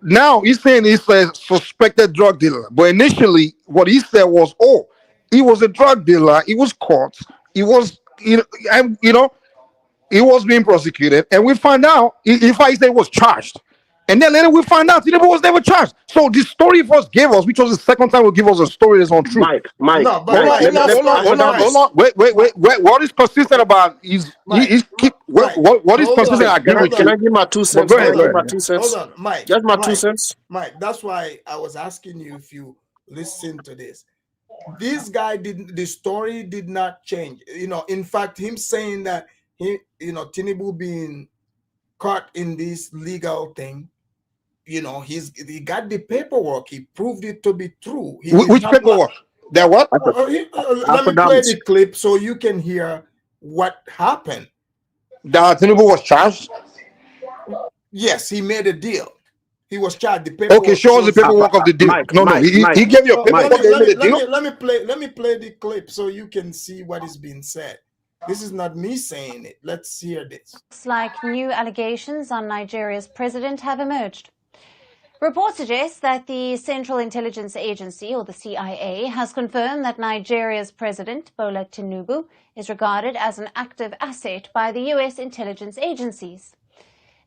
now he's saying he's a suspected drug dealer. But initially, what he said was, oh, he was a drug dealer. He was caught. He was, he was being prosecuted, and we find out. In fact, he said he was charged. And then later we find out Tinubu was never charged. So the story first gave us, which was the second time we give us a story that's untrue. Mike. No, but hold on. Wait. What is consistent about is what is consistent? I agree with you. Can I give my 2 cents? Go ahead. Hold on, Mike. Just my 2 cents. Mike, that's why I was asking you if you listen to this. This guy the story did not change. In fact, him saying that Tinubu being caught in this legal thing, he got the paperwork. He proved it to be true. Which paperwork? That what? Let me play the clip so you can hear what happened. That Tinubu was charged? Yes, he made a deal. He was charged. The paperwork. Okay, show us the paperwork of the deal. He gave you a paperwork. Let me play the clip so you can see what is being said. This is not me saying it. Let's hear this. Looks like new allegations on Nigeria's president have emerged. Reports suggest that the Central Intelligence Agency, or the CIA, has confirmed that Nigeria's president, Bola Tinubu, is regarded as an active asset by the U.S. intelligence agencies.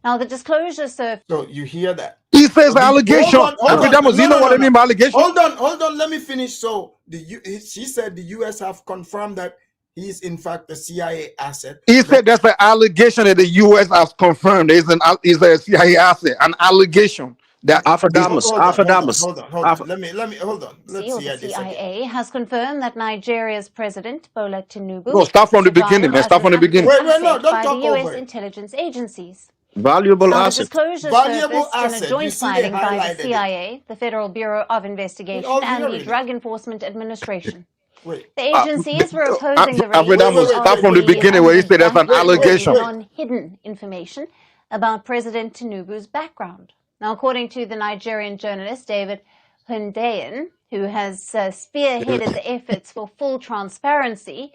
Now, the disclosure surfaced. So you hear that? He says allegation. Hold on. You know what I mean by allegation? Hold on. Let me finish. So she said the U.S. have confirmed that he's in fact a CIA asset. He said that's an allegation that the U.S. has confirmed. Is a CIA asset, an allegation. That Hold Alpha. on. Let me hold on. Let's The hear this again. CIA has confirmed that Nigeria's President, Bola Tinubu, No, start from the is beginning, regarded man. as Start an from the beginning. important No, asset don't by the talk U.S. over it. intelligence agencies. Valuable Now, the asset. disclosure Valuable surfaced in a asset. You joint see, they filing by the highlighted it. CIA, the Federal Bureau of We're Investigation, all and the hearing it. Drug Enforcement Administration. Wait. The agencies were opposing the Alfred release Amos, start of from the the beginning where you say that's an undoubtedly allegation. non-hidden information about President Tinubu's background. Now, according to the Nigerian journalist David Hundayan, who has spearheaded the efforts for full transparency,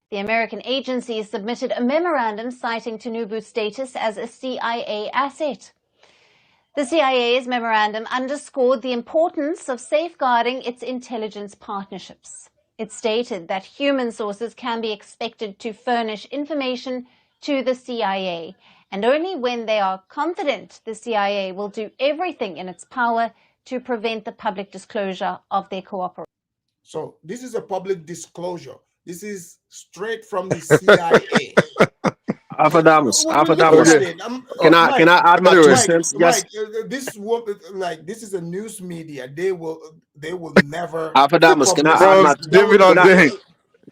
the American agency submitted a memorandum citing Tinubu's status as a CIA asset. The CIA's memorandum underscored the importance of safeguarding its intelligence partnerships. It stated that human sources can be expected to furnish information to the CIA, and only when they are confident the CIA will do everything in its power to prevent the public disclosure of their cooperation. So this is a public disclosure. This is straight from the CIA. Alpha Damus. Look at it. Can I add my 2 cents? Yes. Mike, this is a news media. They will never. Alpha Damus. Can I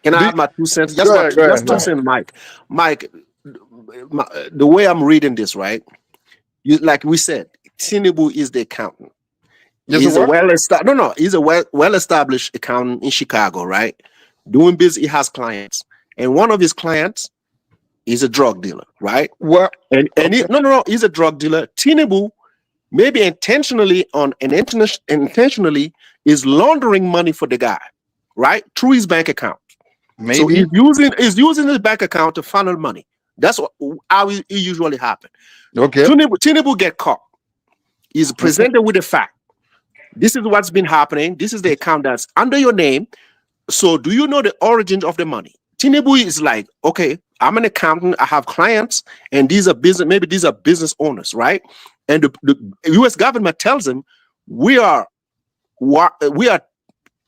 add my 2 cents? Just Go ahead. 2 cents, Mike. Mike, the way I'm reading this, right? Like we said, Tinubu is the accountant. He's a well-established accountant in Chicago, right? Doing business, he has clients, and one of his clients is a drug dealer, right? Well, he's a drug dealer. Tinubu, maybe intentionally is laundering money for the guy, right? Through his bank account. Maybe. So he's using his bank account to funnel money. That's how it usually happens. Okay. Tinubu get caught. He's presented with a fact. This is what's been happening. This is the account that's under your name. So do you know the origin of the money? Tinubu is like, okay, I'm an accountant. I have clients, and these are business owners, right? And the U.S. government tells him, we are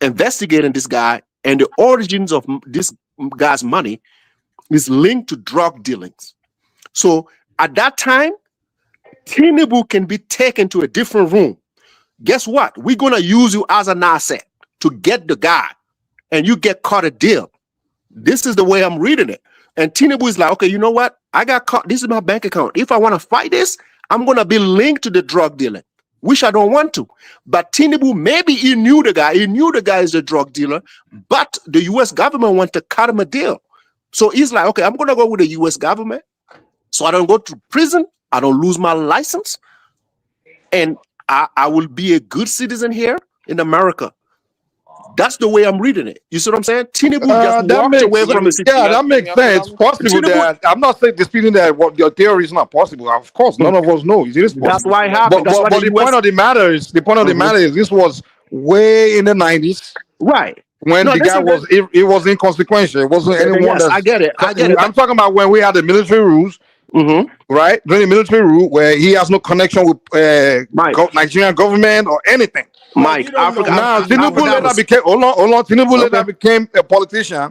investigating this guy, and the origins of this guy's money is linked to drug dealings. So at that time, Tinubu can be taken to a different room. Guess what? We're going to use you as an asset to get the guy, and you get caught a deal. This is the way I'm reading it. And Tinubu is like, okay, you know what? I got caught. This is my bank account. If I want to fight this, I'm going to be linked to the drug dealer, which I don't want to. But Tinubu, maybe he knew the guy. He knew the guy is a drug dealer, but the U.S. government want to cut him a deal. So he's like, okay, I'm going to go with the U.S. government so I don't go to prison. I don't lose my license. And I will be a good citizen here in America. That's the way I'm reading it. You see what I'm saying? Tinubu just walked away from the situation. Yeah, that makes sense. Possible that I'm not saying disputing that what your theory is not possible. Of course, none of us know. It is possible. That's why it happened. But the point of the matter is, this was way in the 90s, right? When the guy was, it was inconsequential. It wasn't anyone. Yes, I get it. I'm talking about when we had the military rules. Right, during the military rule, where he has no connection with Nigerian government or anything. Tinubu later became Tinubu later became a politician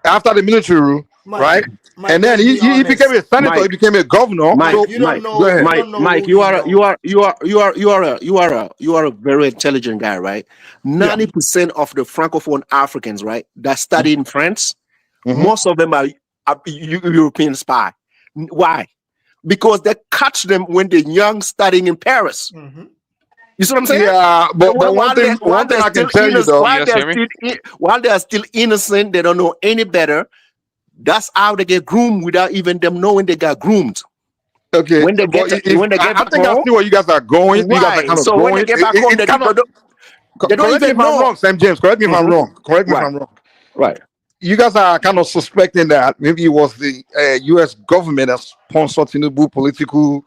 after the military rule, right? And then he became a senator. He became a governor. Mike, you are a very intelligent guy, right? 90% of the Francophone Africans, right, that study in France, most of them are European spy. Why? Because they catch them when they're young, studying in Paris. You see what I'm saying? Yeah, but one thing I can tell you though, while they are still innocent, they don't know any better. That's how they get groomed without even them knowing they got groomed. Okay, when they get back home, I see where you guys are going. Right. You guys are kind of so going. When they get back home, they don't correct me if I'm wrong, Sam James. Correct me if I'm wrong. Correct me if I'm wrong. Right. You guys are kind of suspecting that maybe it was the U.S. government that sponsored Tinubu political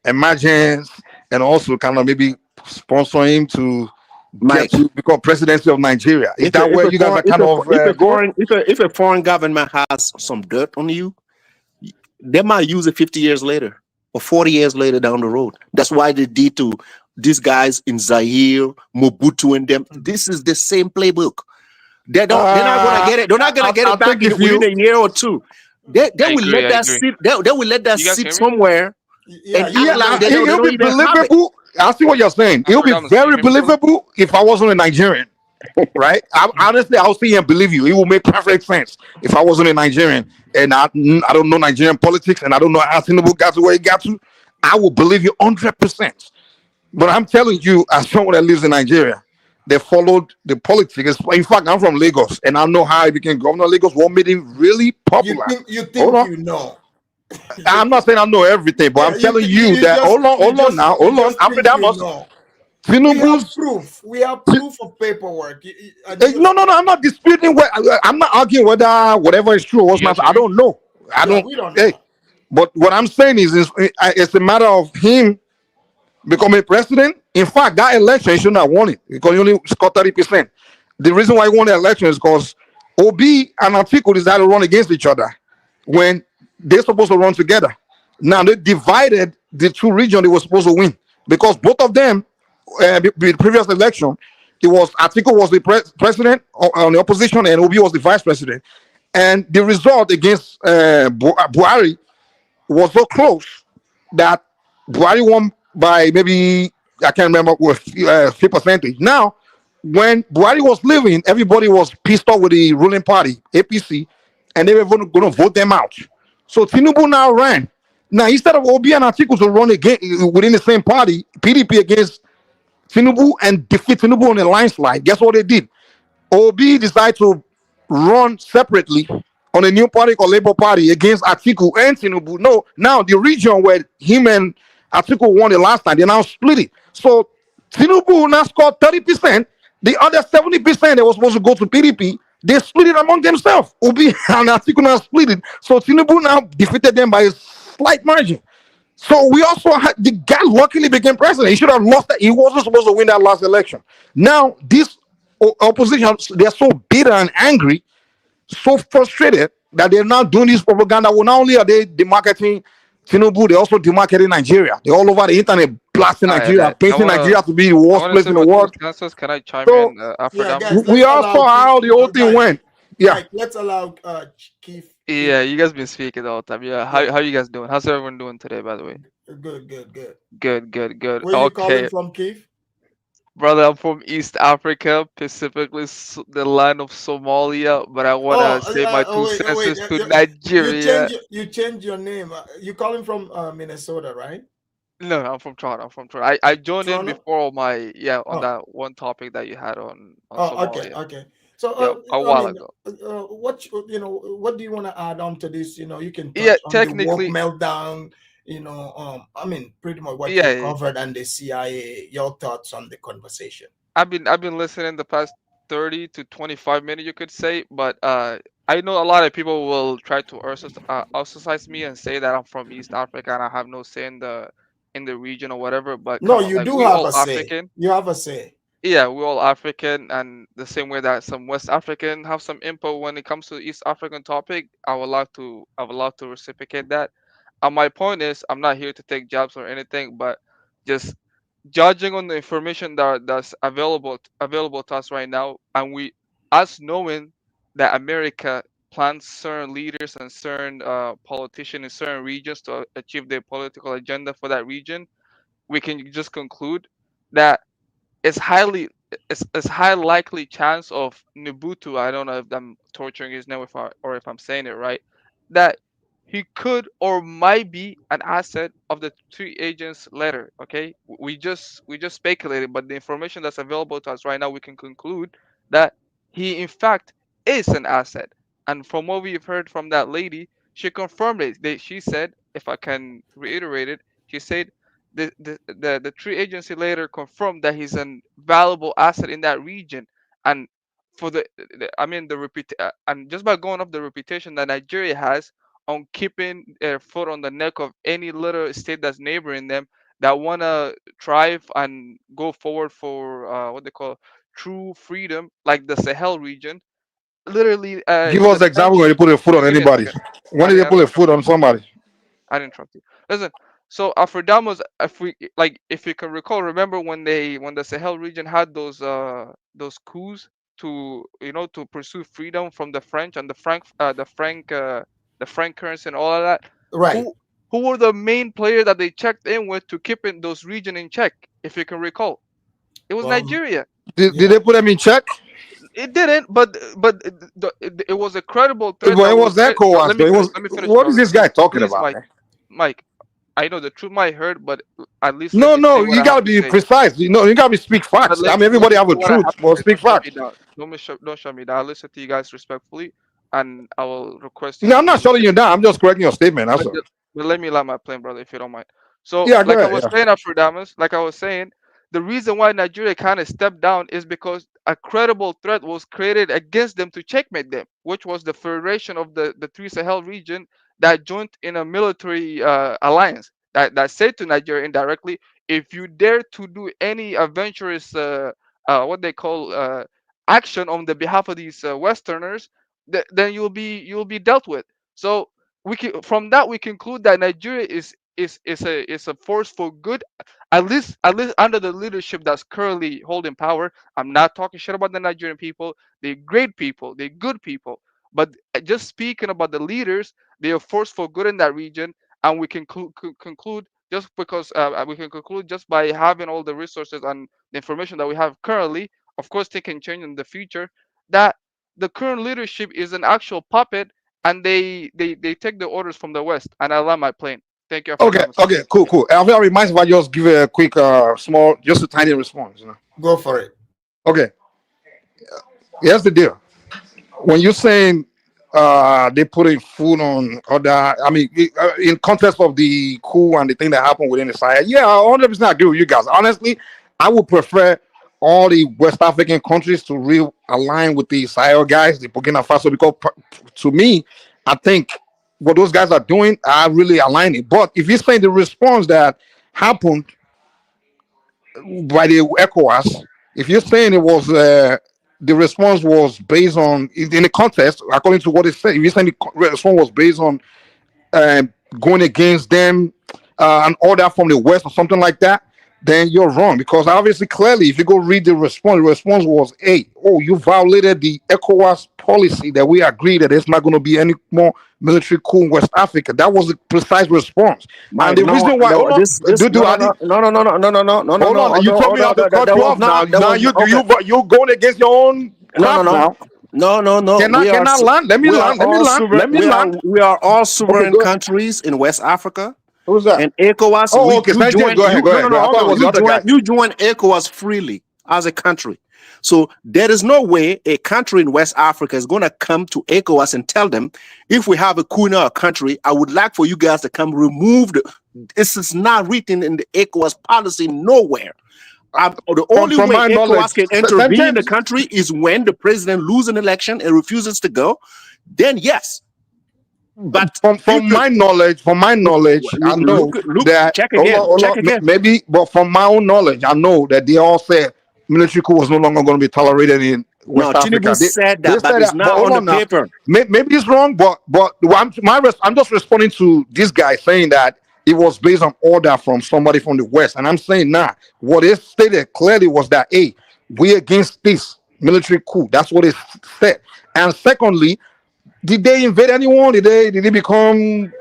emergence, and also kind of maybe sponsor him to get to become presidency of Nigeria. Is that where you guys are kind of if a foreign government has some dirt on you, they might use it 50 years later or 40 years later down the road. That's why they did to these guys in Zaire, Mobutu, and them. This is the same playbook. They're not gonna get it. They're not gonna get it back within a year or two. They will let that sit. They will let that sit somewhere Yeah, and act like they It'll don't be even have it. believable. I see what you're saying. It'll be Afrodamus, can you very hear me, bro? believable if I wasn't a Nigerian, right? Honestly, I'll see and believe you. It will make perfect sense if I wasn't a Nigerian and I don't know Nigerian politics and I don't know how Tinubu got to where he got to. I will believe you 100%. But I'm telling you, as someone that lives in Nigeria, they followed the politics. In fact, I'm from Lagos, and I know how he became governor of Lagos. What made him really popular? You Hold think on. you know. I'm not saying I know everything, but Yeah, I'm telling you that. Hold on now. you Hold on. just After think that, you must know. We have Tinubu's. proof. We have proof of paperwork. And you No, no, no. I'm not disputing. I'm not arguing whether whatever is true or what's You not. guys hear I me? don't know. I yeah, don't. we don't Hey, know. but what I'm saying is, it's a matter of him becoming president. In fact, that election he shouldn't have won it because he only scored 30%. The reason why he won the election is because Obi and Atiku decided to run against each other when they're supposed to run together. Now they divided the two regions they were supposed to win because both of them, the previous election, it was Atiku was the president on the opposition and Obi was the vice president, and the result against Buhari was so close that Buhari won by maybe I can't remember what few percentage. Now, when Buhari was leaving, everybody was pissed off with the ruling party APC, and they were going to vote them out. So Tinubu now ran. Now instead of Obi and Atiku to run again within the same party, PDP against Tinubu and defeat Tinubu on a landslide, guess what they did? Obi decided to run separately on a new party called Labour Party against Atiku and Tinubu. No, now the region where him and Atiku won the last time, they now split it. So Tinubu now scored 30%. The other 70% that was supposed to go to PDP, they split it among themselves. Obi and Atiku now split it. So Tinubu now defeated them by a slight margin. So we also had the guy luckily became president. He should have lost that. He wasn't supposed to win that last election. Now this opposition, they're so bitter and angry, so frustrated that they're now doing this propaganda. Well, not only are they demarketing Tinubu, they're also demarketing Nigeria. They're all over the internet blasting Alright, Nigeria, alright. painting Nigeria to be the I worst wanna place say in the my two world. senses. Can I chime So in, Yeah, Afrodamus? guys, we let's all allow saw how the whole thing guys, went. Yeah. Mike, let's allow Keith. Yeah, you guys been speaking all the time. Yeah, Yeah, how you guys doing? How's everyone doing today, by the way? good. Good, good, good. Where you calling Okay, from, Keith? brother, I'm from East Africa, specifically the land of Somalia, but I wanna say my two Wait. senses to Nigeria. You change your name. You calling from Minnesota, right? No, I'm from Toronto. I'm from Toronto. I joined in Toronto. before on my on Oh, that one topic that you had on okay, Somalia. okay. So, Yeah, a I while mean, ago. what do you want to add on to this? You can Yeah, touch on the woke technically, meltdown. I mean, pretty much what you yeah. covered and the CIA. Your thoughts on the conversation? I've been listening the past 30 to 25 minutes, you could say, but I know a lot of people will try to ostracize me and say that I'm from East Africa and I have no say in the region or whatever. But No, come on, you like do we have all a say. African. You have a say. Yeah, we're all African, and the same way that some West African have some input when it comes to East African topic, I would love to reciprocate that. And my point is, I'm not here to take jobs or anything, but just judging on the information that's available to us right now, and us knowing that America plans certain leaders and certain politicians in certain regions to achieve their political agenda for that region, we can just conclude that it's it's high likely chance of Nibutu. I don't know if I'm torturing his name or if I'm saying it right. That he could or might be an asset of the three agents letter. Okay, we just speculated, but the information that's available to us right now, we can conclude that he in fact is an asset. And from what we've heard from that lady, she confirmed it. She said, if I can reiterate it, she said the tree agency later confirmed that he's an valuable asset in that region, and for I mean the and just by going off the reputation that Nigeria has on keeping their foot on the neck of any little state that's neighboring them that wanna thrive and go forward for what they call true freedom, like the Sahel region. Literally, Give us the the example when French. they put a foot on Give me a anybody. second. When did they I put didn't a foot interrupt you. on somebody? I didn't interrupt you. Listen, so Afrodamos, if you can recall, remember when the Sahel region had those coups to to pursue freedom from the French and the franc currency and all of that. Right. Who who were the main players that they checked in with to keep in those region in check? If you can recall, it was Nigeria. Did they put them in check? It didn't, but it was a credible threat Well, that it was. was ECOWAS, Let me though. It finish. was. Let me finish, What is brother. this guy talking Please, about, Mike. man? Mike, I know the truth might hurt, but at least let No, me say no, what you I have gotta to be say. precise. You gotta be speak But facts. I mean, let everybody me have say a what I truth, have to but say. speak Don't shut me facts. down. Don't shut me down. I listen to you guys respectfully, and I will request you No, I'm to not shutting you down. I'm just correcting your statement. That's but, all. but let me land my plane, brother, if you don't mind. So, Yeah, go like I ahead. was Yeah. saying, Afrodamus, like I was saying, the reason why Nigeria kind of stepped down is because a credible threat was created against them to checkmate them, which was the federation of the three Sahel region that joined in a military alliance that said to Nigeria indirectly, if you dare to do any adventurous, what they call action on the behalf of these Westerners, then you'll be dealt with. So from that we conclude that Nigeria is a force for good, at least under the leadership that's currently holding power. I'm not talking shit about the Nigerian people. They're great people. They're good people. But just speaking about the leaders, they are force for good in that region, and we can conclude just because we can conclude just by having all the resources and the information that we have currently. Of course, they can change in the future. That the current leadership is an actual puppet, and they take the orders from the West. And I land my plane. Thank you, Okay, Afrodamus. okay, cool, cool. I will remind if I just give a quick, small, just a tiny response. Go for it. Okay, here's the deal. When you're saying they putting food on other, I mean, in context of the coup and the thing that happened within the Sahel, yeah, I 100% agree with you guys. Honestly, I would prefer all the West African countries to realign with the Sahel guys, the Burkina Faso, because to me, I think what those guys are doing are really aligning. But if you're saying the response that happened by the ECOWAS, if you're saying it was the response was based on in the context, according to what it said, if you're saying the response was based on uh, going against them, an order from the West or something like that, then you're wrong. Because obviously, clearly, if you go read the response was, hey, oh, you violated the ECOWAS policy that we agreed that there's not going to be any more military coup in West Africa. That was the precise response. And Mike, the no, reason why, no, hold on, this, do no, no, I no, no, no, no, no, no, no, no, no, no, hold no. on? You told me I have to cut That you was off now. not. That Now was not. Okay. you going against your own No, no, crap no, now. no, no, no. Can I land? Let me We are land. Let me all land. sovereign. Let me land. We are all Okay, sovereign go. countries in West Africa. Who's that? And ECOWAS, Oh, okay. you Saint James, join go ahead. you Go no no ahead. Go no ahead. I hold thought it on. was the other guy. You join ECOWAS freely as a country. So there is no way a country in West Africa is going to come to ECOWAS and tell them, if we have a coup in our country, I would like for you guys to come remove the. This is not written in the ECOWAS policy nowhere. The only From way my knowledge, ECOWAS can Saint intervene in the James. country is when the president loses an election and refuses to go. Then yes, but From my knowledge, I know look, that. check Hold on, again, hold check on. again. Maybe, but from my own knowledge, I know that they all said military coup was no longer going to be tolerated in No, West Tinubu Africa. said They that, but said it's that. But not hold on the on now. paper. Maybe it's wrong, but I'm just responding to this guy saying that it was based on order from somebody from the West, and I'm saying nah. What it stated clearly was that hey, we against this military coup. That's what it said. And secondly, did they invade anyone? Did they become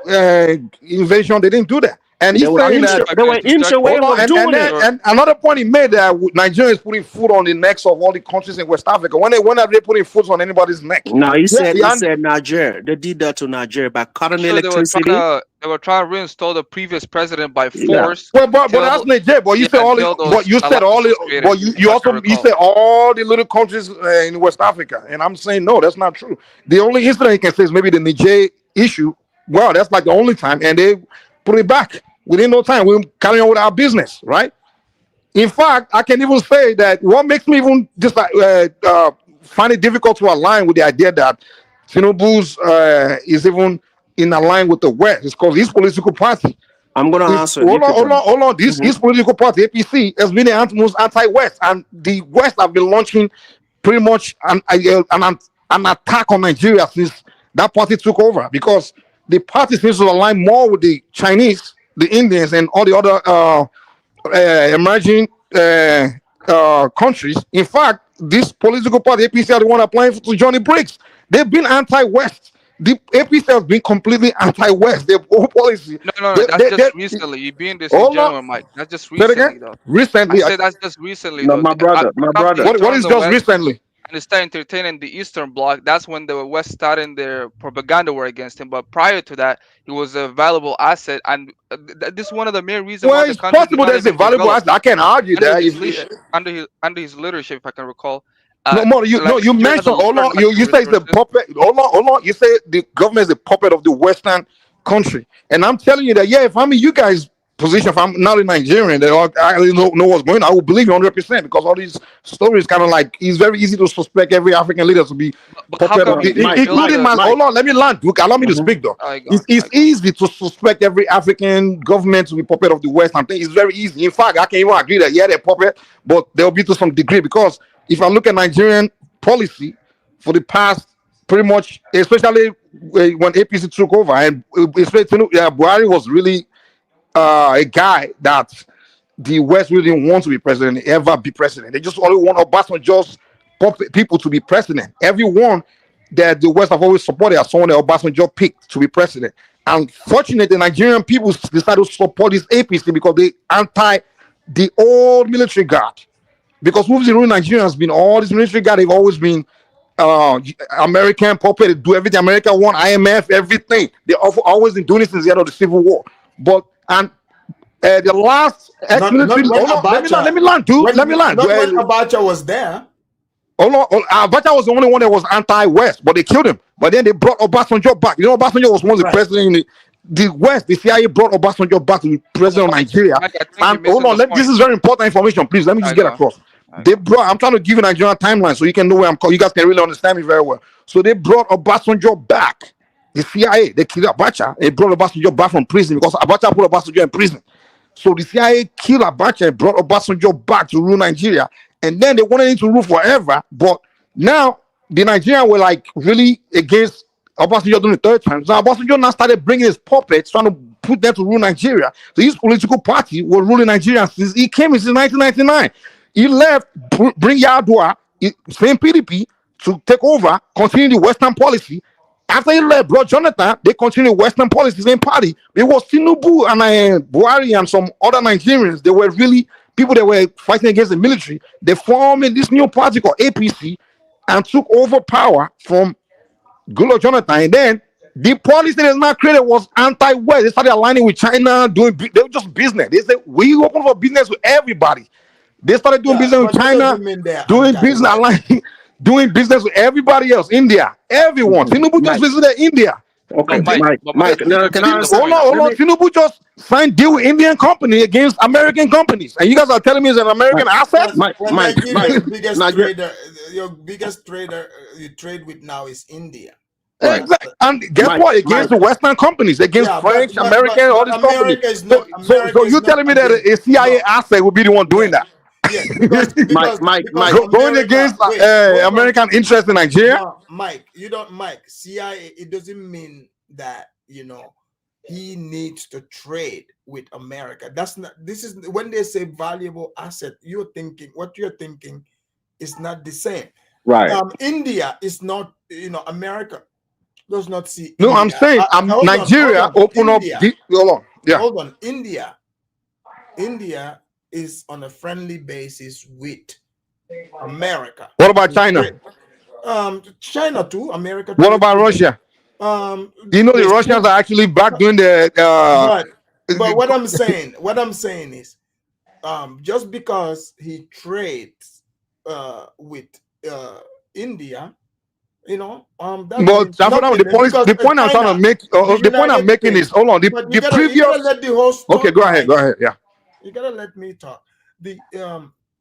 invasion? They didn't do that. And They he's were saying that. inch away Hold on, of doing then it. and another point he made that Nigeria is putting food on the necks of all the countries in West Africa. When are they putting food on anybody's neck? No, he Yeah, said and Nigeria. They did that to Nigeria by cutting Sure, electricity. they were trying to reinstall the previous president by Yeah. force well, but until that's Nigeria. But you said all. until But those you said all. alliances was created. But If you I can also you recall. said all the little countries in West Africa, and I'm saying no, that's not true. The only incident you can say is maybe the Niger issue. Well, that's like the only time, and they put it back within no time. We're carrying on with our business, right? In fact, I can even say that what makes me even just find it difficult to align with the idea that Tinubu's is even in align with the West is because his political party. I'm gonna If, answer it. hold on. This political party, APC, has been the most anti-West, and the West have been launching pretty much an attack on Nigeria since that party took over because the party seems to align more with the Chinese, the Indians, and all the other emerging countries. In fact, this political party, APC, are the one applying to Johnny Briggs. They've been anti-West. The APC has been completely anti-West. Their whole policy. No. That's just recently. You're being Hold on. disingenuous, Mike. That's just Say it again. recently, though. I Recently, said that's just recently, No, though. my brother, my After brother. he what is joined the just West recently? and they started entertaining the Eastern Bloc, that's when the West started their propaganda war against him. But prior to that, he was a valuable asset, and this is one of the main reasons why Well, the it's country did possible not there's a even valuable develop asset. I can't argue under that. his leader, under his leadership, if I can recall. No more. Like You Nigeria has a mentioned. lot Hold of on. You natural say it's a resources. puppet. Hold on. You say the government is a puppet of the Western country, and I'm telling you that if I'm in you guys' position, if I'm not a Nigerian, that I really know what's going on, I will believe you 100% because all these stories kind of like it's very easy to suspect every African leader to be But how puppet come of, he didn't build including the? my. Hold on. Let me land. Look, allow me to speak though. I gone. It's easy to suspect every African government to be puppet of the West. I'm saying it's very easy. In fact, I can even agree that they're puppet, but they'll be to some degree because if I look at Nigerian policy for the past pretty much, especially when APC took over, and especially Buhari was really a guy that the West really didn't want to be president, ever be president. They just only want Obasanjo's people to be president. Everyone that the West have always supported as someone that Obasanjo picked to be president. Unfortunately, the Nigerian people decided to support this APC because they anti the old military guard. Because who's the ruling Nigeria has been all this military guard, they've always been American puppet, they do everything America want, IMF, everything. They always been doing it since the end of the Civil War. But the last ex-military, Not when hold on, Abacha. let me land, dude. Let me land. Not when Abacha was there. Hold on, Abacha was the only one that was anti-West, but they killed him. But then they brought Obasanjo back. You know, Obasanjo was one of the president in the West. The CIA brought Obasanjo back to be president of Nigeria. Mike, I think And you're hold missing on, the this point. is very important information. Please let me just get across. They brought. I'm trying to give you a Nigerian timeline so you can know where I'm. You guys can really understand me very well. So they brought Obasanjo back. The CIA, they killed Abacha. They brought Obasanjo back from prison because Abacha put Obasanjo in prison. So the CIA killed Abacha and brought Obasanjo back to rule Nigeria. And then they wanted him to rule forever. But now the Nigerians were like really against Obasanjo doing the third time. So Obasanjo now started bringing his puppets, trying to put them to rule Nigeria. So his political party was ruling Nigeria since he came in since 1999. He left, bring Yadua, same PDP, to take over, continue the Western policy. After he left, brought Jonathan, they continued Western policy, same party. It was Tinubu and Buhari and some other Nigerians. They were really people that were fighting against the military. They formed this new party called APC and took over power from Goodluck Jonathan. And then the policy that is now created was anti-West. They started aligning with China, they were just business. They said, we open for business with everybody. They started doing business with China, doing business with everybody else, India, everyone. Tinubu just visited India. Okay, Mike, can I answer? Hold on. Tinubu just signed deal with Indian company against American companies, and you guys are telling me it's an American asset? Nigeria's biggest trader, your biggest trader you trade with now is India. Exactly. And guess what? Against the Western companies, against French, American, all these companies. So you telling me that a CIA asset would be the one doing that? Yeah, because going against American interest in Nigeria. No, Mike, CIA. It doesn't mean that he needs to trade with America. That's not. This is when they say valuable asset. What you're thinking is not the same. Right. India is not. America does not see. No, India. I'm saying Nigeria open up. Hold on. Yeah. Hold on. India is on a friendly basis with America. What about China? China too. America. What about Russia? You know the Russians are actually back doing the. But what I'm saying is, just because he trades with India, the point I'm trying to make, the point I'm making is, hold on, the previous. You gotta let the host talk. Okay, go ahead. Yeah. You gotta let me talk.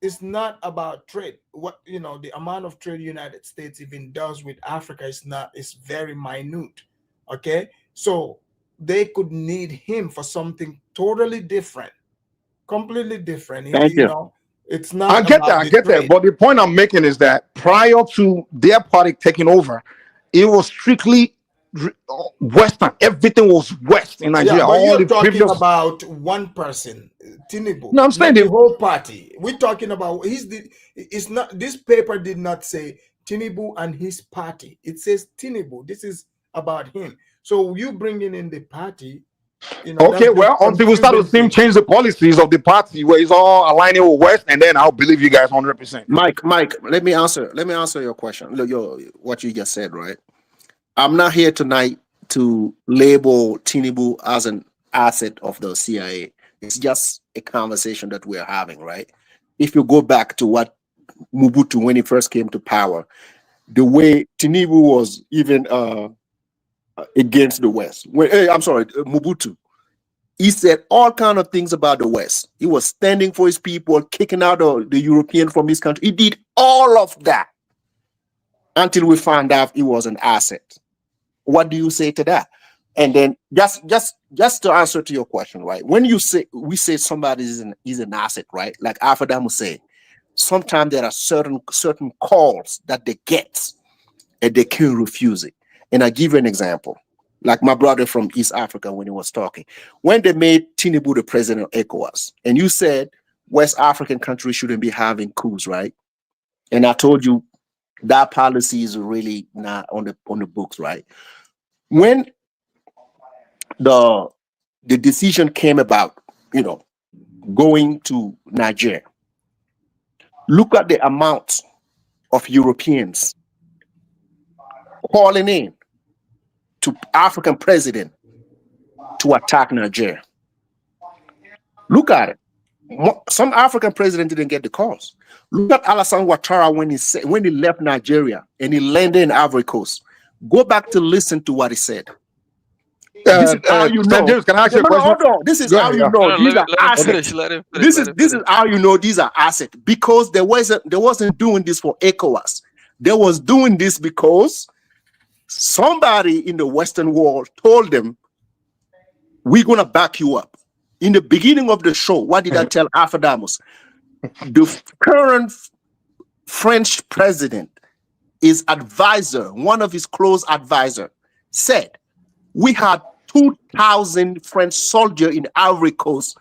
It's not about trade. The amount of trade United States even does with Africa is very minute. Okay, so they could need him for something totally different, completely different. Thank you. It's not. I get that. But the point I'm making is that prior to their party taking over, it was strictly Western. Everything was West in Nigeria. Yeah, but all you're the talking previous about one person, Tinubu. No, I'm saying the whole party. We're talking about it's not. This paper did not say Tinubu and his party. It says Tinubu. This is about him. So you bringing in the party, you know, Okay, that's well, just until we start to confusing see him things. change the policies of the party where it's all aligning with West, and then I'll believe you guys 100%. Mike, let me answer your question. What you just said, right? I'm not here tonight to label Tinubu as an asset of the CIA. It's just a conversation that we're having, right? If you go back to what Mobutu, when he first came to power, the way Tinubu was even against the West. Mobutu. He said all kind of things about the West. He was standing for his people, kicking out the European from his country. He did all of that until we found out he was an asset. What do you say to that? And then just to answer to your question, right? When we say somebody is an asset, right? Like Afadam was saying, sometimes there are certain calls that they get and they can't refuse it. And I give you an example. Like my brother from East Africa when he was talking. When they made Tinubu the president of ECOWAS, and you said West African countries shouldn't be having coups, right? And I told you that policy is really not on the books, right? When the decision came about, going to Niger, look at the amount of Europeans calling in to African president to attack Niger. Look at it. Some African president didn't get the calls. Look at Alassane Ouattara when he left Nigeria and he landed in Ivory Coast. Go back to listen to what he said. This is how you know. James, can I ask you a question? Hold on. This is how you know these are assets. This is how you know these are assets, because they wasn't doing this for ECOWAS. They was doing this because somebody in the Western world told them, we're gonna back you up. In the beginning of the show, what did I tell Afadamus? The current French president, his advisor, one of his close advisor, said we had 2,000 French soldiers in Ivory Coast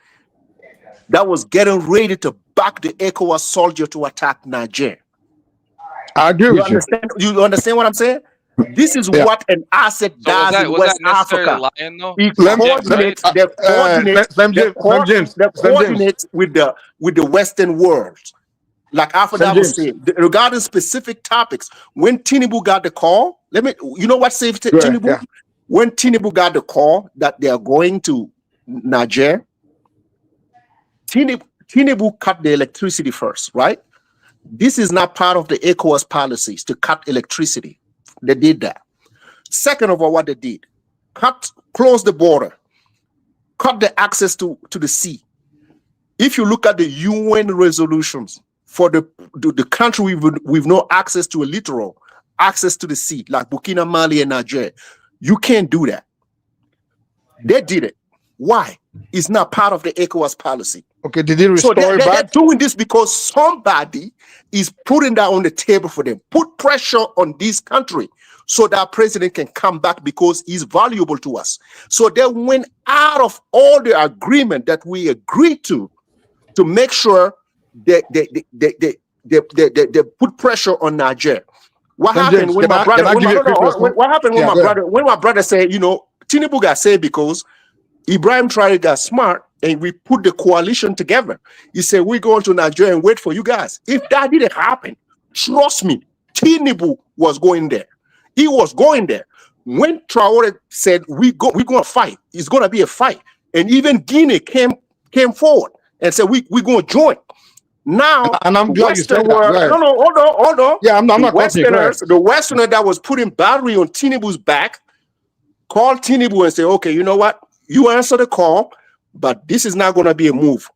that was getting ready to back the ECOWAS soldier to attack Niger. I agree with you. You understand what I'm saying? This is what an asset does in West Africa. It coordinates with the Western world. Like Afadam was saying, regarding specific topics, when Tinubu got the call, you know what saved Tinubu? Yeah. When Tinubu got the call that they are going to Niger, Tinubu cut the electricity first, right? This is not part of the ECOWAS policies to cut electricity. They did that. Second of all, what they did, close the border, cut the access to the sea. If you look at the UN resolutions for the country we've no access to a littoral, access to the sea, like Burkina, Mali, and Niger, you can't do that. They did it. Why? It's not part of the ECOWAS policy. Okay, did they restore it back? They're doing this because somebody is putting that on the table for them. Put pressure on this country so that president can come back because he's valuable to us. So they went out of all the agreement that we agreed to make sure they put pressure on Niger. What happened when my brother? What happened when my brother? When my brother said, Tinubu got saved because Ibrahim Traoré got smart and we put the coalition together. He said, we're going to Nigeria and wait for you guys. If that didn't happen, trust me, Tinubu was going there. He was going there. When Traoré said, we're going to fight, it's going to be a fight. And even Guinea came forward and said, we're going to join. Now, and I'm glad you said that. Hold on. Yeah, I'm not Westerners, the Westerner that was putting battery on Tinubu's back, called Tinubu and say, okay, you know what? You answer the call, but this is not going to be a move.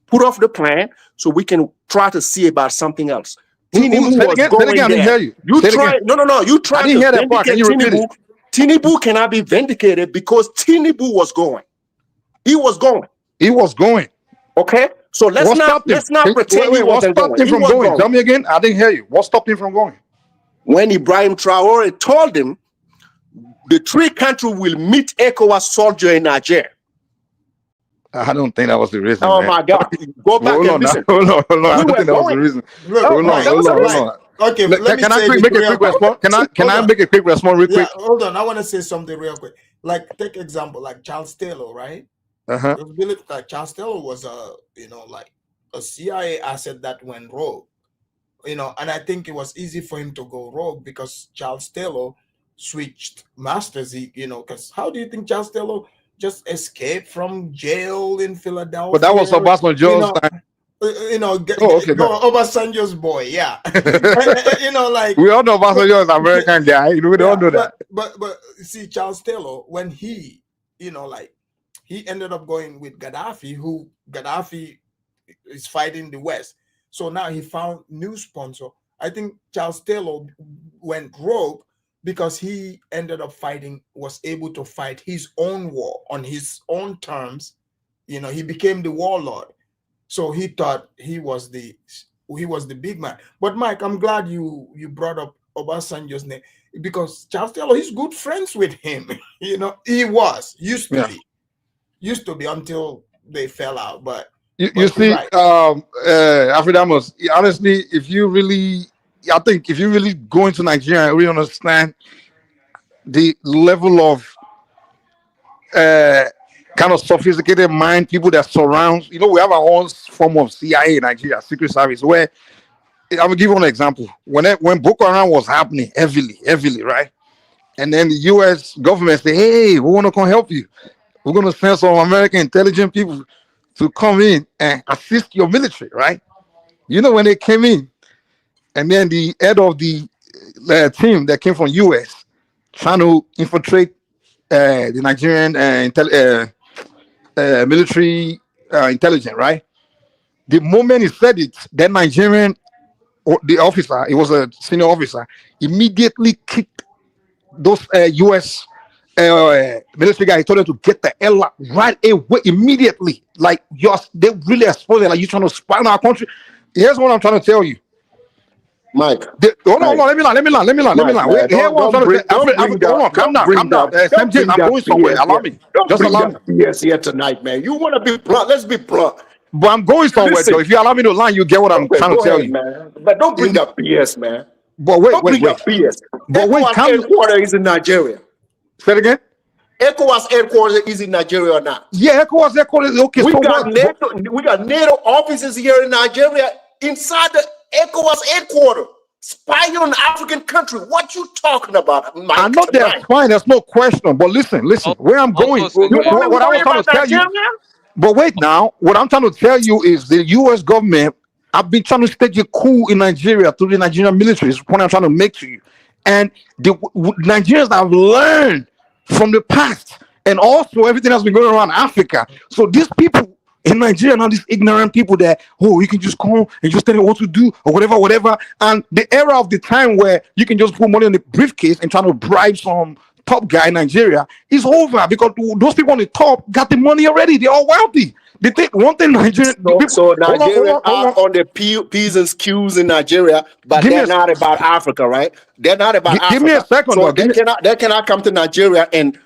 Put off the plan so we can try to see about something else. Tinubu was going there. I didn't hear you. You try to vindicate Tinubu. Tinubu cannot be vindicated because Tinubu was going. He was going. Okay? So let's not pretend he wasn't going. What stopped him from going? Tell me again. I didn't hear you. What stopped him from going? When Ibrahim Traoré told him the three countries will meet ECOWAS soldier in Niger. I don't think that was the reason. Oh my God! Go back and listen. Hold on. I don't think that was the reason. Hold on. Okay, let me Can I say this make a real quick quick. response? Can Hold I on. make a quick response real Yeah, quick? hold on. I want to say something real quick. Like, take example, like Charles Taylor, right? Uh-huh. Just believe that Charles Taylor was like a CIA asset that went rogue. And I think it was easy for him to go rogue because Charles Taylor switched masters. Because how do you think Charles Taylor just escaped from jail in But that was Philadelphia? Obasanjo's time. Oh, okay, Go good. Obasanjo's boy, yeah. Like We all know Obasanjo is an American guy. We all know that. but see, Charles Taylor, when he, like he ended up going with Gaddafi, who Gaddafi is fighting the West. So now he found new sponsor. I think Charles Taylor went rogue because he ended up was able to fight his own war on his own terms. He became the warlord. So he thought he was the big man. But Mike, I'm glad you brought up Obasanjo's name because Charles Taylor, he's good friends with him. He used to be until they fell out. But You see, right. Afridamus, honestly, I think if you really go into Nigeria and really understand the level of kind of sophisticated mind, people that surround, we have our own form of CIA in Nigeria, Secret Service, where I will give you an example. When Boko Haram was happening heavily, right? And then the US government say, hey, we want to come help you. We're going to send some American intelligent people to come in and assist your military, right? When they came in, and then the head of the team that came from US trying to infiltrate the Nigerian military intelligence, right? The moment he said it, that Nigerian, the officer, it was a senior officer, immediately kicked those US military guys. He told them to get the hell out right away, immediately. Like, they really exposed it, like, you trying to spy on our country. Here's what I'm trying to tell you. Mike. Hold on, let me land. Wait, here's what I'm trying to tell you. Hold on, calm down. Sam James, I'm going somewhere. Allow me. Just allow me. BS here tonight, man. You want to be blunt? Let's be blunt. But I'm going somewhere, though. If you allow me to land, you get what I'm trying to tell you. Man. But don't bring up BS, man. But Don't bring up BS. ECOWAS headquarters is in Nigeria. Say it again. ECOWAS headquarters is in Nigeria or not? Yeah, ECOWAS headquarters is okay. We got NATO offices here in Nigeria inside the ECOWAS headquarters. Spying on an African country. What you talking about, Mike? I know that's fine. There's no question. But listen. Where I'm going, what I was trying to tell you. But wait now. What I'm trying to tell you is the U.S. government. I've been trying to stage a coup in Nigeria through the Nigerian military. Is the point I'm trying to make to you. And the Nigerians have learned from the past, and also everything that's been going around Africa. So these people in Nigeria, now these ignorant people that, you can just come and just tell them what to do or whatever. And the era of the time where you can just put money in the briefcase and try to bribe some top guy in Nigeria is over, because those people on the top got the money already. They're all wealthy. They think one thing Nigeria. So Nigerians are on the P's and Q's in Nigeria, but they're not about Africa, right? They're not about Africa. Give me a second. So they cannot come to Nigeria and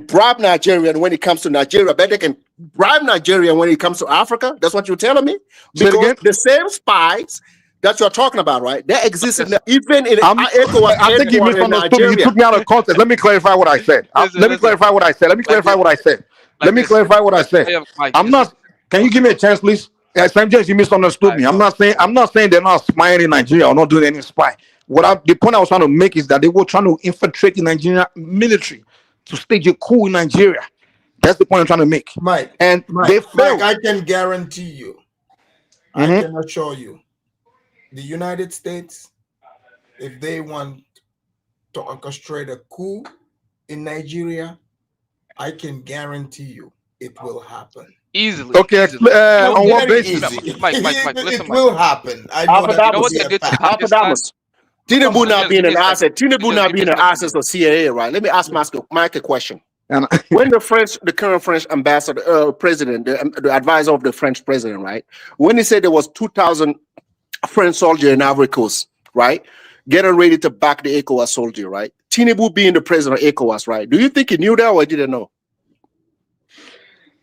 bribe Nigeria when it comes to Nigeria, but they can bribe Nigeria when it comes to Africa. That's what you're telling me? Because the same spies that you're talking about, right? They exist even in ECOWAS. I think you misunderstood me. You took me out of context. Let me clarify what I said. Let me clarify what I said. I'm not. Can you give me a chance, please? Sam James, you misunderstood me. I'm not saying they're not spying in Nigeria or not doing any spy. The point I was trying to make is that they were trying to infiltrate the Nigerian military to stage a coup in Nigeria. That's the point I'm trying to make. Mike, they failed. Mike, I can guarantee you, I can assure you, the United States, if they want to orchestrate a coup in Nigeria, I can guarantee you it will happen. Easily. Okay, on what basis? Mike, listen, it will happen. I know that. You know what they did to Pakistan? Tinubu not being an asset. Tinubu not being an asset of CIA, right? Let me ask Mike a question. When the current French ambassador, president, the advisor of the French president, right? When he said there was 2,000 French soldiers in Ivory Coast, right? Getting ready to back the ECOWAS soldier, right? Tinubu being the president of ECOWAS, right? Do you think he knew that or didn't know?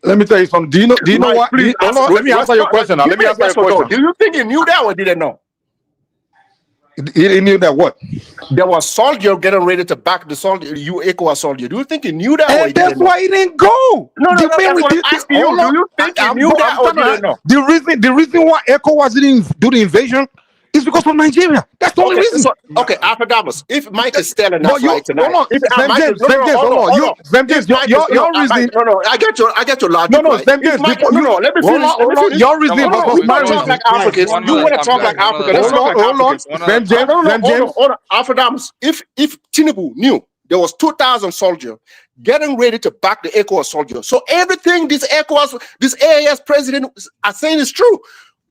Let me tell you something. Do you know what? Let me answer your question now. Let me answer your question. Do you think he knew that or didn't know? He knew that what? There was soldier getting ready to back the soldier, you ECOWAS soldier. Do you think he knew that or he And that's didn't know? why he didn't go. No, The main that's what I'm asking you. hold Do on. you think he knew that I'm or trying didn't know? the reason why ECOWAS didn't do the invasion is because of Nigeria. That's the only reason. So, okay, after Damas, if Mike is telling us But you right tonight, hold on, if Sam Mike James, is, Sam James, hold on. Sam James, your reason. Mike, no, I get your logic. No, right? Sam If James, Mike, let me finish. Let me finish. Your reason No, versus we my want to talk reason. like Africans. You want to talk like Africans. Let's talk like Africans. Sam James, Sam James. Hold on. After Damas, if Tinubu knew there was 2,000 soldiers getting ready to back the ECOWAS soldier, so everything this ECOWAS, this AAS president are saying is true.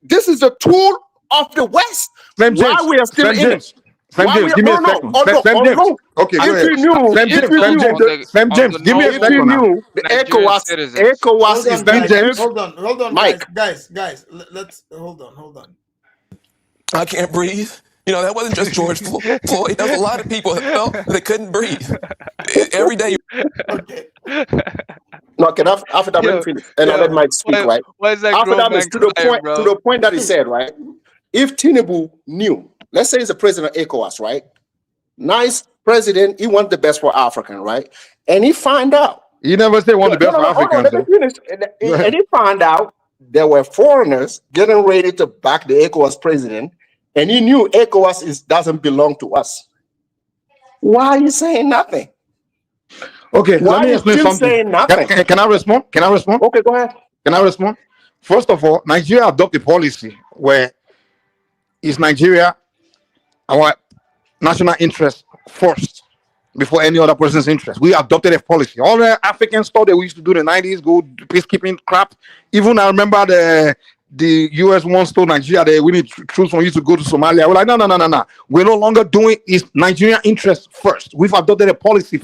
This is the tool of the West. Sam James, why we are still Sam in James. it. Sam James, give me a second. Sam James. Okay, go ahead. Sam James, give me a second now. The ECOWAS is Hold on, Mike. guys. Let's hold on. I can't breathe. You know, that wasn't just George Floyd. There was a lot of people that felt they couldn't breathe. Every day. Okay. No, can after that, let me finish. And I'll let Mike speak, right? Why is that After that, man to the crying, point, to the point that he said, right? If Tinubu knew, let's say he's the president of ECOWAS, right? Nice president, he wants the best for African, right? And he find out. He never said want the best for Africans. Let me finish. And he found out there were foreigners getting ready to back the ECOWAS president, and he knew ECOWAS doesn't belong to us. Why are you saying nothing? Okay, Why let me explain something. Saying nothing? Can I respond? Okay, go ahead. Can I respond? First of all, Nigeria adopted a policy where is Nigeria our national interest first before any other person's interest. We adopted a policy. All the African stuff that we used to do in the 90s, go peacekeeping crap. Even I remember the US once told Nigeria that we need troops from you to go to Somalia. We're like, no. We're no longer doing is Nigerian interest first. We've adopted a policy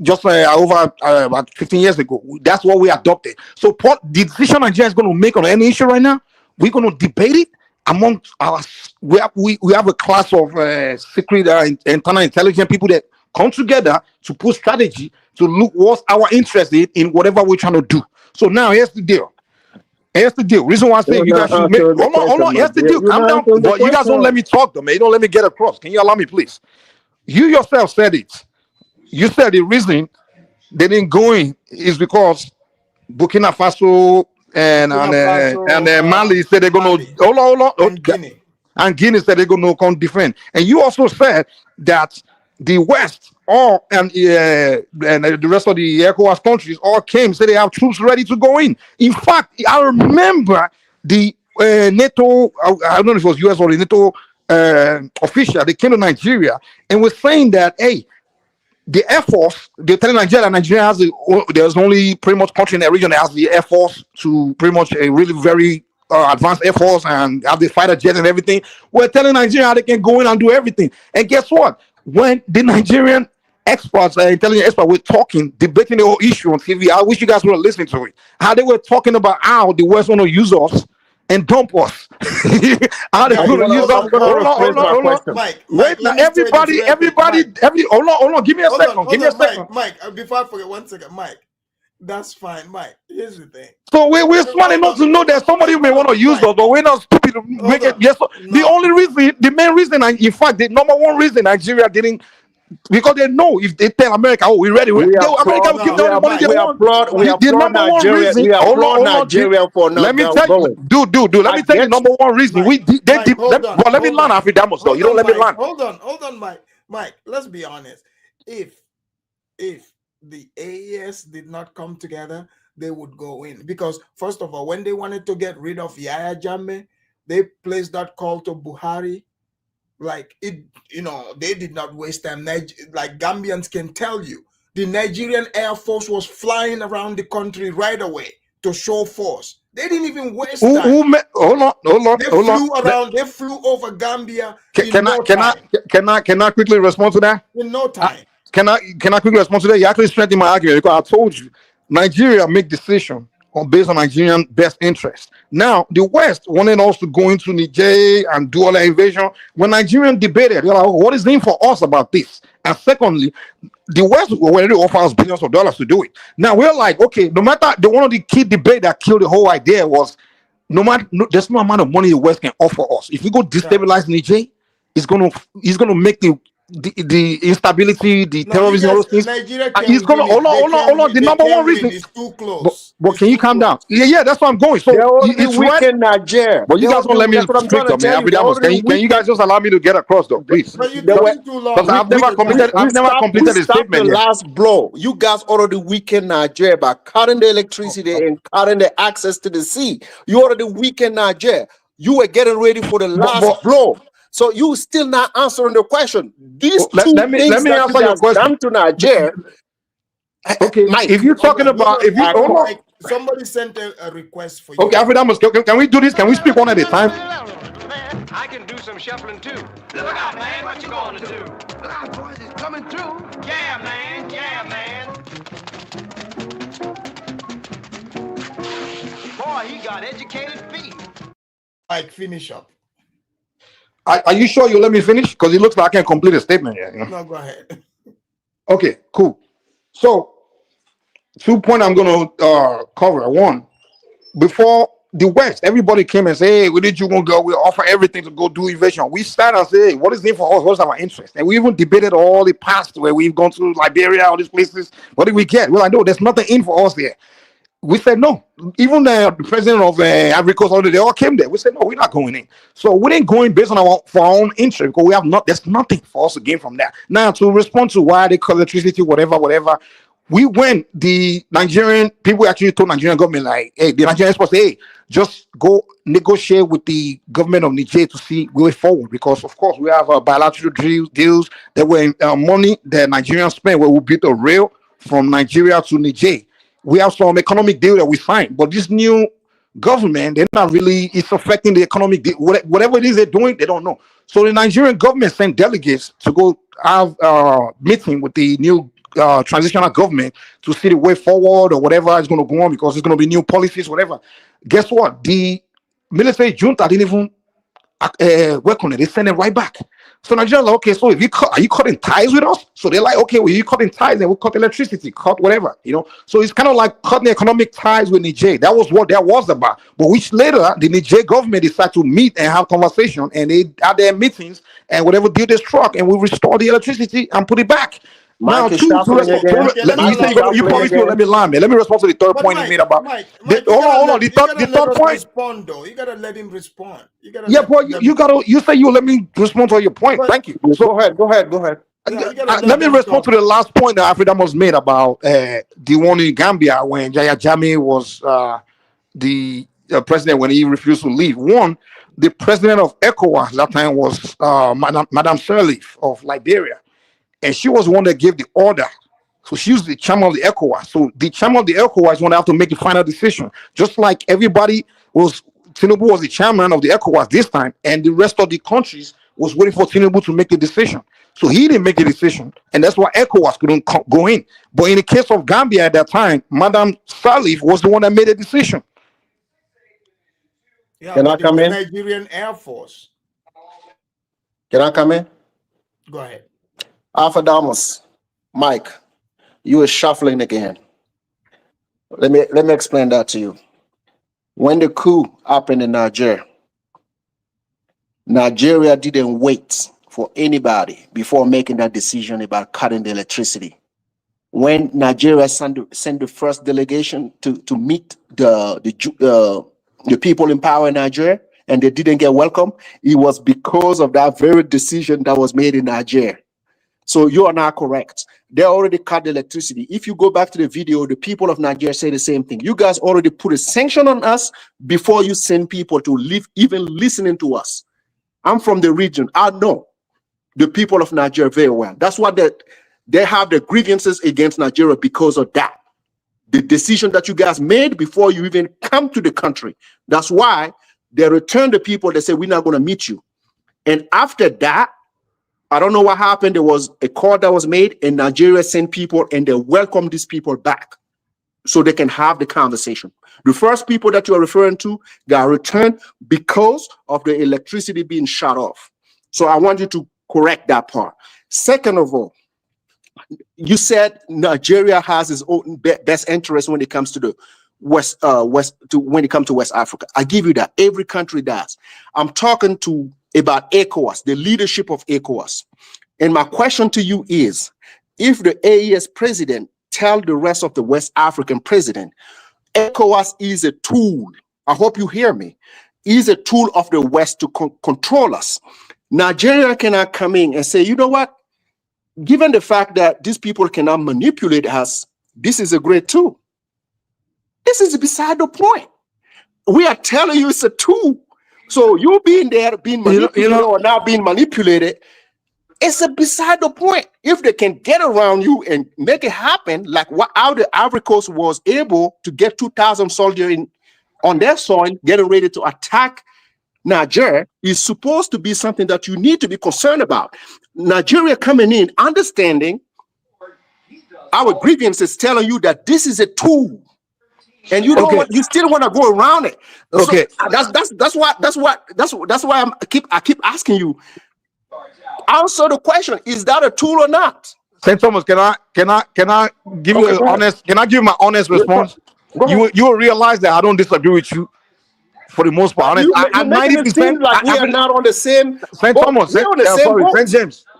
over about 15 years ago. That's what we adopted. So the decision Nigeria is going to make on any issue right now, we're going to debate it among our. We have a class of secret internal intelligence people that come together to put strategy to look what's our interest in whatever we're trying to do. So now here's the deal. Reason why I say you guys should make. Hold on. Here's the deal. Calm down. But you guys don't let me talk, though, man. You don't let me get across. Can you allow me, please? You yourself said it. You said the reason they didn't go in is because Burkina Faso and Mali said they're going to hold on. And Guinea said they're going to come defend. And you also said that the West and the rest of the ECOWAS countries all came, said they have troops ready to go in. In fact, I remember the NATO, I don't know if it was US or the NATO official, they came to Nigeria and was saying that, hey, the Air Force, they're telling Nigeria has there's only pretty much country in that region that has the Air Force to pretty much a really very advanced Air Force and have the fighter jets and everything. We're telling Nigeria how they can go in and do everything. And guess what? When the Nigerian experts, intelligence experts, were talking, debating the whole issue on TV, I wish you guys were listening to it. How they were talking about how the West want to use us and dump us. How they going to use us? Hold on. Mike, wait, now everybody, hold on. Give me a second. Mike, before I forget, 1 second, Mike. That's fine, Mike. Here's the thing. So we're smart enough to know that somebody may want to use us, but we're not stupid to make it. Yes, the main reason, in fact, the number one reason Nigeria didn't, because they know if they tell America, oh, we're ready, America will give them the money they want. We applaud Nigeria for not. Let me tell you, dude. Let me tell you, number one reason let me learn Afridamus though. You don't let me learn. Hold on, Mike. Mike, let's be honest. If the AES did not come together, they would go in. Because first of all, when they wanted to get rid of Yahya Jammeh, they placed that call to Buhari. Like it, they did not waste time. Like Gambians can tell you, the Nigerian Air Force was flying around the country right away to show force. They didn't even waste time. Hold on. They flew over Gambia. Can I quickly respond to that? In no time. Can I quickly respond to that? You actually strengthened my argument because I told you Nigeria make decision based on Nigerian best interest. Now the West wanted us to go into Niger and do all the invasion. When Nigerian debated, they're like, what is in for us about this? And secondly, the West were ready to offer us billions of dollars to do it. Now we're like, okay, no matter one of the key debate that killed the whole idea was there's no amount of money the West can offer us. If we go destabilize Niger, is going to make the instability, the No, you terrorism, all guys, those things. Nigeria He's can going to win it. They can't hold on. win. The They number one can't win. reason, It's too close. but It's can you too calm close. down? Yeah, that's where I'm going. They So already it's red, weakened Niger. but you guys don't let me That's what I'm trying speak, to though, man. tell you. They Abidamos, already can you guys weakened. just allow me to get across, though, please? But you're They were, talking too long. Because I've never completed. we I've never completed a stopped the statement yet. last blow. You guys already weakened Nigeria by cutting the electricity and cutting the access to the sea. You already weakened Nigeria. You were getting ready for the last blow. So you still not answering the question. These two Let me things that you answer your guys question. done to Nigeria. Okay, Mike, if you're talking about, if you hold on. Mike, somebody sent a request for you. Okay, Abidamos, can we do this? Can we speak one at a time? I can do some shuffling too. Look out, man, what you gonna do? Look out, boys, it's coming through. Yeah, man, yeah, man. Boy, he got educated feet. Mike, finish up. Are you sure you let me finish? Because it looks like I can't complete a statement yet. You know? No, go ahead. Okay, cool. So, 2 points I'm going to cover. One, before the West, everybody came and said, hey, where did you want to go? We offer everything to go do invasion. We started and say, hey, what is it for us? What's our interest? And we even debated all the past where we've gone to Liberia, all these places. What did we get? We're like, no, there's nothing in for us there. We said no. Even the president of Ivory Coast, they all came there. We said no, we're not going in. So we didn't go in based on our own interest because we have not. There's nothing for us to gain from that. Now to respond to why they call electricity, whatever. We went. The Nigerian people actually told Nigerian government like, hey, the Nigerian experts, hey, just go negotiate with the government of Niger to see way forward because of course we have bilateral deals that were money that Nigerians spent where we built a rail from Nigeria to Niger. We have some economic deal that we signed, but this new government, they're not really, it's affecting the economic deal. Whatever it is they're doing, they don't know. So the Nigerian government sent delegates to go have a meeting with the new transitional government to see the way forward or whatever is going to go on because there's going to be new policies, whatever. Guess what? The military junta didn't even work on it. They send it right back. So Nigeria like, okay, so if you are you cutting ties with us? So they're like, okay, well, you cutting ties, and we'll cut electricity, cut whatever, you know. So it's kind of like cutting economic ties with Niger. That was what that was about. But which later the Niger government decided to meet and have conversation, and they had their meetings and whatever deal they struck, and we restore the electricity and put it back. Now, Mike is shuffling again. you probably still let me lie, man. Let me respond to the third point he made about. Hold on. The third point. Respond though. You gotta let him respond. You gotta. Yeah, boy. You say you let me respond to your point. Thank you. So go ahead. Let me respond to the last point that Afridamus made about the one in Gambia when Yahya Jammeh was the president when he refused to leave. One, the president of ECOWAS that time was Madame Sirleaf of Liberia. And she was the one that gave the order. So she was the chairman of the ECOWAS. So the chairman of the ECOWAS is going to have to make the final decision. Just like everybody was, Tinubu was the chairman of the ECOWAS this time, and the rest of the countries was waiting for Tinubu to make the decision. So he didn't make the decision, and that's why ECOWAS couldn't go in. But in the case of Gambia at that time, Madame Sirleaf was the one that made the decision. Yeah, Can I come in? Nigerian Air Force. Can I come in? Go ahead. Afridamus, Mike, you are shuffling again. Let me explain that to you. When the coup happened in Nigeria didn't wait for anybody before making that decision about cutting the electricity. When Nigeria sent the first delegation to meet the people in power in Nigeria, and they didn't get welcome, it was because of that very decision that was made in Nigeria. So you are not correct. They already cut the electricity. If you go back to the video, the people of Nigeria say the same thing. You guys already put a sanction on us before you send people to live, even listening to us. I'm from the region. I know the people of Nigeria very well. That's why they have the grievances against Nigeria because of that. The decision that you guys made before you even come to the country. That's why they returned the people. They say, we're not going to meet you. And after that, I don't know what happened. There was a call that was made, and Nigeria sent people, and they welcomed these people back so they can have the conversation. The first people that you are referring to got returned because of the electricity being shut off. So I want you to correct that part. Second of all, you said Nigeria has its own best interest when it comes to the when it comes to West Africa. I give you that. Every country does. I'm talking to about ECOWAS, the leadership of ECOWAS. And my question to you is, if the AES president tell the rest of the West African president, ECOWAS is a tool, I hope you hear me, is a tool of the West to control us. Nigeria cannot come in and say, you know what, given the fact that these people cannot manipulate us, this is a great tool. This is beside the point. We are telling you it's a tool. So you being there, being manipulated or not being manipulated, it's a beside the point. If they can get around you and make it happen, like how the Ivory Coast was able to get 2,000 soldiers on their soil, getting ready to attack Nigeria, is supposed to be something that you need to be concerned about. Nigeria coming in, understanding our grievances, telling you that this is a tool. And you don't want, you still want to go around it. Okay, so that's why I keep asking you. Answer the question: is that a tool or not? St. Thomas, can I give you an honest? Can I give my honest response? You will realize that I don't disagree with you for the most part. Honest, I'm 90%. Like we are not on the same. St. Thomas,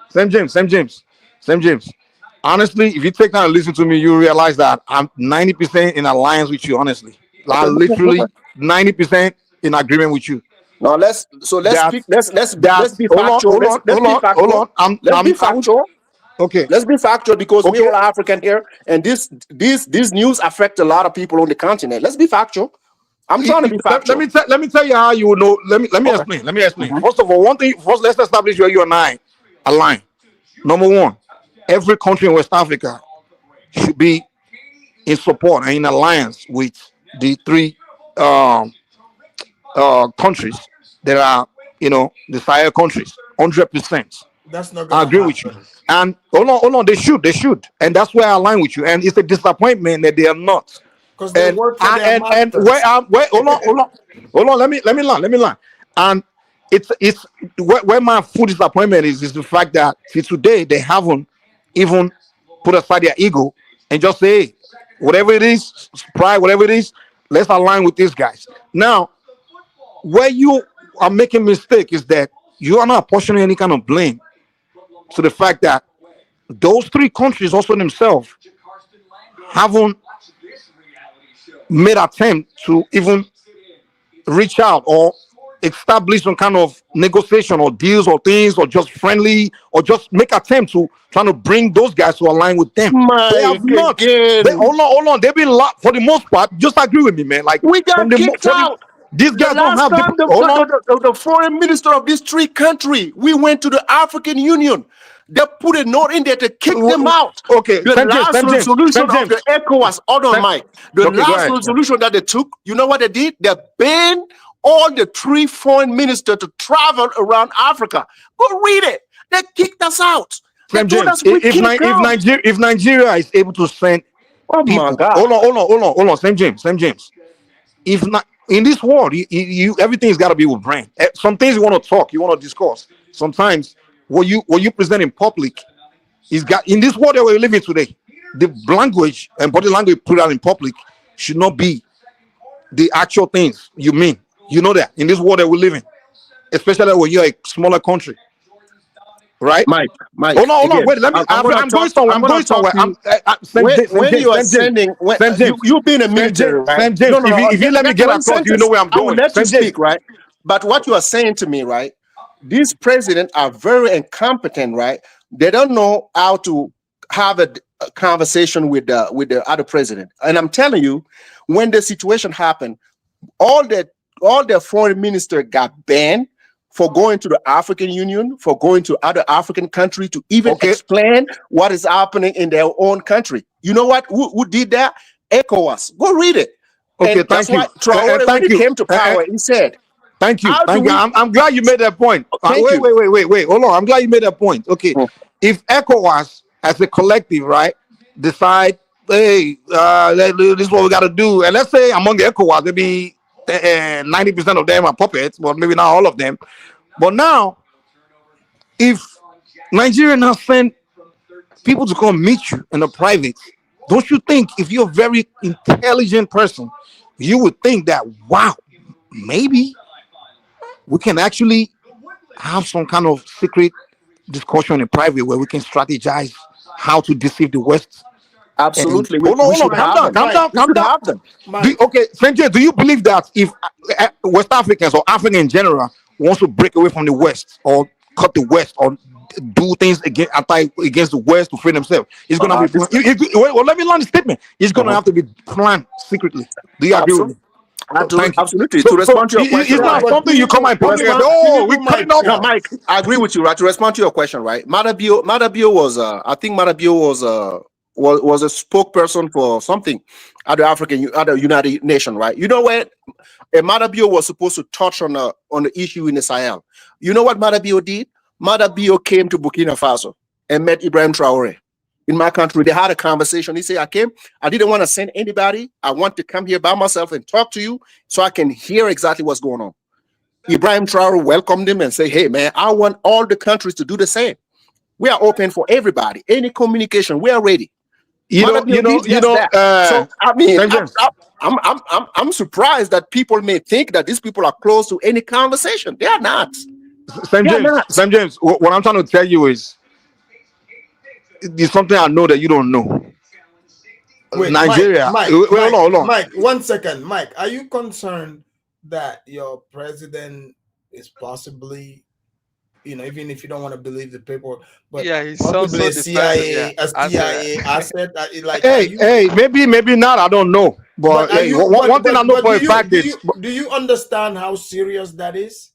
St. James. Honestly, if you take time to listen to me, you realize that I'm 90% in alliance with you. Honestly, I'm literally 90% in agreement with you. Now let's be factual. Let's be factual. Okay. Let's be factual because we're all African here, and this news affect a lot of people on the continent. Let's be factual. I'm trying to be factual. Let me tell you how you will know. Let me explain. Let me explain. First of all, one thing. First, let's establish where you and I align. Number one, every country in West Africa should be in support and in alliance with the three countries that are, the Sahel countries. 100%. That's not. I agree with you. And hold on. They should, and that's where I align with you. And it's a disappointment that they are not. Because they work for their and hold on. Let me learn. And it's where my full disappointment is the fact that till today they haven't even put aside their ego and just say, hey, whatever it is, pride, whatever it is, let's align with these guys. Now, where you are making mistake is that you are not apportioning any kind of blame to the fact that those three countries also themselves haven't made attempt to even reach out or establish some kind of negotiation or deals or things or just friendly or just make attempt to trying to bring those guys to align with them. They have not. Hold on. They've been for the most part. Just agree with me, man. Like we got kicked out. These guys don't have the foreign minister of these three countries. We went to the African Union. They put a note in there to kick them out. Okay, the last resolution of the ECOWAS. Hold on, Mike. The last resolution that they took, you know what they did? They banned all the three foreign ministers to travel around Africa. Go read it. They kicked us out. If Nigeria is able to send people, my God. Hold on, St. James. If not in this world, you everything's got to be with brand. Some things you want to talk, you want to discuss. Sometimes what you present in public is got in this world that we're living today. The language and body language put out in public should not be the actual things you mean. You know that in this world that we live in, especially when you're a smaller country, right? Mike. Hold on. Wait, let me. I'm going somewhere. When you are sending, you've been a military, right? St. James, if you let me get across, you know where I'm going. I will let you speak, right? But what you are saying to me, right? These presidents are very incompetent, right? They don't know how to have a conversation with the other president. And I'm telling you, when the situation happened, all their foreign minister got banned for going to the African Union, for going to other African countries to even explain what is happening in their own country. You know what? Who did that? ECOWAS. Go read it. Okay, thank you. Traore, when he came to power, he said, Thank you. I'm glad you made that point. Wait. Hold on. I'm glad you made that point. Okay. If ECOWAS as a collective, right, decide, hey, this is what we got to do. And let's say among the ECOWAS, maybe 90% of them are puppets, but maybe not all of them. But now, if Nigeria now send people to come meet you in the private, don't you think if you're a very intelligent person, you would think that, wow, maybe we can actually have some kind of secret discussion in private where we can strategize how to deceive the West. And Absolutely. hold on, We hold on, should calm have down, them. calm down, We calm should down. have them. Okay, Sanjay, do you believe that if West Africans or Africa in general wants to break away from the West or cut the West or do things against the West to free themselves, it's gonna be This, planned. Well, let me learn the statement. It's gonna have to be planned secretly. Do you agree with me? Thank you. Absolutely. To So respond to your question, it's Yeah, not right? but something you come and To point me and respond, say, "Oh, we're Tinubu cutting might off." no, care. Mike, I agree with you, right? To respond to your question, right? Madabio was, I think Madabio was a spokesperson for something at the United Nations, right? You know where Madabio was supposed to touch on the issue in the Sahel. You know what Madabio did? Madabio came to Burkina Faso and met Ibrahim Traore. In my country, they had a conversation. He said, I didn't want to send anybody. I want to come here by myself and talk to you so I can hear exactly what's going on. Ibrahim Traore welcomed him and said, hey, man, I want all the countries to do the same. We are open for everybody. Any communication, we are ready. Madabio did just that. So, I mean, I'm surprised that people may think that these people are close to any conversation. They are not. Sam James, what I'm trying to tell you is it's something I know that you don't know. Wait, Nigeria. Hold on. Mike, 1 second. Mike, are you concerned that your president is possibly, even if you don't want to believe the paperwork, but Yeah, he sounds possibly so a CIA, defensive. Yeah, CIA asset? Hey, maybe not. I don't know. But hey, one thing I know for a fact is, do you understand how serious that is?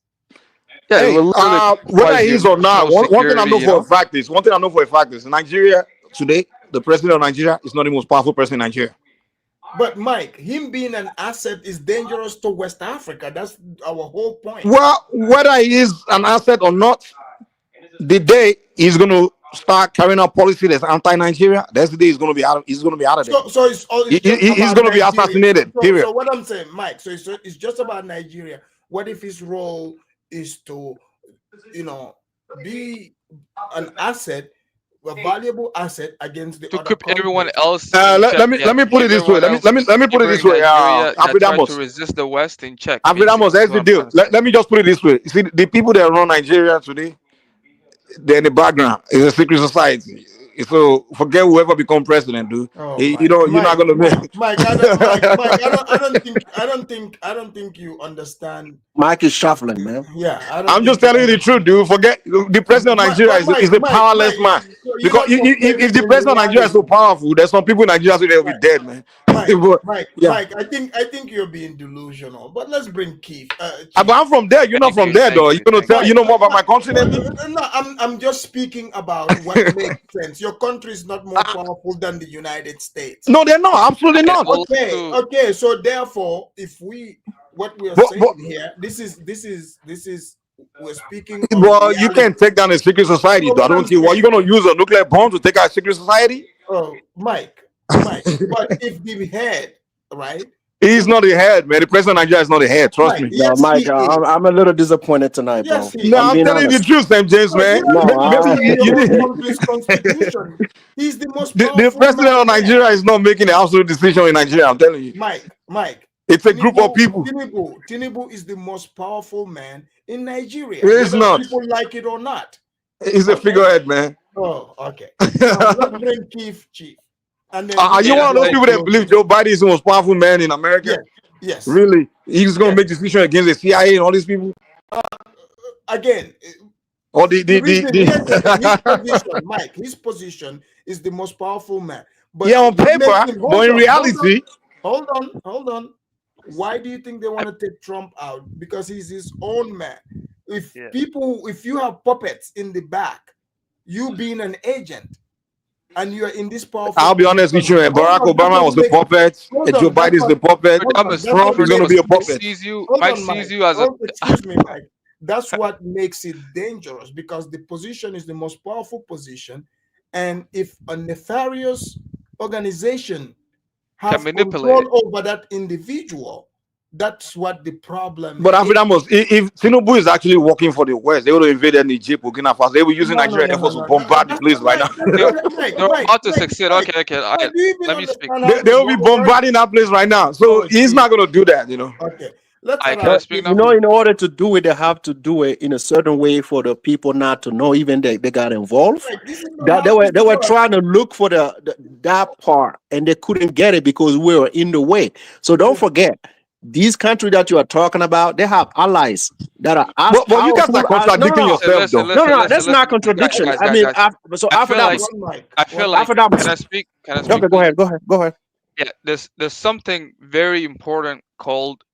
Yeah, hey, whether he is or not, one thing I know for a fact is Nigeria today, the president of Nigeria is not the most powerful person in Nigeria. But Mike, him being an asset is dangerous to West Africa. That's our whole point. Well, whether he is an asset or not, the day he's going to start carrying out policy that's anti-Nigeria, that's the day he's going to be out of. He's going to be out of there. So it's he's going to be assassinated. Period. So what I'm saying, Mike, it's just about Nigeria. What if his role is to, be an asset, a valuable asset against the other countries? Everyone else. Let me put it this way. Let me put it this way. Trying to resist the West in check. Afridamos, that's the deal. Let me just put it this way. See, the people that run Nigeria today, they're in the background. It's a secret society. So forget whoever become president, dude. You're not gonna make. Mike, I don't think you understand. Mike is shuffling, man. Yeah, I'm just telling you the truth, dude. Forget the president of Nigeria is a powerless man. Because if the president of Nigeria is so powerful, there's some people in Nigeria so they'll be dead, man. Mike, I think you're being delusional. But let's bring Keith. But I'm from there. You're not from there, though. You're gonna tell you know more about my country than me. No, I'm just speaking about what makes sense. Your country is not more powerful than the United States. No, they're not. Absolutely not. Okay. So therefore, if what we are saying here, this is we're speaking. Well, you can't take down a secret society, though. I don't see why you're gonna use a nuclear bomb to take out a secret society. Oh, Mike. But if the head, right? He's not the head, man. The president of Nigeria is not the head. Trust me. Yes, Mike, I'm a little disappointed tonight, bro. Yes, no, I'm telling you the truth, Sam James, man. He's the most powerful the president of Nigeria is not making the absolute decision in Nigeria. I'm telling you. Mike. It's a group of people. Tinubu is the most powerful man in Nigeria. It's not. People like it or not. He's a figurehead, man. Oh, okay. Let's bring Chief. And then are you one of those people that believe Joe Biden is the most powerful man in America? Yes. Really? He's going to make decision against the CIA and all these people? Again. Or his position, Mike, his position is the most powerful man. But on paper, but in reality. Hold on. Why do you think they want to take Trump out? Because he's his own man. If you have puppets in the back, you being an agent, and you are in this powerful. I'll be honest with you, Barack Obama was the puppet, and Joe Biden is the puppet. Trump is going to be a puppet. Mike sees you as a. Excuse me, Mike. That's what makes it dangerous, because the position is the most powerful position, and if a nefarious organization has control over that individual, that's what the problem But Afridamos, if Tinubu is actually working for the West, they would have invaded Egypt, Burkina Faso. They were using Nigeria Air Force to bombard the place right now. They're about to succeed. Okay. Let me speak. They will be bombarding that place right now. So he's not going to do that, Okay. let's I can I allow But speak Keith now? you know, to. in order to do it, they have to do it in a certain way for the people not to know, even they got involved. Like, this is not That how this they were works. trying to look for that part, and they couldn't get it because we were in the way. So don't forget, these countries that you are talking about, they have allies that are as But you guys are powerful as no, contradicting no, Listen, yourself, listen, though. no, listen, no. listen, That's not listen, contradiction. guys, I guys, mean, guys. so I after feel that, like One mic. I One feel mic. like. after that, Can I speak? Can I speak, okay, go please? ahead, go ahead, go ahead. Yeah, there's something very important called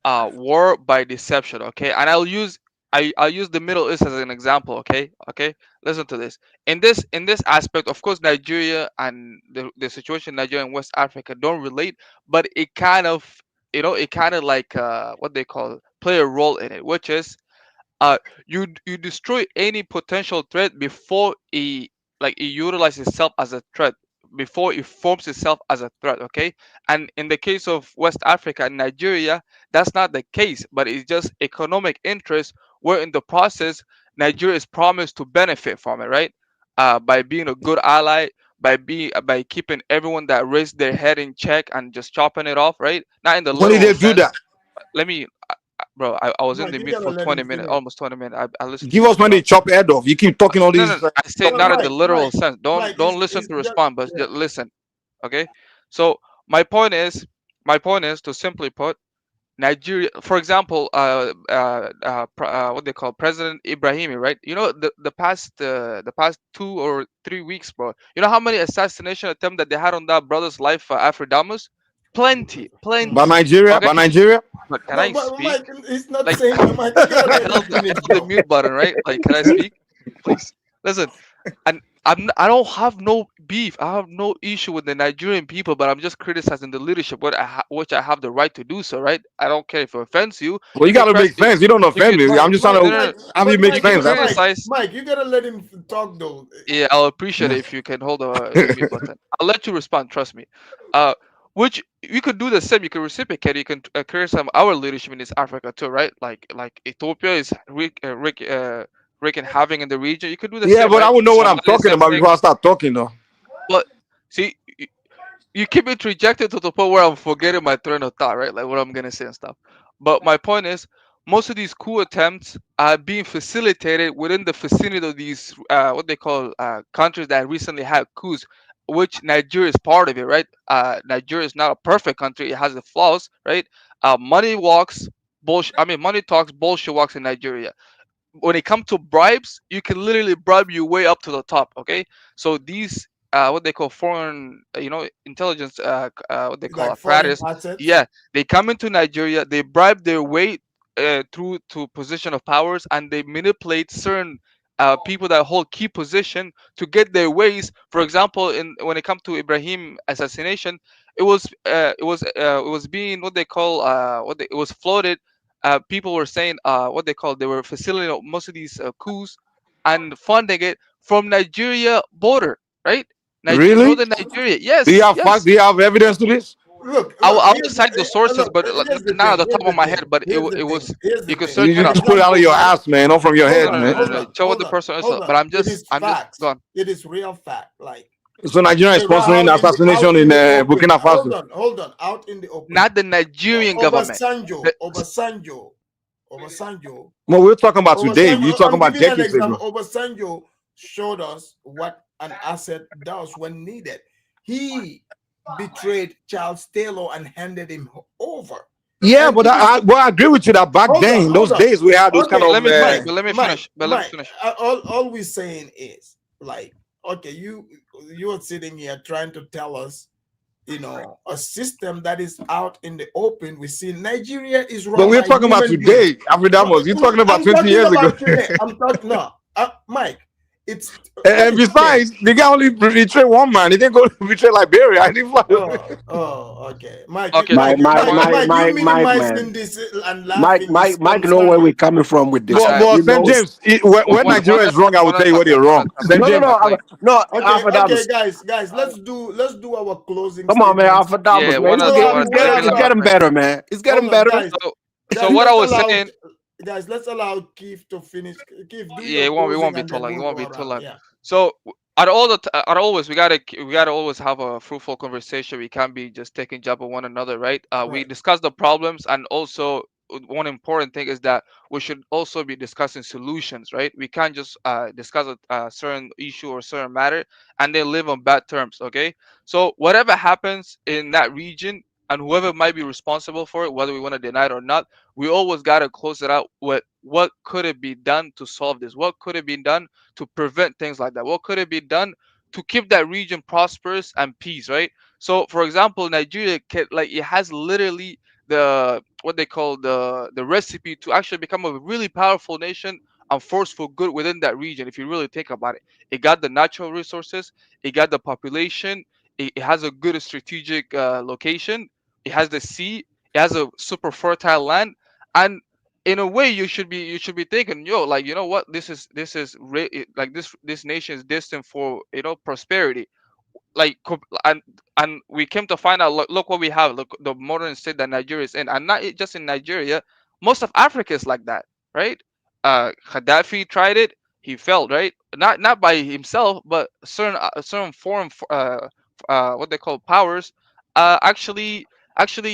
war by deception. Okay, and I'll use the Middle East as an example. Okay, listen to this. In this aspect, of course, Nigeria and the situation in Nigeria and West Africa don't relate, but it kind of, it kind of like what they call play a role in it, which is you destroy any potential threat before it utilizes itself as a threat, before it forms itself as a threat. Okay, and in the case of West Africa and Nigeria, that's not the case, but it's just economic interest, where in the process Nigeria is promised to benefit from it, right? By being a good ally, by keeping everyone that raised their head in check and just chopping it off, right? Not in the When did literal they do sense. that? Let me bro, I was in Mike, the you mute gotta for let 20 him minutes, finish. almost 20 minutes. I listened to Give you us as when they well. chop head off. You keep talking all No, no, these. no. I say not in the Mike, literal sense. Don't Mike, don't listen is to just respond, but yeah. just listen. Okay. So my point is to simply put, Nigeria, for example, what they call President Ibrahimi, right? The past 2 or 3 weeks, bro. You know how many assassination attempts that they had on that brother's life, Afrodamus? Plenty, By plenty. Nigeria? Okay, By Nigeria? but can I But speak? Mike, he's not Like, saying. Mike, you gotta I let him held I finish, held the bro. mute button, right? Like, can I speak, please? Listen, and I don't have no beef. I have no issue with the Nigerian people, but I'm just criticizing the leadership, which I have the right to do so, right? I don't care if it offends you. Well, You you can got to criticize. make sense. You don't You offend could me. I'm Mike, just trying Mike, no, to no, Mike, no. have you but make You Mike, can sense. That's all. Mike, criticize. Mike, you gotta let him talk though. Yeah, I'll appreciate it if you can hold the mute button. I'll let you respond. Trust me. Uh, which you could do the same. You can reciprocate. You can criticize our leadership in East Africa too, right? Like Ethiopia is wreaking havoc in the region. You could do the Yeah, same, but I right? would know what I'm Somalia, talking same about thing. before I start talking, though. But see, you keep interjecting to the point where I'm forgetting my train of thought, right? Like what I'm gonna say and stuff. But my point is, most of these coup attempts are being facilitated within the vicinity of these what they call countries that recently had coups, which Nigeria is part of it, right? Nigeria is not a perfect country; it has its flaws, right? Money walks, bullshit. I mean, money talks, bullshit walks in Nigeria. When it comes to bribes, you can literally bribe your way up to the top. Okay, so these what they call foreign, intelligence, what they call Like foreign apparatus, assets. yeah, they come into Nigeria, they bribe their way through to position of powers, and they manipulate certain people that hold key position to get their ways. For example, in when it comes to Ibrahim assassination, it was being what they call it was floated. People were saying what they call, they were facilitating most of these coups and funding it from Nigeria border, right? Really? Northern Nigeria. Do you Yes, have yes. do you have evidence to this? Look, I will, look. I will cite the sources, Look. but Here's the not at thing. the Here's top of the my thing. head. But Here's the it thing. was, Here's the you can thing. search You it For up. just put it out of example, your ass, man, not from your hold head, on, No, man. no, hold no, no. on, Show what hold the on, person is. hold But on. It is I'm just facts. gone. It is real fact. Like So Nigeria is sponsoring the assassination out in in the open. Burkina Faso. Hold on, out in the open. Not the Nigerian government. Obasanjo, The- Obasanjo, Obasanjo, Well, we're talking about today. You're Obasanjo. talking I'm about giving you an decades example. ago. Obasanjo showed us what an asset does when needed. He betrayed Charles Taylor and handed him over. Yeah, And but this is I agree with you that back then, in those hold on. days, we had those kind Okay, of. Mike, Let me Mike, finish. But let me Mike. finish. All we're saying is like, okay, you are sitting here trying to tell us, a system that is out in the open. We see Nigeria is But run we're by talking about human beings. today, Afridamos. You're talking about I'm 20 talking years ago. about today. I'm talking no, Mike. It's what And is today? besides, the guy only betrayed one man. He didn't go betray Liberia. I didn't fly. Okay, Mike, Okay, My, so my my, point. my, Mike, you my, Mike, minimizing man. this and Mike, laughing is Mike, Mike, know where we're concerning. coming from with this, I, man. I But You St. know. James, when Nigeria is wrong, I will one at tell a you time, what guys. they're One at wrong. a time. St. No, no, James. no, Like, no, Okay, Alpha okay, Damus. guys, let's do our closing Come on, man, statements. Alpha yeah, Damus, man. one It's at a getting, one. it's Let getting, me it's let me getting finish. better, man. It's Hold getting on, better. So what I let's was allow saying, let's allow Keith to finish. Keith, do yeah, your it won't closing be and too then long. It we'll won't go be too around. long. Yeah. So at always we gotta always have a fruitful conversation. We can't be just taking job of one another, right? We Right. discuss the problems, and also one important thing is that we should also be discussing solutions, right? We can't just discuss a certain issue or certain matter and then live on bad terms. Okay, so whatever happens in that region and whoever might be responsible for it, whether we want to deny it or not, we always got to close it out with what could it be done to solve this, what could it be done to prevent things like that, what could it be done to keep that region prosperous and peace, right? So for example, Nigeria like it has literally the what they call the recipe to actually become a really powerful nation and force for good within that region. If you really think about it, it got the natural resources, it got the population, it has a good strategic location, it has the sea, it has a super fertile land, and in a way you should be thinking, yo, like, you know what, like this nation is destined for, prosperity. Like and we came to find out, look what we have, look the modern state that Nigeria is in, and not just in Nigeria, most of Africa is like that, right? Gaddafi tried it, he failed, right? Not by himself, but certain foreign what they call powers actually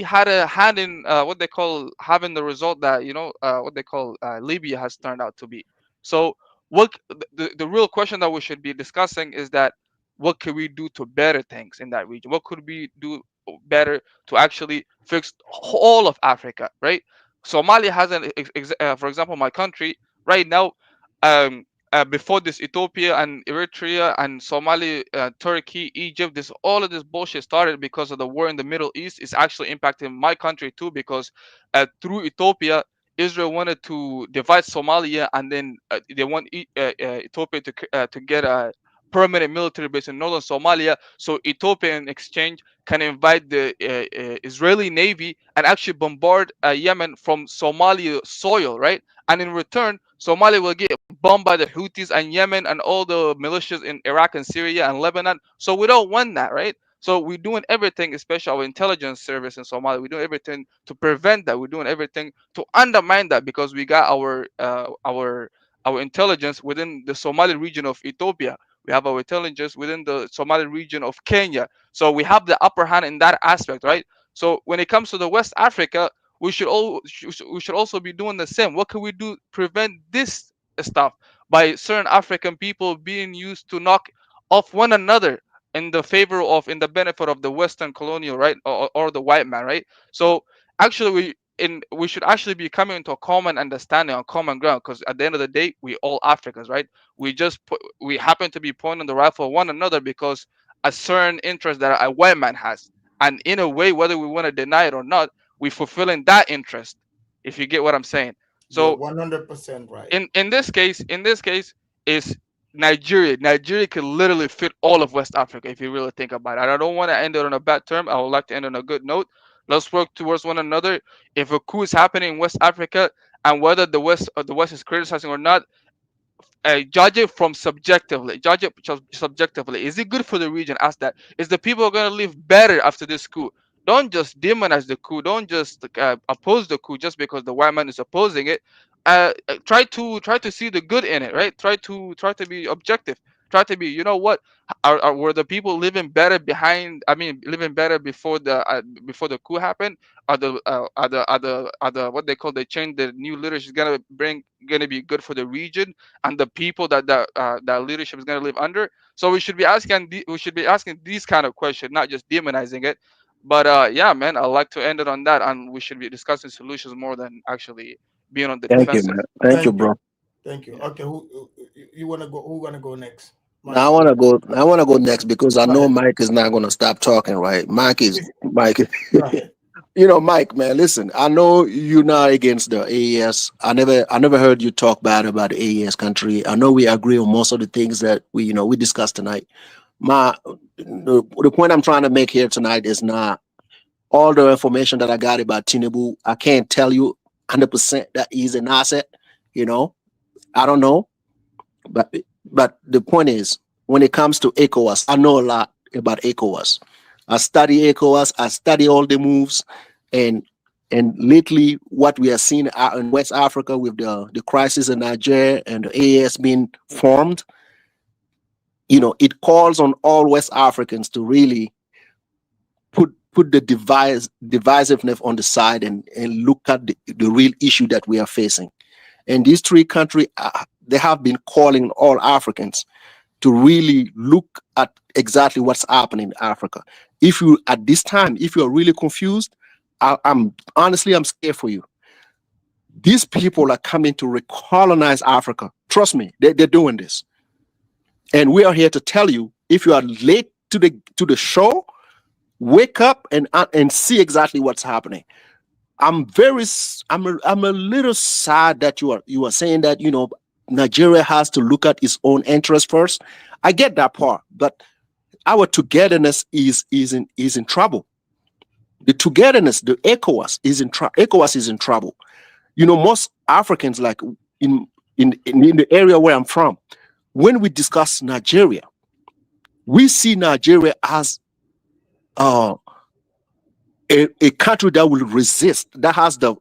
had a hand in what they call having the result that what they call Libya has turned out to be. So the real question that we should be discussing is that what could we do to better things in that region? What could we do better to actually fix all of Africa, right? Somalia has for example, my country right now, um, before this, Ethiopia and Eritrea and Somalia, Turkey, Egypt, this all of this bullshit started because of the war in the Middle East. It's actually impacting my country too, because through Ethiopia, Israel wanted to divide Somalia, and then they want Ethiopia to get a permanent military base in northern Somalia, so Ethiopia in exchange can invite the Israeli Navy and actually bombard Yemen from Somalia soil, right? And in return, Somalia will get bombed by the Houthis and Yemen and all the militias in Iraq and Syria and Lebanon. So we don't want that, right? So we're doing everything, especially our intelligence service in Somalia. We're doing everything to prevent that. We're doing everything to undermine that, because we got our intelligence within the Somali region of Ethiopia. We have our intelligence within the Somali region of Kenya. So we have the upper hand in that aspect, right? So when it comes to the West Africa, we should also be doing the same. What can we do to prevent this stuff by certain African people being used to knock off one another in the benefit of the Western colonial, right, or the white man, right? So actually we should actually be coming to a common understanding, a common ground, because at the end of the day, we all Africans, right? We happen to be pointing the rifle at one another because a certain interest that a white man has, and in a way, whether we want to deny it or not, we fulfilling that interest, if you get what I'm saying. You're So 100% right. in this case is Nigeria could literally fit all of West Africa if you really think about it. And I don't want to end it on a bad term. I would like to end on a good note. Let's work towards one another. If a coup is happening in West Africa, and whether the West is criticizing or not, judge it from subjectively. Judge it subjectively. Is it good for the region? Ask that. Is the people going to live better after this coup? Don't just demonize the coup. Don't just oppose the coup just because the white man is opposing it. Try to see the good in it, right? Try to be objective. Try to be. You know what? Were the people living better behind? I mean, living better before the coup happened? Are the what they call the change, the new leadership is gonna be good for the region and the people that leadership is going to live under. So we should be asking these kind of questions, not just demonizing it. But yeah, man, I'd like to end it on that, and we should be discussing solutions more than actually being on the Thank you, defensive. man. Thank you, Thank you. bro. Thank you. Okay, you wanna go? Who wanna go next? Now I Mike, want to go. I want to go next because I go know ahead. Mike is not going to stop talking. Right? Mike. Go ahead. Mike, man. Listen, I know you're not against the AES. I never heard you talk bad about the AES country. I know we agree on most of the things that we discussed tonight. The point I'm trying to make here tonight is not all the information that I got about Tinubu. I can't tell you 100% that he's an asset. I don't know. But the point is, when it comes to ECOWAS, I know a lot about ECOWAS. I study ECOWAS. I study all the moves, and lately, what we are seeing out in West Africa with the crisis in Nigeria and the AAS being formed, it calls on all West Africans to really put put the divisiveness on the side and look at the real issue that we are facing. And these three countries, they have been calling all Africans to really look at exactly what's happening in Africa. If you, at this time, if you're really confused, I'm scared for you. These people are coming to recolonize Africa. Trust me, they're doing this. And we are here to tell you, if you are late to the show, wake up and see exactly what's happening. I'm a little sad that you are saying that, you know, Nigeria has to look at its own interest first. I get that part, but our togetherness is in trouble. The togetherness, the ECOWAS is in trouble. You know, most Africans, like in the area where I'm from, when we discuss Nigeria, we see Nigeria as a country that will resist, that has the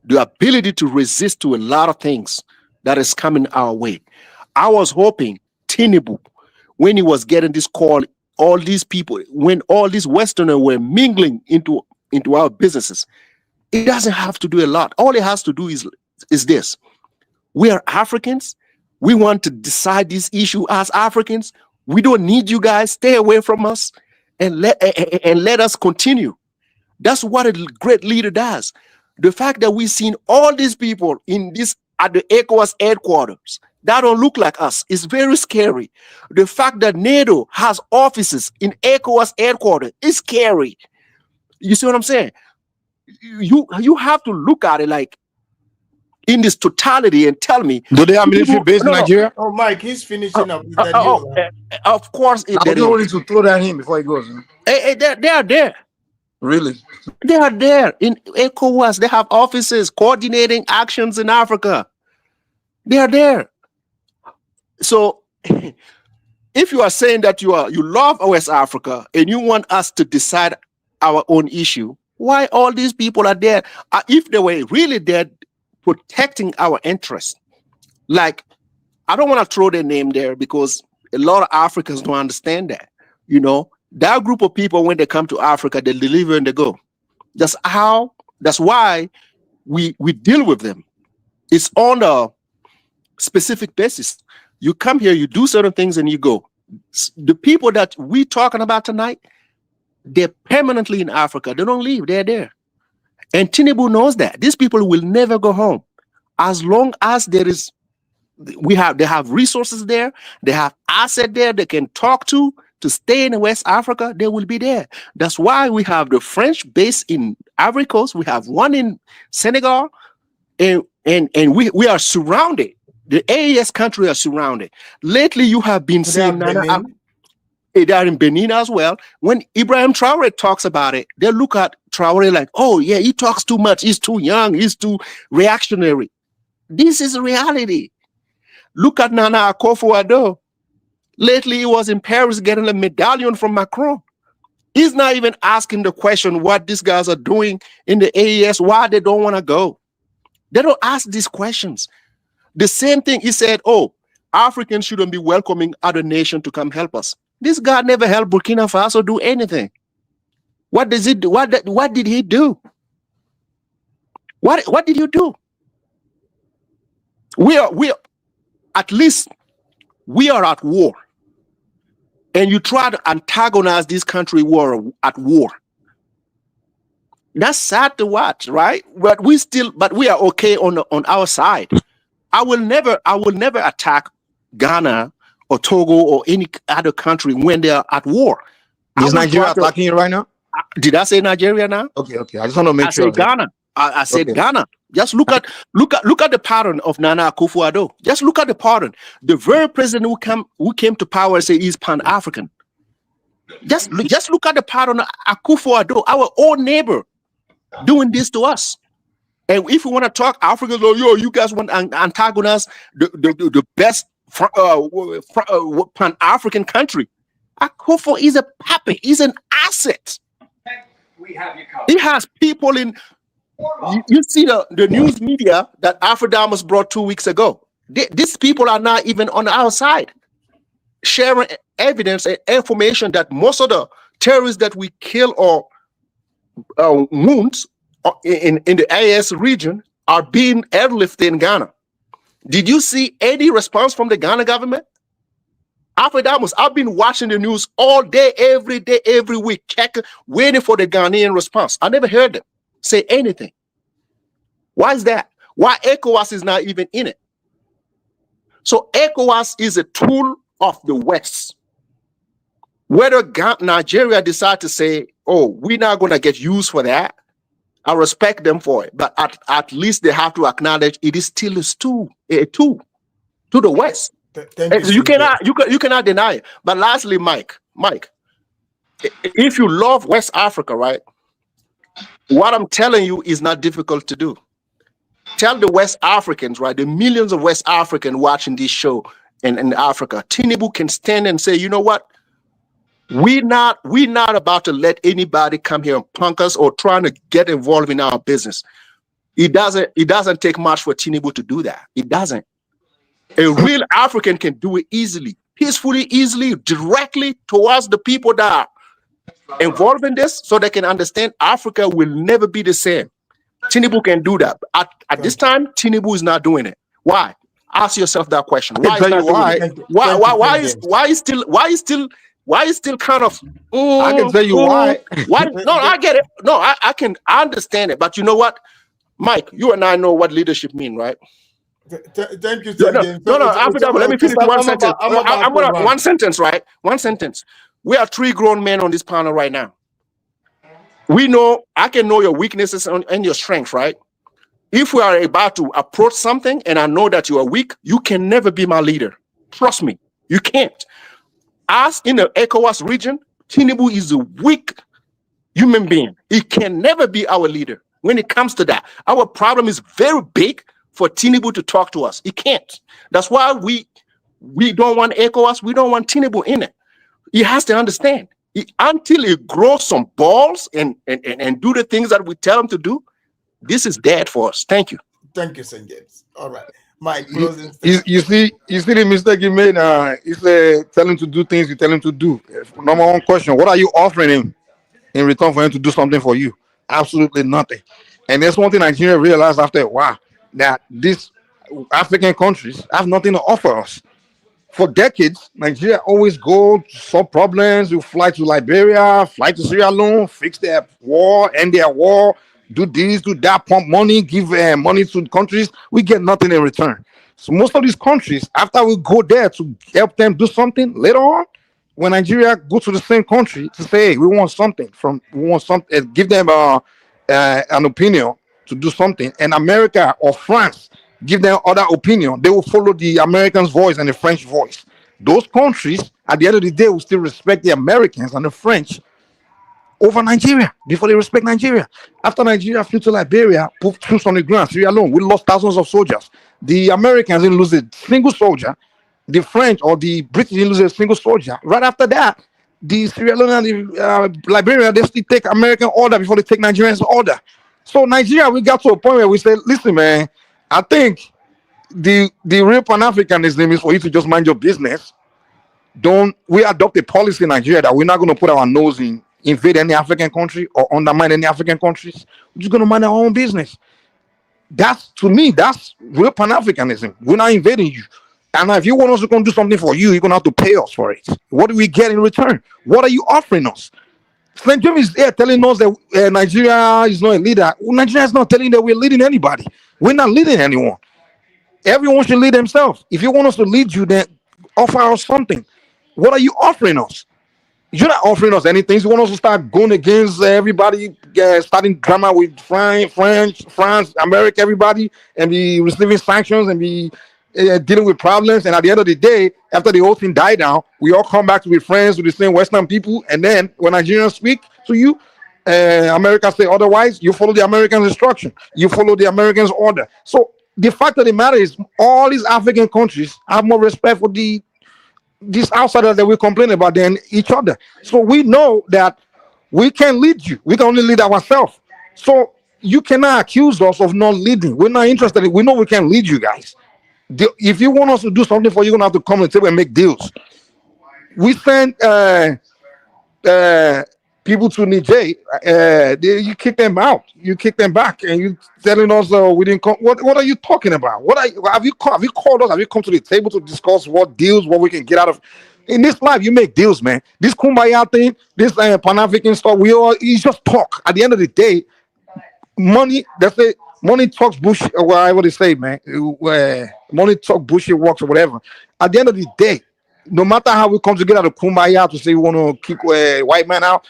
ability to resist to a lot of things that is coming our way. I was hoping Tinubu, when he was getting this call, all these people, when all these Westerners were mingling into our businesses, it doesn't have to do a lot. All it has to do is this. We are Africans. We want to decide this issue as Africans. We don't need you guys. Stay away from us and let us continue. That's what a great leader does. The fact that we've seen all these people at the ECOWAS headquarters that don't look like us is very scary. The fact that NATO has offices in ECOWAS headquarters is scary. You see what I'm saying? You have to look at it like in this totality and tell me. Do they have military base in Nigeria? Oh, Mike, he's finishing up. Is that you? Of course. I was going to throw that in before he goes. They are there. Really? They are there in ECOWAS. They have offices coordinating actions in Africa. They are there. So if you are saying that you love West Africa and you want us to decide our own issue, why all these people are there? If they were really there protecting our interests, like, I don't want to throw their name there because a lot of Africans don't understand that. You know, that group of people, when they come to Africa, they deliver and they go. That's why we deal with them. It's on a specific basis. You come here, you do certain things, and you go. The people that we're talking about tonight, they're permanently in Africa. They don't leave. They're there. And Tinubu knows that. These people will never go home. As long as they have resources there, they have assets there they can talk to stay in West Africa, they will be there. That's why we have the French base in Ivory Coast. We have one in Senegal, and we are surrounded. The AES country are surrounded. Lately, you have been seeing they are in Benin as well. When Ibrahim Traore talks about it, they look at Traore like, oh yeah, he talks too much. He's too young. He's too reactionary. This is reality. Look at Nana Akufo-Addo. Lately, he was in Paris getting a medallion from Macron. He's not even asking the question what these guys are doing in the AES, why they don't want to go. They don't ask these questions. The same thing he said, oh, Africans shouldn't be welcoming other nations to come help us. This guy never helped Burkina Faso do anything. What does it do? What did he do? What did you do? We are at least we are at war. And you try to antagonize this country at war. That's sad to watch, right? But we are okay on our side. I will never attack Ghana or Togo or any other country when they are at war. Is Nigeria attacking you right now? Did I say Nigeria now? Okay. I just want to make sure. I said Ghana. I said Ghana. Just look at the pattern of Nana Akufo-Addo. Just look at the pattern. The very president who came to power and say he's Pan-African. Just look at the pattern of Akufo-Addo, our own neighbor, doing this to us. And if we want to talk Africans, you guys want to antagonize the best Pan-African country. Akufo is a puppet. He's an asset. He has people in. You see the news media that Afrodamus brought 2 weeks ago. These people are not even on our side, sharing evidence and information that most of the terrorists that we kill or wounds in the AS region are being airlifted in Ghana. Did you see any response from the Ghana government? After that, I've been watching the news all day, every week, checking, waiting for the Ghanaian response. I never heard them say anything. Why is that? Why ECOWAS is not even in it? So ECOWAS is a tool of the West. Whether Nigeria decide to say, oh, we're not going to get used for that, I respect them for it. But at least they have to acknowledge it is still a tool to the West. You cannot deny it. But lastly, Mike, if you love West Africa, right, what I'm telling you is not difficult to do. Tell the West Africans, right, the millions of West Africans watching this show in Africa, Tinubu can stand and say, you know what? We're not about to let anybody come here and punk us or trying to get involved in our business. It doesn't take much for Tinubu to do that. It doesn't. A real African can do it easily, peacefully, easily, directly towards the people that are involved in this, so they can understand Africa will never be the same. Tinubu can do that. At this time, Tinubu is not doing it. Why? Ask yourself that question. Why is not doing it? Why is still kind of? I can tell you why. Why? No, I get it. No, I understand it. But you know what, Mike? You and I know what leadership mean, right? Thank you, No. After that, let me finish one sentence. I'm gonna one sentence, right? One sentence. We are 3 grown men on this panel right now. We know, I can know your weaknesses and your strengths, right? If we are about to approach something and I know that you are weak, you can never be my leader. Trust me, you can't. As in the ECOWAS region, Tinubu is a weak human being. He can never be our leader. When it comes to that, our problem is very big for Tinubu to talk to us. He can't. That's why we don't want ECOWAS. We don't want Tinubu in it. He has to understand. Until he grows some balls and do the things that we tell him to do, this is dead for us. Thank you. Thank you, St. James. All right. Mike, closing you see the mistake he made. He's tell him to do things you tell him to do. Number one question: what are you offering him in return for him to do something for you? Absolutely nothing. And there's one thing Nigeria realized after a while, that these African countries have nothing to offer us. For decades, Nigeria always go solve problems. You fly to Liberia, fly to Sierra Leone, fix their war, end their war, do this, do that, pump money, give money to countries. We get nothing in return. So most of these countries, after we go there to help them do something, later on, when Nigeria go to the same country to say, hey, we want something, give them an opinion to do something, and America or France give them other opinion, they will follow the Americans' voice and the French voice. Those countries, at the end of the day, will still respect the Americans and the French over Nigeria before they respect Nigeria. After Nigeria flew to Liberia, put troops on the ground, Sierra Leone, we lost thousands of soldiers. The Americans didn't lose a single soldier. The French or the British didn't lose a single soldier. Right after that, the Sierra Leone and the Liberia, they still take American order before they take Nigerians' order. So Nigeria, we got to a point where we said, listen, man, I think the real Pan-Africanism is for you to just mind your business. We adopt a policy in Nigeria that we're not going to put our nose in, invade any African country or undermine any African countries. We're just going to mind our own business. To me, that's real Pan-Africanism. We're not invading you. And if you want us to come do something for you, you're going to have to pay us for it. What do we get in return? What are you offering us? St. James is there telling us that Nigeria is not a leader. Well, Nigeria is not telling that we're leading anybody. We're not leading anyone. Everyone should lead themselves. If you want us to lead you, then offer us something. What are you offering us? You're not offering us anything. You want us to start going against everybody, starting drama with France, America, everybody, and be receiving sanctions and be dealing with problems. And at the end of the day, after the whole thing died down, we all come back to be friends with the same Western people. And then when Nigerians speak to you, America say otherwise, you follow the Americans' instruction. You follow the Americans' order. So the fact of the matter is, all these African countries have more respect for these outsiders that we complain about than each other. So we know that we can lead you. We can only lead ourselves. So you cannot accuse us of not leading. We're not interested. We know we can lead you guys. If you want us to do something for you, you're going to have to come and table and make deals. We send people to Niger, you kick them out, you kick them back, and you telling us we didn't come. What are you talking about? Have you called us? Have you come to the table to discuss what deals, what we can get out of? In this life, you make deals, man. This kumbaya thing, this Pan African stuff, you just talk. At the end of the day, money. That's it. Money talks bullshit. Or whatever they say, man. Money talk bullshit works or whatever. At the end of the day, no matter how we come together to kumbaya to say we want to kick white man out,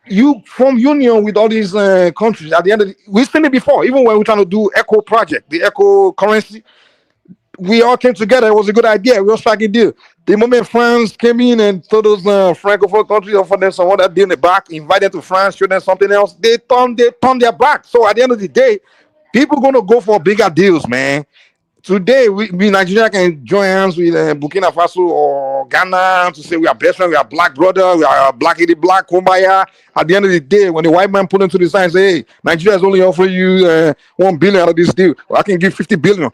you form union with all these countries. At the end of we've seen it before. Even when we're trying to do Echo project, the Echo currency, we all came together. It was a good idea. We all struck a deal. The moment France came in and told those francophone countries offered them some other deal in the back, invited to France, showed them something else, they turned their back. So at the end of the day, people gonna go for bigger deals, man. Today, we Nigeria can join hands with Burkina Faso or Ghana to say we are best friends, we are black brother, we are black black kumbaya. At the end of the day, when the white man put them to the side and say, hey, Nigeria is only offering you 1 billion out of this deal, well, I can give 50 billion.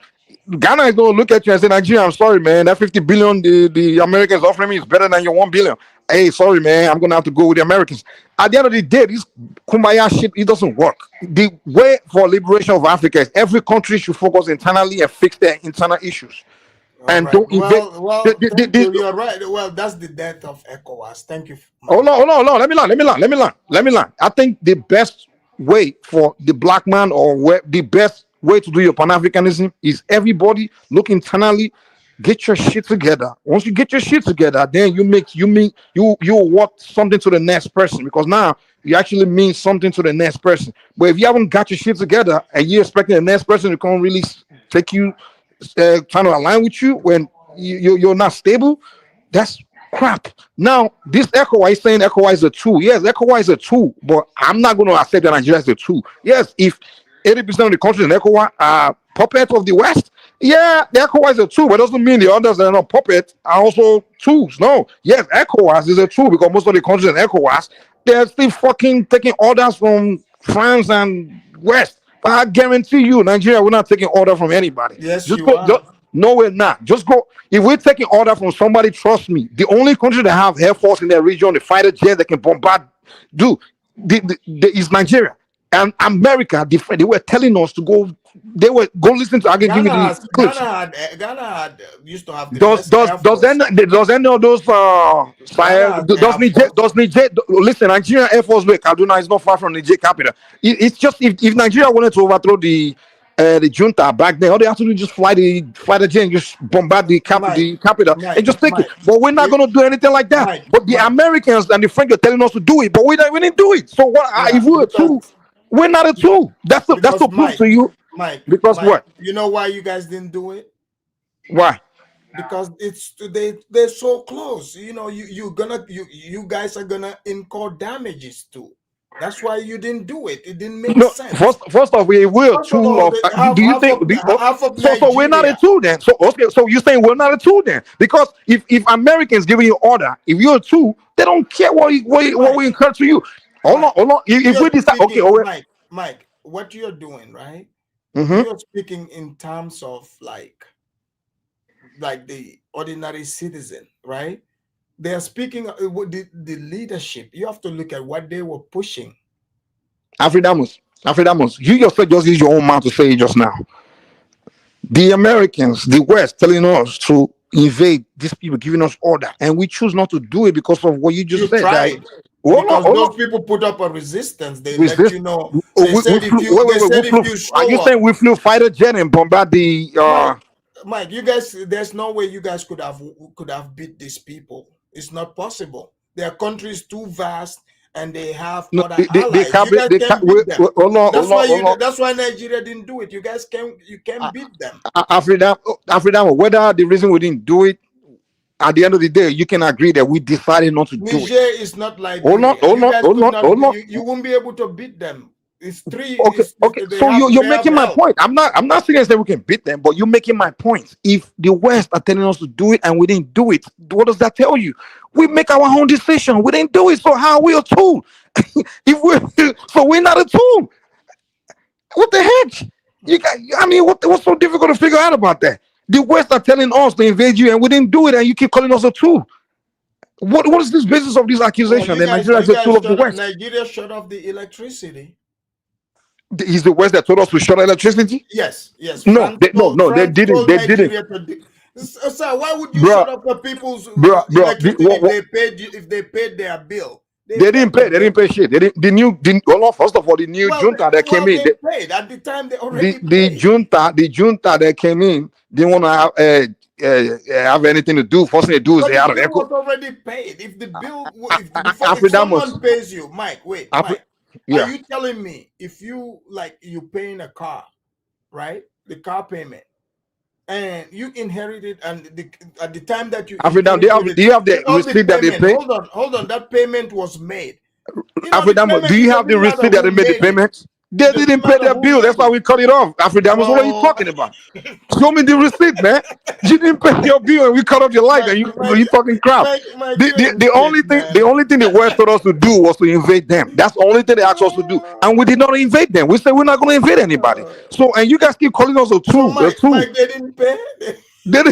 Ghana is going to look at you and say, Nigeria, I'm sorry, man. That 50 billion the Americans offering me is better than your 1 billion. Hey, sorry, man. I'm going to have to go with the Americans. At the end of the day, this kumbaya shit, it doesn't work. The way for liberation of Africa is every country should focus internally and fix their internal issues. And Right. don't invade. Well, thank you. You're right. Well, that's the death of ECOWAS. Thank you. Hold on. Let me learn. I think the best way for the black man the best way to do your Pan-Africanism is everybody look internally, get your shit together. Once you get your shit together, then you want something to the next person, because now you actually mean something to the next person. But if you haven't got your shit together and you're expecting the next person to come really take you, trying to align with you when you're not stable, that's crap. Now, this ECOWAS is saying ECOWAS is a tool. Yes, ECOWAS is a tool, but I'm not going to accept that Nigeria is a tool. Yes, if 80% of the countries in ECOWAS are puppets of the West, yeah, the ECOWAS is a tool, but it doesn't mean the others that are not puppets are also tools. No, yes, ECOWAS is a tool because most of the countries in ECOWAS, they're still fucking taking orders from France and West. But I guarantee you, Nigeria, we're not taking order from anybody. Yes, Just you go. are. No, we're not. Just go. If we're taking order from somebody, trust me, the only country that have air force in their region, the fighter jet that can bombard, is Nigeria. And America, they were telling us to go. They were go listen to. I can give you the clips. Ghana had used to have the Does best air force. any of those does Niger listen? Nigerian Air Force Base Kaduna is not far from Niger capital. It's just if Nigeria wanted to overthrow the junta back then, all they have to do is just fly the jet and just bombard the capital and just take it. But we're not going to do anything like that. But the Americans and the French are telling us to do it, but we didn't do it. So what? If we're a tool, we're not a tool. That's the proof to you. Because what? You know why you guys didn't do it? Why? Because they're so close. You know, you guys are gonna incur damages too. That's why you didn't do it. It didn't make sense. First off, we're a tool of. Do you think? So we're not a tool then. So okay, so you're saying we're not a tool then? Because if Americans giving you order, if you're a tool, they don't care what we incur to you. Hold on. If we decide, okay, Mike, what you're doing, right? Mm-hmm. You're speaking in terms of like the ordinary citizen, right? They are speaking with the leadership. You have to look at what they were pushing. Afridamus, you yourself just use your own mouth to say it just now. The Americans, the West, telling us to invade these people, giving us order, and we choose not to do it because of what you just said. Tried. Because those people put up a resistance. They let you know. They said if you show are you up, saying we flew fighter jet and bombard the? Mike, you guys, there's no way you guys could have beat these people. It's not possible. Their country is too vast, and they have other allies. You guys can't beat them. That's why Nigeria didn't do it. You guys can't beat them. Afrida, whether the reason we didn't do it, at the end of the day, you can agree that we decided not to do it. Niger is not like hold on. You won't be able to beat them. It's three. Okay. So you're making my point. I'm not saying that we can beat them, but you're making my point. If the West are telling us to do it and we didn't do it, what does that tell you? We make our own decision. We didn't do it, so how are we a tool? So we're not a tool. What the heck? What's so difficult to figure out about that? The West are telling us to invade you, and we didn't do it, and you keep calling us a tool. What is this business of this accusation that Nigeria is a tool of the West? Nigeria shut off the electricity. Is the West that told us to shut electricity? Yes, yes. No, they didn't. They didn't. Sir, why would you shut off the people's electricity if they paid their bill? They didn't pay. They didn't pay shit. They didn't. First of all, the new junta that came in. They paid at the time. They already paid. The junta that came in didn't want to have anything to do. First thing they do is they out of the echo. bill was already paid. If the bill, if someone pays you, Mike, wait, Mike, are you telling me if you paying a car, right? The car payment, and you inherited, and at the time that you do you have the receipt that they paid? Hold on, that payment was made. Do you have the receipt that they made the payment? They didn't pay their bill. That's why we cut it off. Afridamus, what are you talking about? Show me the receipt, man. You didn't pay your bill and we cut off your light, and you talking crap. The only thing the West told us to do was to invade them. That's the only thing they asked us to do, and we did not invade them. We said we're not going to invade anybody. So, and you guys keep calling us a tool. Mike, they didn't pay. They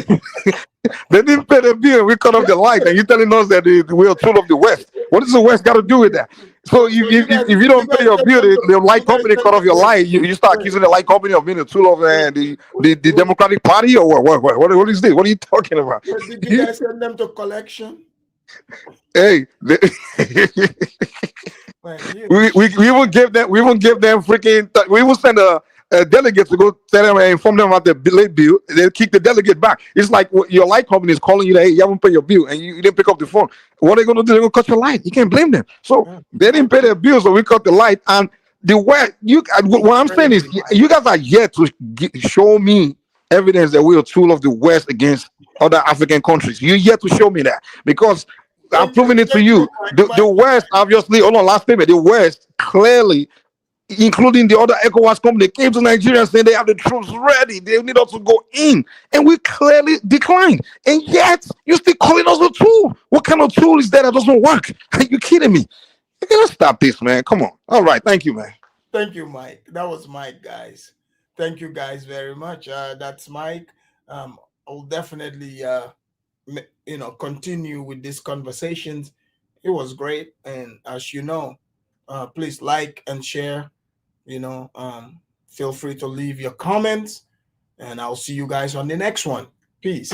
didn't pay the bill. We cut off the light, and you're telling us that we're a tool of the West. What does the West got to do with that? So if you don't pay your bill, the light company cut off your light. You start accusing the light company of being a tool of the Democratic Party, or what is this? What are you talking about? Did you guys send them to collection? Hey, we will give them freaking. We will send a delegate to go tell them and inform them about the late bill. They'll kick the delegate back. It's like your light company is calling you that, hey, you haven't paid your bill, and you didn't pick up the phone. What are they going to do? They're going to cut your light. You can't blame them. So they didn't pay their bill, so we cut the light. And the way what I'm saying is, you guys are yet to show me evidence that we're a tool of the West against other African countries. You're yet to show me that, because I'm proving it to you. The West, obviously, last statement, the West clearly, including the other ECOWAS company, came to Nigeria saying they have the troops ready. They need us to go in. And we clearly declined. And yet, you're still calling us a tool. What kind of tool is that doesn't work? Are you kidding me? You gotta stop this, man. Come on. All right. Thank you, man. Thank you, Mike. That was Mike, guys. Thank you, guys, very much. That's Mike. I'll definitely, continue with these conversations. It was great. And as you know, please like and share. Feel free to leave your comments, and I'll see you guys on the next one. Peace.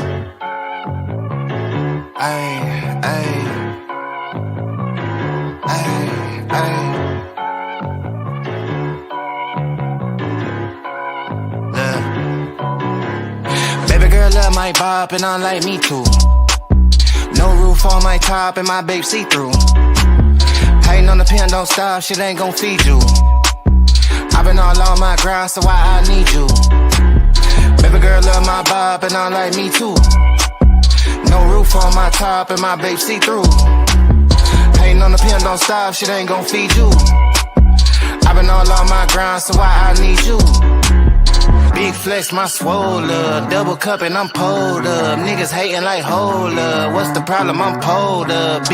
Baby girl love my bop and I like me too. No roof on my top and my babe see-through. Hating on the pen, don't stop, shit ain't gon' feed you. I've been all on my grind, so why I need you? Baby girl love my bop and I like me too. No roof on my top and my babe see-through. Hating on the pen, don't stop, shit ain't gon' feed you. I've been all on my grind, so why I need you? Big flex, my swole up. Double cup and I'm pulled up. Niggas hating like hold up. What's the problem? I'm pulled up. Big